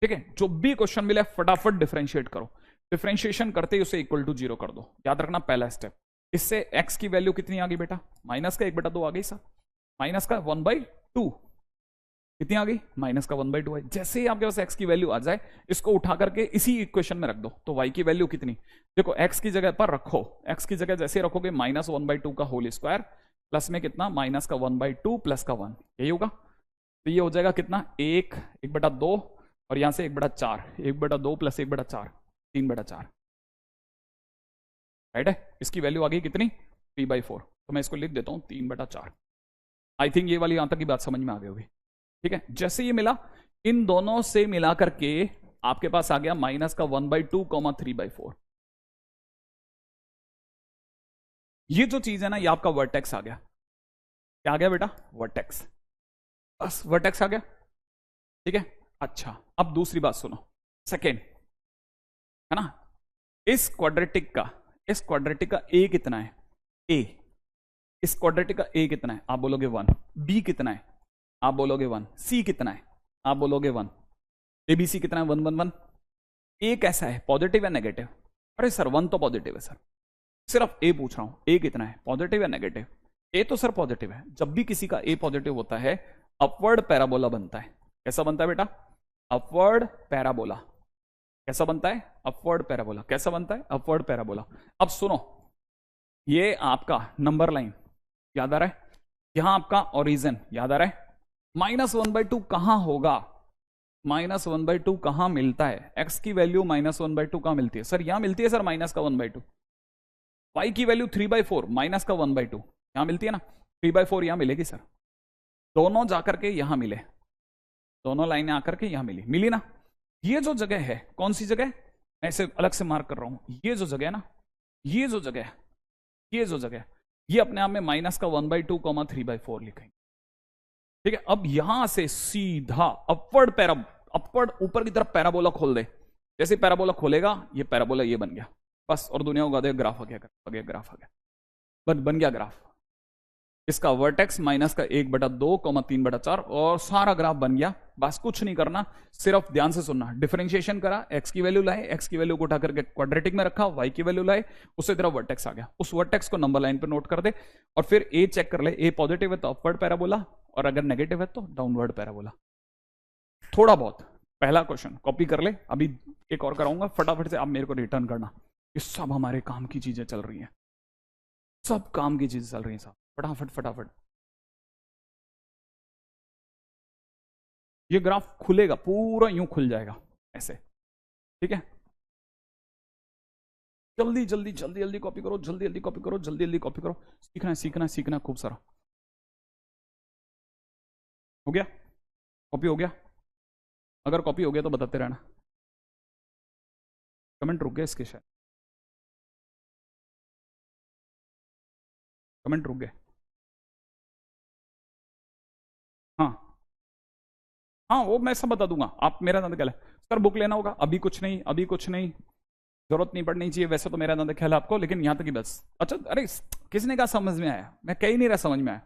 ठीक है, जो भी क्वेश्चन मिले फटाफट डिफरेंशिएट करो, डिफरेंशिएशन करते ही उसे इक्वल टू 0 कर दो, याद रखना पहला स्टेप। इससे x की वैल्यू कितनी आ गई बेटा, माइनस का 1/2 आ गई सर, माइनस का 1/2 कितनी आ गई, माइनस का 1/2 है। जैसे ही आपके पास x की वैल्यू आ जाए इसको उठा करके इसी इक्वेशन में रख दो, तो y की वैल्यू कितनी, देखो x की जगह पर रखो, x की जगह जैसे रखोगे -1/2 का होल स्क्वायर प्लस में कितना माइनस का 1/2 प्लस का 1, यही होगा। तो ये हो जाएगा कितना 1/2 और यहां से 1/4, 1/2 प्लस 1/4 3/4, राइट है। इसकी वैल्यू आ गई कितनी 3/4, तो मैं इसको लिख देता हूं 3/4। आई थिंक ये वाली यहां तक की बात समझ में आ गई होगी। ठीक है, जैसे ये मिला इन दोनों से मिला करके आपके पास आ गया माइनस का 1/2 3/4। ये जो चीज है ना ये आपका वर्टेक्स आ गया, क्या आ गया बेटा वर्टेक्स, बस वर्टेक्स आ गया। ठीक है, अच्छा अब दूसरी बात सुनो, सेकेंड है ना, इस क्वाड्रेटिक का ए कितना है, ए, इस क्वाड्रेटिक का ए कितना है, आप बोलोगे 1, बी कितना है आप बोलोगे 1, सी कितना है आप बोलोगे 1, एबीसी कितना है 1 1 1। ए कैसा है, पॉजिटिव या नेगेटिव, अरे सर 1 तो पॉजिटिव है सर, सिर्फ ए पूछ रहा हूं, ए कितना है पॉजिटिव या नेगेटिव, ए तो सर पॉजिटिव है। जब भी किसी का ए पॉजिटिव होता है अपवर्ड पैराबोला बनता है, कैसा बनता है बेटा अपवर्ड पैराबोला, कैसा बनता है अपवर्ड पैराबोला, कैसा बनता है अपवर्ड पैराबोला। अब सुनो, ये आपका नंबर लाइन याद आ रहा है, यहां आपका ओरिजिन याद आ रहा है, -1/2 कहां होगा, -1/2 कहां मिलता है, x की वैल्यू -1/2 कहां मिलती है सर, यहां मिलती है सर माइनस का 1/2, y की वैल्यू 3/4 माइनस का 1/2 यहां मिलती है ना, 3/4 यहां मिलेगी सर, दोनों जाकर के यहां मिले, दोनों लाइनें आकर के यहां मिली ना। ये जो जगह है कौन सी जगह, मैं इसे अलग से मार्क कर रहा हूं, ये जो जगह है ना, ये जो जगह, ये जो जगह, ये अपने आप में माइनस का 1/2 3/4 लिखेंगे। ठीक है, अब यहां से सीधा अपवर्ड ऊपर की तरफ पैराबोला खोल दे, जैसे पैराबोला खोलेगा ये पैराबोला ये बन गया बस, और दुनिया को ग्राफ आ गया, ग्राफ आ गया, बन गया ग्राफ, इसका वर्टेक्स माइनस का 1/2 3/4 और सारा ग्राफ बन गया। बस कुछ नहीं करना, सिर्फ ध्यान से सुनना, डिफरेंशिएशन करा, एक्स की वैल्यू लाए, एक्स की वैल्यू को उठा करके क्वाड्रेटिक में रखा, वाई की वैल्यू लाए, उससे तेरा वर्टेक्स आ गया, उस वर्टेक्स को नंबर लाइन पे नोट कर दे, और फिर ए चेक कर ले, ए पॉजिटिव है तो अपवर्ड पैराबोला, और अगर नेगेटिव है तो डाउनवर्ड पैराबोला। थोड़ा बहुत पहला क्वेश्चन कॉपी कर ले, अभी एक और कराऊंगा, फटाफट से आप मेरे को रिटर्न करना। ये सब हमारे काम की चीजें चल रही हैं, सब काम की चीजें चल रही हैं साहब, फटाफट फटाफट। ये ग्राफ खुलेगा पूरा, यूं खुल जाएगा ऐसे, ठीक है। जल्दी जल्दी जल्दी जल्दी कॉपी करो, जल्दी जल्दी कॉपी करो, जल्दी जल्दी कॉपी करो, सीखना है सीखना है सीखना है खूब सारा। हो गया कॉपी, हो गया, अगर कॉपी हो गया तो बताते रहना, कमेंट रुक गया इसके, शायद कमेंट रुक गए। हाँ हाँ वो मैं सब बता दूंगा, आप मेरा दादा ख्याल है सर बुक लेना होगा, अभी कुछ नहीं, अभी कुछ नहीं, जरूरत नहीं पड़नी चाहिए, वैसे तो मेरा दादा ख्याल है आपको, लेकिन यहाँ तक ही बस। अच्छा अरे किसने कहा समझ में आया, मैं कह ही नहीं रहा समझ में आया,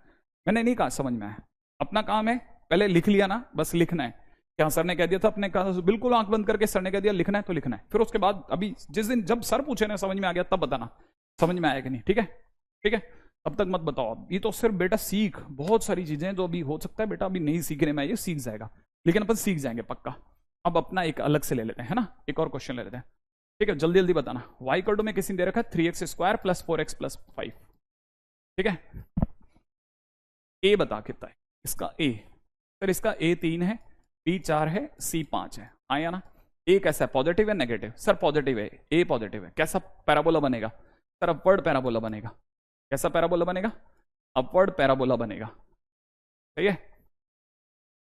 मैंने नहीं कहा समझ में आया, अपना काम है पहले लिख लिया ना, बस लिखना है, क्या सर ने कह दिया था, अपने कहा बिल्कुल आंख बंद करके सर ने कह दिया लिखना है तो लिखना है, फिर उसके बाद अभी जिस दिन जब सर पूछे ना समझ में आ गया तब बताना समझ में आया कि नहीं, ठीक है ठीक है, तब तक मत बताओ। ये तो सिर्फ बेटा सीख, बहुत सारी चीजें जो अभी हो सकता है बेटा अभी नहीं सीखने में, ये सीख जाएगा, लेकिन अपन सीख जाएंगे पक्का। अब अपना एक अलग से ले लेते हैं, है ना, एक और क्वेश्चन ले लेते हैं, ठीक है, जल्दी जल्दी बताना। y इक्वल टू में किसी ने दे रखा है 3x² + 4x + 5, ठीक है, a बता कितना है इसका, a सर इसका a 3 है, b 4 है, c 5 है, आया ना। a कैसा है, पॉजिटिव है नेगेटिव, सर पॉजिटिव है, a पॉजिटिव है, कैसा पैराबोला बनेगा सर, अपवर्ड पैराबोला बनेगा, कैसा पैराबोला बनेगा, अपवर्ड पैराबोला बनेगा, सही है,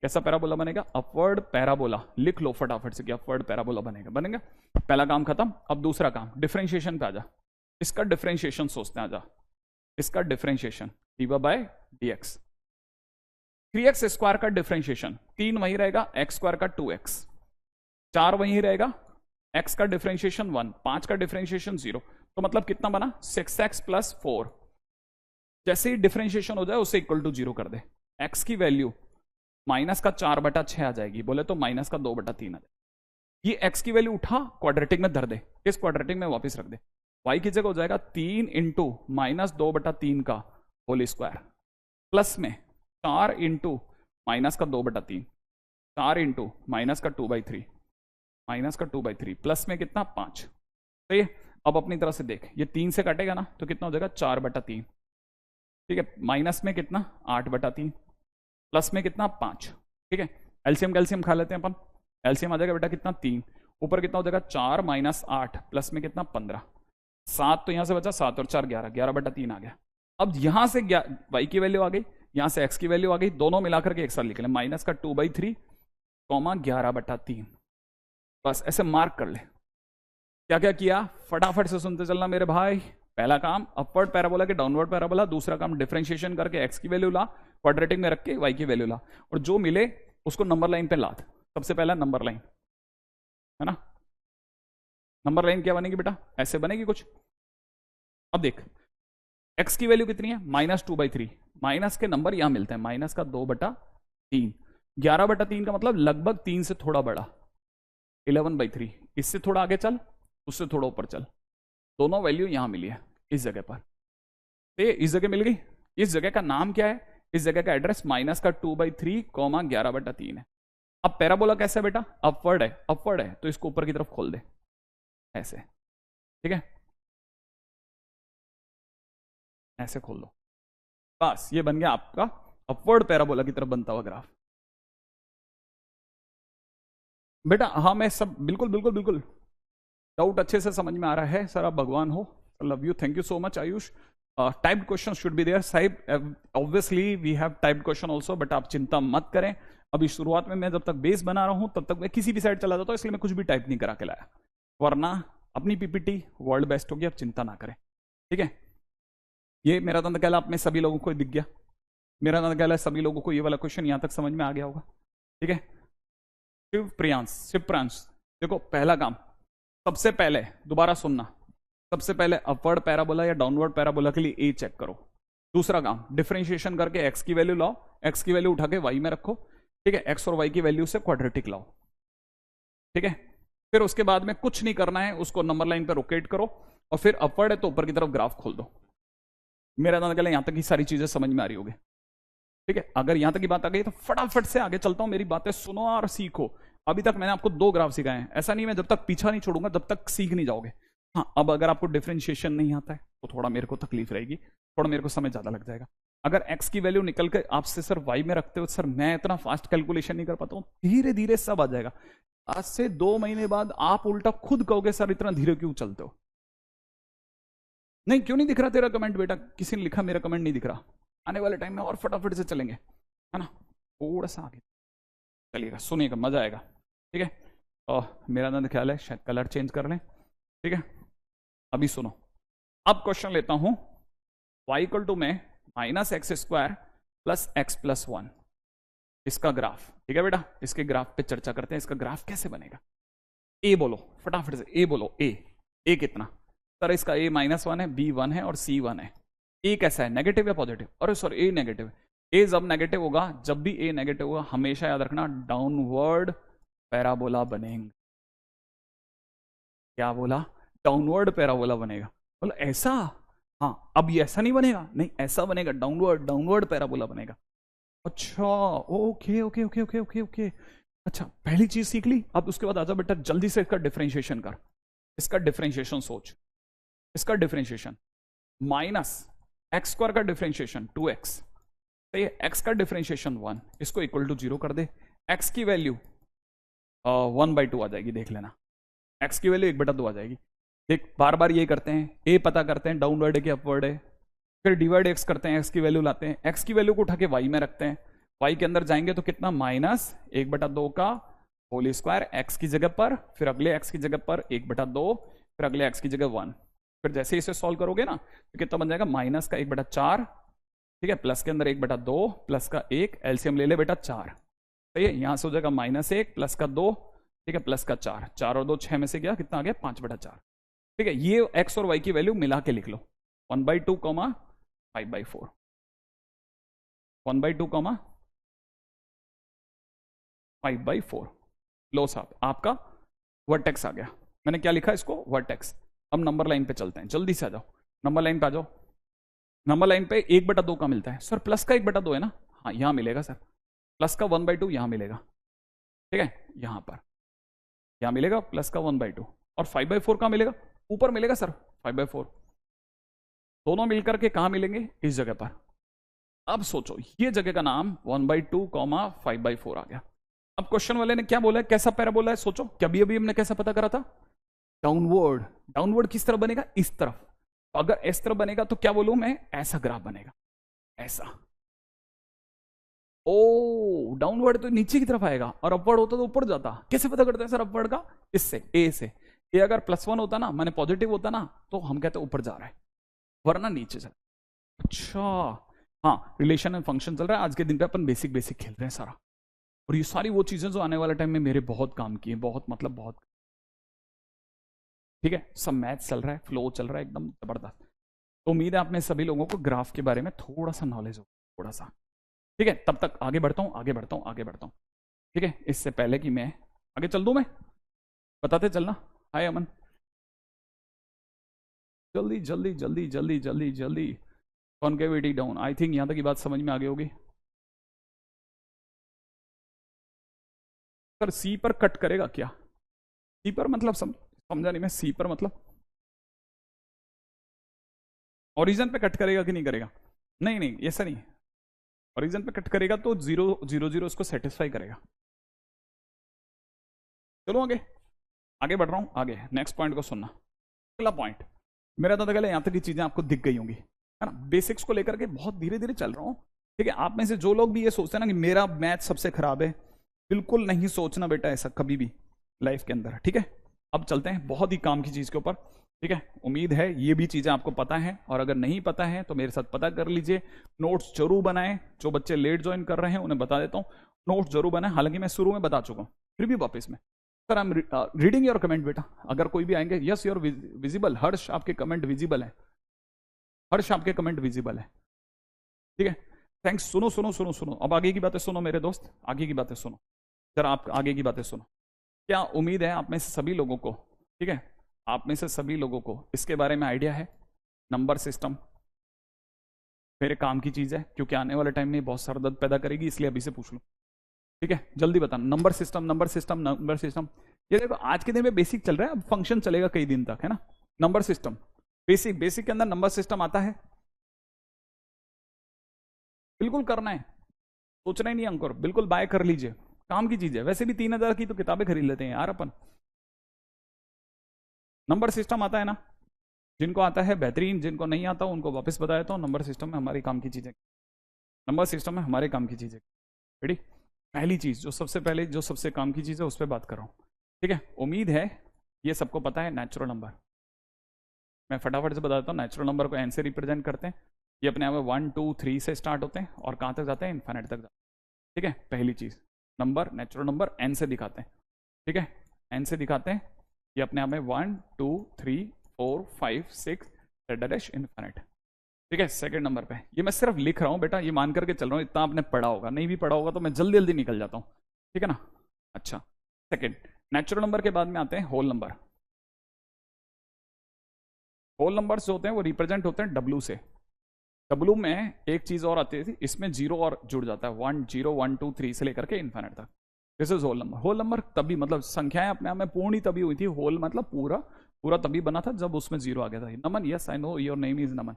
कैसा पैराबोला बनेगा, अपवर्ड पैराबोला, लिख लो फटाफट से कि अपवर्ड पैराबोला बनेगा, बनेगा, पहला काम खत्म। अब दूसरा काम डिफरेंशिएशन पे आ जा, इसका डिफरेंशिएशन सोचते हैं, आ जा, इसका डिफरेंशिएशन, dy/dx। 3x स्क्वायर का डिफरेंशिएशन 3 वही रहेगा, x स्क्वायर का 2x, 4 वही रहेगा, x का डिफरेंशिएशन 1, 5 का डिफरेंशिएशन 0, तो मतलब कितना बना 6x प्लस 4। जैसे ही डिफरेंशिएशन हो जाए उसे इक्वल टू 0 कर दे, x की वैल्यू माइनस का 4/6 आ जाएगी, बोले तो माइनस का 2/3 आ जाएगी। ये x की वैल्यू उठा क्वाड्रेटिक में धर दे, इस क्वाड्रेटिक में वापस रख दे, y की जगह हो जाएगा 3 इंटू माइनस 2/3 का होल स्क्वायर प्लस में 4 इंटू माइनस का 2/3, 4 इंटू माइनस का 2/3, माइनस का 2/3 प्लस में कितना 5। सही है। अब अपनी तरफ से देख, ये 3 से कटेगा ना तो कितना हो जाएगा 4/3, ठीक है, माइनस में कितना 8/3, प्लस में कितना 5, ठीक है। एलसीएम कैल्सियम खा लेते हैं अपन, एलसीएम आ जाएगा बेटा कितना 3, ऊपर कितना हो जाएगा 4 माइनस 8 प्लस में कितना 15, 7 तो यहां से बचा 7 और 4 11, 11/3 आ गया। अब यहां से y की वैल्यू आ गई, यहां से x की वैल्यू आ गई, दोनों मिलाकर के एक साथ लिख लें, माइनस का 2/3 11/3, बस ऐसे मार्क कर ले। क्या क्या किया फटाफट से सुनते चलना मेरे भाई। पहला काम अपवर्ड पैराबोला के डाउनवर्ड पैराबोला, दूसरा काम डिफरेंशिएशन करके x की वैल्यू ला, क्वाड्रेटिक में रख के y की वैल्यू ला, और जो मिले उसको नंबर लाइन पे लाद। सबसे पहला नंबर लाइन है ना, नंबर लाइन क्या बनेगी बेटा, ऐसे बनेगी कुछ। अब देख x की वैल्यू कितनी है -2/3, माइनस के नंबर यहां मिलते हैं, माइनस का 2/3, 11/3 का मतलब लगभग 3 से थोड़ा बड़ा 11/3, इससे थोड़ा आगे चल, उससे थोड़ा ऊपर चल, दोनों वैल्यू यहां मिली है इस जगह पर, तो इस जगह मिल गई। इस जगह का नाम क्या है, इस जगह का एड्रेस माइनस का 2/3 11/3 है। अब पैराबोला कैसा है बेटा, अपवर्ड है, अपवर्ड है तो इसको ऊपर की तरफ खोल दे ऐसे, ठीक है, ऐसे खोल दो, बस ये बन गया आपका अपवर्ड पैराबोला की तरफ बनता हुआ ग्राफ। बेटा हाँ मैं सब बिल्कुल बिल्कुल बिल्कुल, डाउट अच्छे से समझ में आ रहा है सर, आप भगवान हो, love you, thank you so much Ayush. Typed question should be there Sahib, obviously we have typed question also, but आप चिंता मत करें, अभी शुरुआत में मैं जब तक बेस बना रहा हूं तब तक मैं किसी भी साइड चला जाता हूं, इसलिए मैं कुछ भी टाइप नहीं करा के लाया, वरना अपनी पीपीटी वर्ल्ड बेस्ट होगी, आप चिंता ना करें, ठीक है। ये मेरा दंतकैला आप में सभी लोगों को दिख गया, मेरा दंतकैला सभी लोगों को ये वाला क्वेश्चन यहां तक समझ में आ गया होगा, ठीक है। शिव प्रियांश देखो पहला काम, सबसे पहले दोबारा सुनना, सबसे पहले अपवर्ड पैराबोला या डाउनवर्ड पैराबोला के लिए ए चेक करो। दूसरा काम डिफरेंशिएशन करके एक्स की वैल्यू लाओ, एक्स की वैल्यू उठा के वाई में रखो, ठीक है, एक्स और वाई की वैल्यू से क्वाड्रेटिक लाओ, ठीक है। फिर उसके बाद में कुछ नहीं करना है, उसको नंबर लाइन पर रोटेट करो और फिर अपवर्ड है तो ऊपर की तरफ ग्राफ खोल दो। मेरा दादा यहां तक की सारी चीजें समझ में आ रही होगी, ठीक है। अगर यहां तक की बात आ गई तो फटाफट से आगे चलता हूं, मेरी बातें सुनो और सीखो। अभी तक मैंने आपको 2 ग्राफ सिखाए हैं, ऐसा नहीं मैं जब तक पीछा नहीं छोड़ूंगा जब तक सीख नहीं जाओगे। हाँ अब अगर आपको डिफरेंशिएशन नहीं आता है तो थोड़ा मेरे को तकलीफ रहेगी, थोड़ा मेरे को समय ज्यादा लग जाएगा। अगर x की वैल्यू निकल के आपसे सर y में रखते हो, सर मैं इतना फास्ट कैलकुलेशन नहीं कर पाता हूँ, धीरे धीरे सब आ जाएगा। आज से 2 महीने बाद आप उल्टा खुद कहोगे सर इतना धीरे क्यों चलते हो। नहीं क्यों नहीं दिख रहा तेरा कमेंट बेटा, किसी ने लिखा मेरा कमेंट नहीं दिख रहा, आने वाले टाइम में और फटाफट से चलेंगे, है ना, थोड़ा सा आगे चलिएगा, सुनिएगा, मजा आएगा, ठीक है। और मेरा ना ख्याल है शायद कलर चेंज कर लें, ठीक है। अभी सुनो, अब क्वेश्चन लेता हूं, y इक्वल टू में -x² प्लस x प्लस 1, इसका ग्राफ, ठीक है बेटा, इसके ग्राफ पे चर्चा करते हैं। इसका ग्राफ कैसे बनेगा, ए बोलो फटाफट से, ए बोलो, ए कितना, सर इसका a -1 है, b 1 है और c 1 है। ए कैसा है, नेगेटिव या पॉजिटिव, अरे सॉरी ए नेगेटिव है। ए जब नेगेटिव होगा, जब भी ए नेगेटिव होगा हमेशा याद रखना डाउनवर्ड पैराबोला बनेंगे। क्या बोला, डाउनवर्ड पैराबोला बनेगा, बोला ऐसा, हाँ अब ये ऐसा नहीं बनेगा, नहीं ऐसा बनेगा, डाउनवर्ड पैराबोला बनेगा। अच्छा okay okay okay okay okay okay, अच्छा पहली चीज सीख ली। अब उसके बाद आजा बेटा जल्दी से इसका डिफरेंशिएशन कर, इसका डिफरेंशिएशन सोच, इसका डिफरेंशिएशन -x² का डिफरेंशिएशन 2x, तो ये x का डिफरेंशिएशन 1, इसको इक्वल टू 0 कर दे, x की वैल्यू 1/2 आ जाएगी, देख लेना x की वैल्यू 1/2 आ जाएगी। देख बार बार ये करते हैं, a पता करते हैं डाउनवर्ड है कि अपवर्ड है, फिर डिवाइड x करते हैं, x की वैल्यू लाते हैं, x की वैल्यू को उठा के y में रखते हैं, y के अंदर जाएंगे तो कितना -1/2 का होल स्क्वायर x की जगह पर, फिर अगले x की जगह पर 1/2, फिर अगले x की जगह 1, फिर जैसे इसे सॉल्व करोगे ना तो कितना बन जाएगा, -1/4 ठीक है, प्लस के अंदर 1/2 प्लस का 1, एलसीएम ले ले बेटा 4, सही है। यहां से हो जाएगा -1 प्लस का 2, ठीक है, प्लस का 4, 4 और 2 6 में से गया, कितना आ गया 5/4, ठीक है। ये एक्स और वाई की वैल्यू मिला के लिख लो, 1/2 5/4, 1/2 5/4। लो साहब, आपका वर्टेक्स आ गया। मैंने क्या लिखा इसको, वर्टेक्स। अब नंबर लाइन पे चलते हैं, जल्दी से आ जाओ, नंबर लाइन पे आ जाओ। नंबर लाइन पे 1/2 का मिलता है सर, प्लस का 1/2 है ना, हाँ यहां मिलेगा सर, प्लस का 1/2 यहां मिलेगा, ठीक है, यहां पर यहां मिलेगा प्लस का 1/2, और 5/4 कहां मिलेगा, ऊपर मिलेगा सर 5/4, दोनों मिलकर के कहां मिलेंगे, इस जगह पर। अब सोचो, ये जगह का नाम 1/2 5/4 आ गया। अब क्वेश्चन वाले ने क्या बोला है, कैसा पैराबोला है, सोचो, क्या अभी अभी हमने कैसा पता करा था, डाउनवर्ड। डाउनवर्ड किस तरफ बनेगा, इस तरफ। तो अगर इस तरफ बनेगा तो क्या बोलूं मैं, ऐसा ग्राफ बनेगा, ऐसा। ओ डाउनवर्ड तो नीचे की तरफ आएगा, और अपवर्ड होता तो ऊपर जाता। कैसे पता करते हैं सर अपवर्ड का, इससे, ए से। ए अगर +1 होता ना, माने पॉजिटिव होता ना, तो हम कहते ऊपर जा रहा है, वरना नीचे जा। अच्छा, हाँ, रिलेशन एंड फंक्शन चल रहा है। आज के दिन पे अपन बेसिक बेसिक खेल रहे हैं सारा, और ये सारी वो चीजें जो आने वाले टाइम में मेरे बहुत काम की है, बहुत मतलब बहुत, ठीक है। सब मैथ चल रहा है, फ्लो चल रहा है एकदम जबरदस्त। तो उम्मीद है आप में सभी लोगों को ग्राफ के बारे में थोड़ा सा नॉलेज हो, थोड़ा सा, ठीक है। तब तक आगे बढ़ता हूं, आगे बढ़ता हूं, आगे बढ़ता हूं, ठीक है। इससे पहले कि मैं आगे चल दूं, मैं बताते चलना। हाय अमन, जल्दी जल्दी जल्दी जल्दी जल्दी जल्दी। कॉन्केविटी डाउन, आई थिंक यहां तक की बात समझ में आ गई होगी। सर सी पर कट करेगा क्या, सी पर मतलब समझा नहीं मैं, सी पर मतलब ओरिजिन पे कट करेगा कि नहीं करेगा, नहीं नहीं ऐसा नहीं, ओरिजिन पे कट करेगा तो 0 0 0 उसको सेटिस्फाई करेगा। चलो आगे, आगे बढ़ रहा हूं, आगे नेक्स्ट पॉइंट को सुनना। अगला पॉइंट मेरा तो यहां तक की चीजें आपको दिख गई होंगी, है ना। बेसिक्स को लेकर के बहुत धीरे धीरे चल रहा हूं, ठीक है। आप में से जो लोग भी ये सोचते हैं ना कि मेरा मैथ सबसे खराब है, बिल्कुल नहीं सोचना बेटा ऐसा कभी भी लाइफ के अंदर, ठीक है। अब चलते हैं बहुत ही काम की चीज के ऊपर, ठीक है। उम्मीद है ये भी चीजें आपको पता है, और अगर नहीं पता है तो मेरे साथ पता कर लीजिए। नोट्स जरूर बनाएं, जो बच्चे लेट ज्वाइन कर रहे हैं उन्हें बता देता हूं, नोट्स जरूर बनाएं। हालांकि मैं शुरू में बता चुका हूं, फिर भी वापस में, sir I am reading your comment बेटा। अगर कोई भी आएंगे, यस योर विजिबल, हर्ष आपके कमेंट विजिबल है, हर्ष आपके कमेंट विजिबल है, ठीक है। थैंक्स। सुनो सुनो सुनो सुनो, अब आगे की बातें सुनो मेरे दोस्त, आगे की बातें सुनो जरा, आप आगे की बातें सुनो। क्या उम्मीद है आप में से सभी लोगों को, ठीक है, आप में से सभी लोगों को इसके बारे में आइडिया है, नंबर सिस्टम मेरे काम की चीज है, क्योंकि आने वाले टाइम में बहुत सारा दर्द पैदा करेगी, इसलिए अभी से पूछ लो, ठीक है। जल्दी बताना, number system number system number system. ये देखो आज के दिन में बेसिक चल रहा है, अब फंक्शन चलेगा कई दिन तक, है ना। नंबर सिस्टम बेसिक, बेसिक के अंदर नंबर सिस्टम आता है, बिल्कुल करना है, सोचना ही नहीं अंकुर, बिल्कुल बाय कर लीजिए, काम की चीज है। वैसे भी 3,000 की तो किताबें खरीद लेते हैं यार अपन। नंबर सिस्टम आता है ना, जिनको आता है बेहतरीन, जिनको नहीं आता उनको वापस बता देता हूँ। नंबर सिस्टम में हमारी काम की चीजें, नंबर सिस्टम में हमारे काम की चीजें, रेडी। पहली चीज जो सबसे पहले, जो सबसे काम की चीज है उस पर बात कर रहा हूँ, ठीक है। उम्मीद है ये सबको पता है, नेचुरल नंबर। मैं फटाफट से बता देता हूँ, नेचुरल नंबर को एन से रिप्रेजेंट करते हैं। ये अपने आप में 1 2 3 से स्टार्ट होते हैं और कहाँ तक जाते हैं, इन्फिनिट तक जाते हैं, ठीक है। पहली चीज, नंबर, नेचुरल नंबर एन से दिखाते हैं, ठीक है, एन से दिखाते हैं। ये अपने आप में 1 2 3 4 5 6 डैश इन्फिनिट, ठीक है। सेकंड नंबर पे ये मैं सिर्फ लिख रहा हूँ बेटा, ये मान करके चल रहा हूँ, इतना आपने पढ़ा होगा, नहीं भी पढ़ा होगा तो मैं जल्दी जल्दी निकल जाता हूँ, ठीक है ना। अच्छा, सेकंड, नेचुरल नंबर के बाद में आते हैं होल नंबर। होल नंबर्स जो होते हैं वो रिप्रेजेंट होते हैं डब्ल्यू से। डब्ल्यू में एक चीज और आती थी, इसमें जीरो और जुड़ जाता है, 1 0 1 2 3 से लेकर के इन्फिनिट तक। This is whole number. Whole number तभी मतलब संख्याएं अपने आप में पूर्ण ही तभी हुई थी, होल मतलब पूरा, पूरा तभी बना था जब उसमें जीरो आ गया था। Naman, yes I know your name is Naman,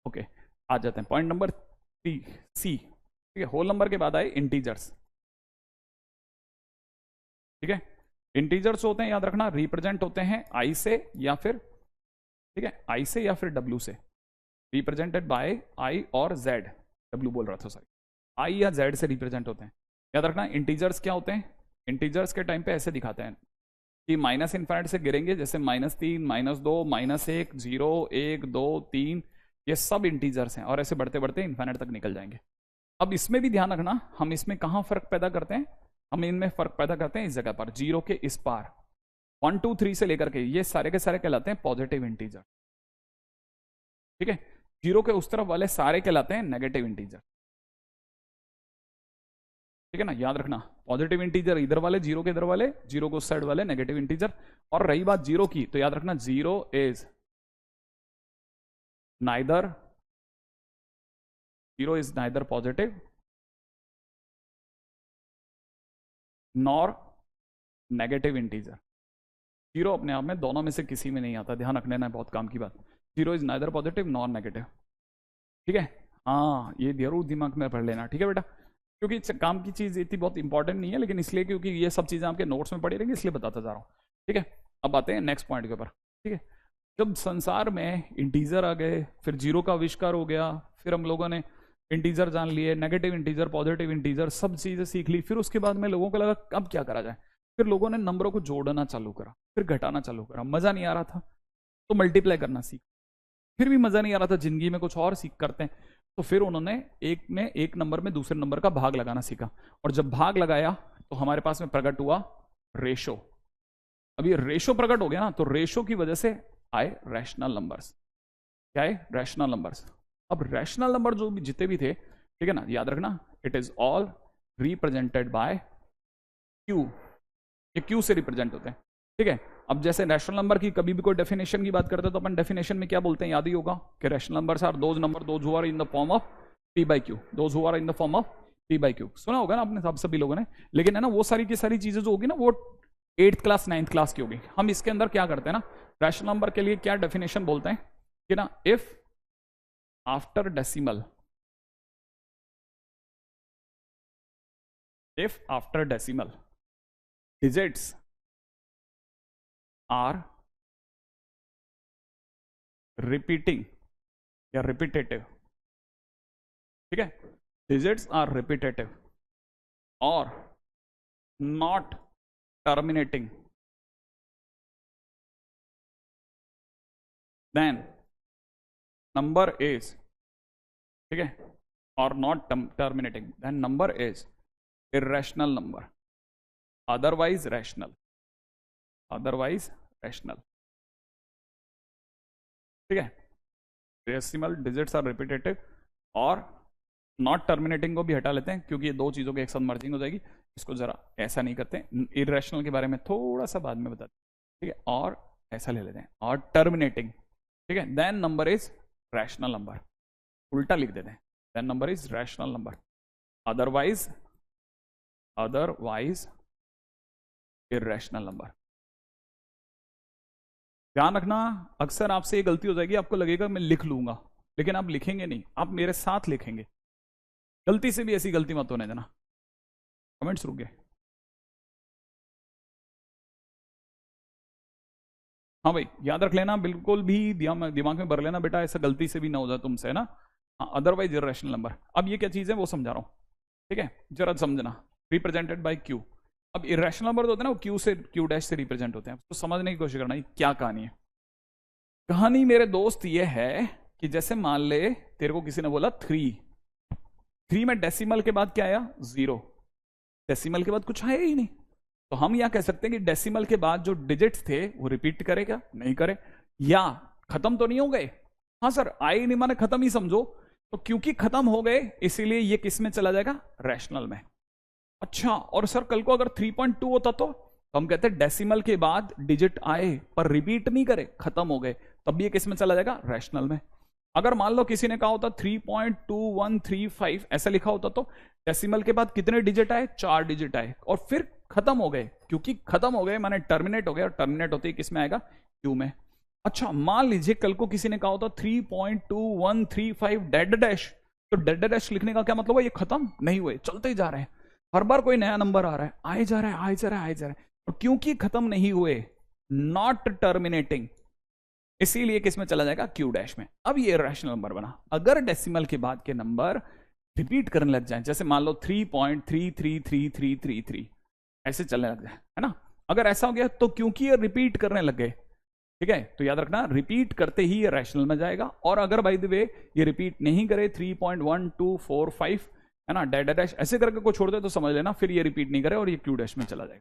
okay. आ जाते हैं पॉइंट नंबर सी, ठीक है। होल नंबर के बाद आए इंटीजर्स, ठीक है। इंटीजर्स होते हैं, याद रखना, रिप्रेजेंट होते हैं आई से या फिर, ठीक है, आई से या फिर डब्ल्यू से, रिप्रेजेंटेड बाय आई और जेड, डब्ल्यू बोल रहा था सॉरी, आई या जेड से रिप्रेजेंट होते हैं। याद रखना इंटीजर्स क्या होते हैं, इंटीजर्स के टाइम पे ऐसे दिखाते हैं कि माइनस इन्फिनिट से गिरेंगे, जैसे -3 -2 -1 0 1 2 3 ये सब इंटीजर्स हैं और ऐसे बढ़ते बढ़ते इन्फिनिट तक निकल जाएंगे। अब इसमें भी ध्यान रखना, हम इसमें कहाँ फर्क पैदा करते हैं, हम इनमें फर्क पैदा करते हैं इस जगह पर, जीरो के इस पार 1 2 3 से लेकर के ये सारे के सारे कहलाते हैं पॉजिटिव इंटीजर। ठीक है, जीरो के उस तरफ वाले सारे कहलाते हैं नेगेटिव इंटीजर। ठीक है ना, याद रखना, पॉजिटिव इंटीजर इधर वाले, जीरो के इधर वाले, जीरो को उस साइड वाले नेगेटिव इंटीजर। और रही बात जीरो की, तो याद रखना zero is neither positive nor negative integer. Zero अपने आप में दोनों में से किसी में नहीं आता, ध्यान रखने ना, बहुत काम की बात। Zero is neither positive nor negative. ठीक है, हाँ ये जरूर दिमाग में पढ़ लेना। ठीक है बेटा, क्योंकि काम की चीज इतनी बहुत इंपॉर्टेंट नहीं है, लेकिन इसलिए क्योंकि ये सब चीजें आपके नोट्स में पड़ी रहेंगी इसलिए बताता जा रहा हूँ। ठीक है, अब आते हैं नेक्स्ट पॉइंट के ऊपर। ठीक है, जब संसार में इंटीजर आ गए, फिर जीरो का आविष्कार हो गया, फिर हम लोगों ने इंटीजर जान लिए, नेगेटिव इंटीजर, पॉजिटिव इंटीजर, सब चीजें सीख ली। फिर उसके बाद में लोगों को लगा अब क्या करा जाए, फिर लोगों ने नंबरों को जोड़ना चालू करा, फिर घटाना चालू करा। मजा नहीं आ रहा था तो मल्टीप्लाई करना सीख, फिर भी मजा नहीं आ रहा था, जिंदगी में कुछ और सीख करते हैं, तो फिर उन्होंने एक नंबर में दूसरे नंबर का भाग लगाना सीखा। और जब भाग लगाया तो हमारे पास में प्रकट हुआ रेशो। अब ये रेशो प्रकट हो गया ना, तो रेशो की वजह से आए रैशनल नंबर्स। क्या है? Rational numbers. अब रैशनल नंबर जो भी जितने भी थे, ठीक है ना, याद रखना, it is all represented by Q. ये क्यू से रिप्रेजेंट होते हैं। ठीक है, अब जैसे रैशनल नंबर की कभी भी कोई डेफिनेशन की बात करते हैं तो अपन डेफिनेशन में क्या बोलते हैं, याद ही होगा कि rational numbers are those number those who are in the form of P by Q, those who are in the form of P by Q. सुना होगा ना आपने सब सभी लोगों ने। लेकिन है ना, वो सारी की सारी चीजें जो होगी ना वो 8th क्लास 9th क्लास की होगी। हम इसके अंदर क्या करते हैं ना, रैशनल नंबर के लिए क्या डेफिनेशन बोलते हैं कि ना, if after decimal, digits are repeating या repetitive, ठीक है, digits are repetitive or not terminating, then number is, ठीक है, or not terminating, then number is irrational number, otherwise rational, ठीक है। डेसिमल डिजिट्स आर रिपीटेटिव और नॉट टर्मिनेटिंग को भी हटा लेते हैं क्योंकि ये दो चीजों के एक साथ मर्जिंग हो जाएगी। इसको जरा ऐसा नहीं करते, इरेशनल के बारे में थोड़ा सा बाद में बताते हैं, ठीक है, और ऐसा ले लेते हैं, और टर्मिनेटिंग, ठीक है, then number is rational number. उल्टा लिख देते हैं, then number is rational number, otherwise irrational number. ध्यान रखना, अक्सर आपसे ये गलती हो जाएगी, आपको लगेगा मैं लिख लूंगा, लेकिन आप लिखेंगे नहीं, आप मेरे साथ लिखेंगे। गलती से भी ऐसी गलती मत होने देना। कमेंट्स रुक गए? हाँ भाई, याद रख लेना, बिल्कुल भी दिमाग में भर लेना बेटा, ऐसा गलती से भी ना हो जाए तुमसे, है ना। हाँ, अदरवाइज इरेशनल नंबर। अब ये क्या चीज है वो समझा रहा हूं, ठीक है, जरा समझना। Represented by Q. अब इरेशनल नंबर होते हैं ना, वो क्यू से, क्यू डैश से रिप्रेजेंट होते हैं। तो समझने की कोशिश करना क्या कहानी है। कहानी मेरे दोस्त ये है कि जैसे मान ले तेरे को किसी ने बोला 3 में डेसिमल के बाद क्या आया? 0। डेसिमल के बाद कुछ आया ही नहीं, तो हम यह कह सकते हैं कि डेसिमल के बाद जो डिजिट्स थे वो रिपीट करेगा, नहीं करे, या खत्म तो नहीं हो गए। हाँ सर, आए नहीं माने खत्म ही समझो। तो क्योंकि खत्म हो गए इसीलिए ये किस में चला जाएगा? रैशनल में। अच्छा, और सर कल को अगर 3.2 होता तो हम कहते हैं डेसिमल के बाद डिजिट आए पर रिपीट नहीं करे, खत्म हो गए, तब भी ये किस में चला जाएगा? रैशनल में। अगर मान लो किसी ने कहा होता 3.2135 ऐसा लिखा होता तो डेसिमल के बाद कितने डिजिट आए? 4 डिजिट आए और फिर खत्म हो गए। क्योंकि खत्म हो गए माने टर्मिनेट हो गए, और टर्मिनेट होते ही किस में आएगा? क्यू में। अच्छा, मान लीजिए कल को किसी ने कहा होता 3.2135 डेड डैश, तो डेड डैश लिखने का क्या मतलब है? ये खत्म नहीं हुए, चलते ही जा रहे हैं, हर बार कोई नया नंबर आ रहा है, आए जा रहा है, आए जा रहा है, आए जा रहा है, और क्योंकि खत्म नहीं हुए, नॉट टर्मिनेटिंग, इसीलिए किस में चला जाएगा? क्यू डैश में। अब ये रैशनल नंबर बना। अगर डेसिमल के बाद के नंबर रिपीट करने लग जाए, जैसे मान लो 3.333333 ऐसे चलने लग जाए, है ना, अगर ऐसा हो गया तो क्योंकि ये रिपीट करने लग गए, ठीक है, तो याद रखना रिपीट करते ही ये रैशनल में जाएगा, और अगर बाय द वे ये रिपीट नहीं करे 3.1245 है ना, डैश डैश ऐसे करके को छोड़ दे तो समझ लेना फिर ये रिपीट नहीं करे और ये क्यू डैश में चला जाएगा।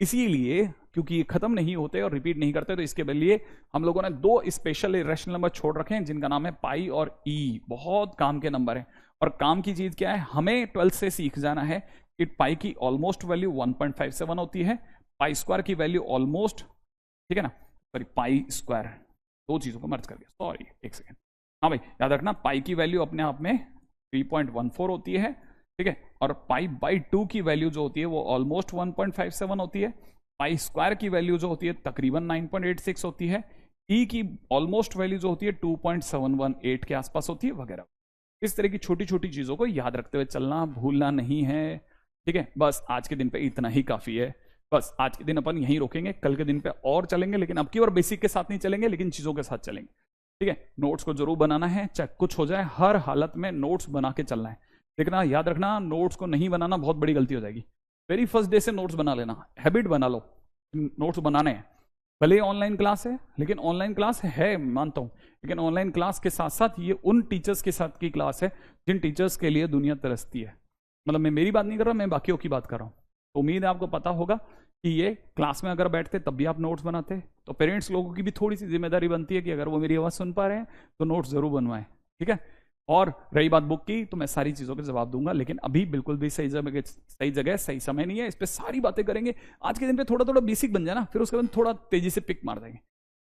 इसीलिए क्योंकि ये खत्म नहीं होते और रिपीट नहीं करते, तो इसके लिए हम लोगों ने दो स्पेशल इरेशनल नंबर छोड़ रखे हैं जिनका नाम है पाई और ई। बहुत काम के नंबर है, और काम की चीज क्या है, हमें 12th से सीख जाना है कि पाई की ऑलमोस्ट वैल्यू 1.57 होती है, पाई स्क्वायर की वैल्यू ऑलमोस्ट, ठीक है ना, सॉरी पाई स्क्वायर, दो चीजों को मर्ज कर दिया, सॉरी एक सेकेंड। हाँ भाई याद रखना पाई की वैल्यू अपने आप में 3.14 होती है, ठीक है, और पाई बाई 2 की वैल्यू जो होती है वो ऑलमोस्ट 1.57 होती है, पाई स्क्वायर की वैल्यू जो होती है तकरीबन 9.86 होती है, ई की ऑलमोस्ट वैल्यू जो होती है 2.718 के आसपास होती है वगैरह। इस तरह की छोटी छोटी चीजों को याद रखते हुए चलना, भूलना नहीं है, ठीक है। बस आज के दिन पे इतना ही काफी है, बस आज के दिन अपन यहीं रोकेंगे, कल के दिन पे और चलेंगे, लेकिन अब की बार बेसिक के साथ नहीं चलेंगे, लेकिन चीजों के साथ चलेंगे, ठीक है। नोट्स को जरूर बनाना है, चाहे कुछ हो जाए, हर हालत में नोट्स बना के चलना है। देखना याद रखना, नोट्स को नहीं बनाना बहुत बड़ी गलती हो जाएगी। वेरी फर्स्ट डे से नोट्स बना लेना, हैबिट बना लो, नोट्स बनाने हैं। भले ऑनलाइन क्लास है, लेकिन ऑनलाइन क्लास है मानता हूं, लेकिन ऑनलाइन क्लास के साथ साथ ये उन टीचर्स के साथ की क्लास है जिन टीचर्स के लिए दुनिया तरसती है। मतलब मैं मेरी बात नहीं कर रहा, मैं बाकियों की बात कर रहा हूं। तो उम्मीद है आपको पता होगा कि ये क्लास में अगर बैठते तब भी आप नोट्स बनाते, तो पेरेंट्स लोगों की भी थोड़ी सी जिम्मेदारी बनती है कि अगर वो मेरी आवाज़ सुन पा रहे हैं तो नोट्स जरूर बनवाएं, ठीक है। और रही बात बुक की, तो मैं सारी चीज़ों के जवाब दूंगा, लेकिन अभी बिल्कुल भी सही जगह सही समय नहीं है, इस पर सारी बातें करेंगे। आज के दिन पे थोड़ा थोड़ा बेसिक बन जाए ना, फिर उसके बाद थोड़ा तेजी से पिक मार देंगे।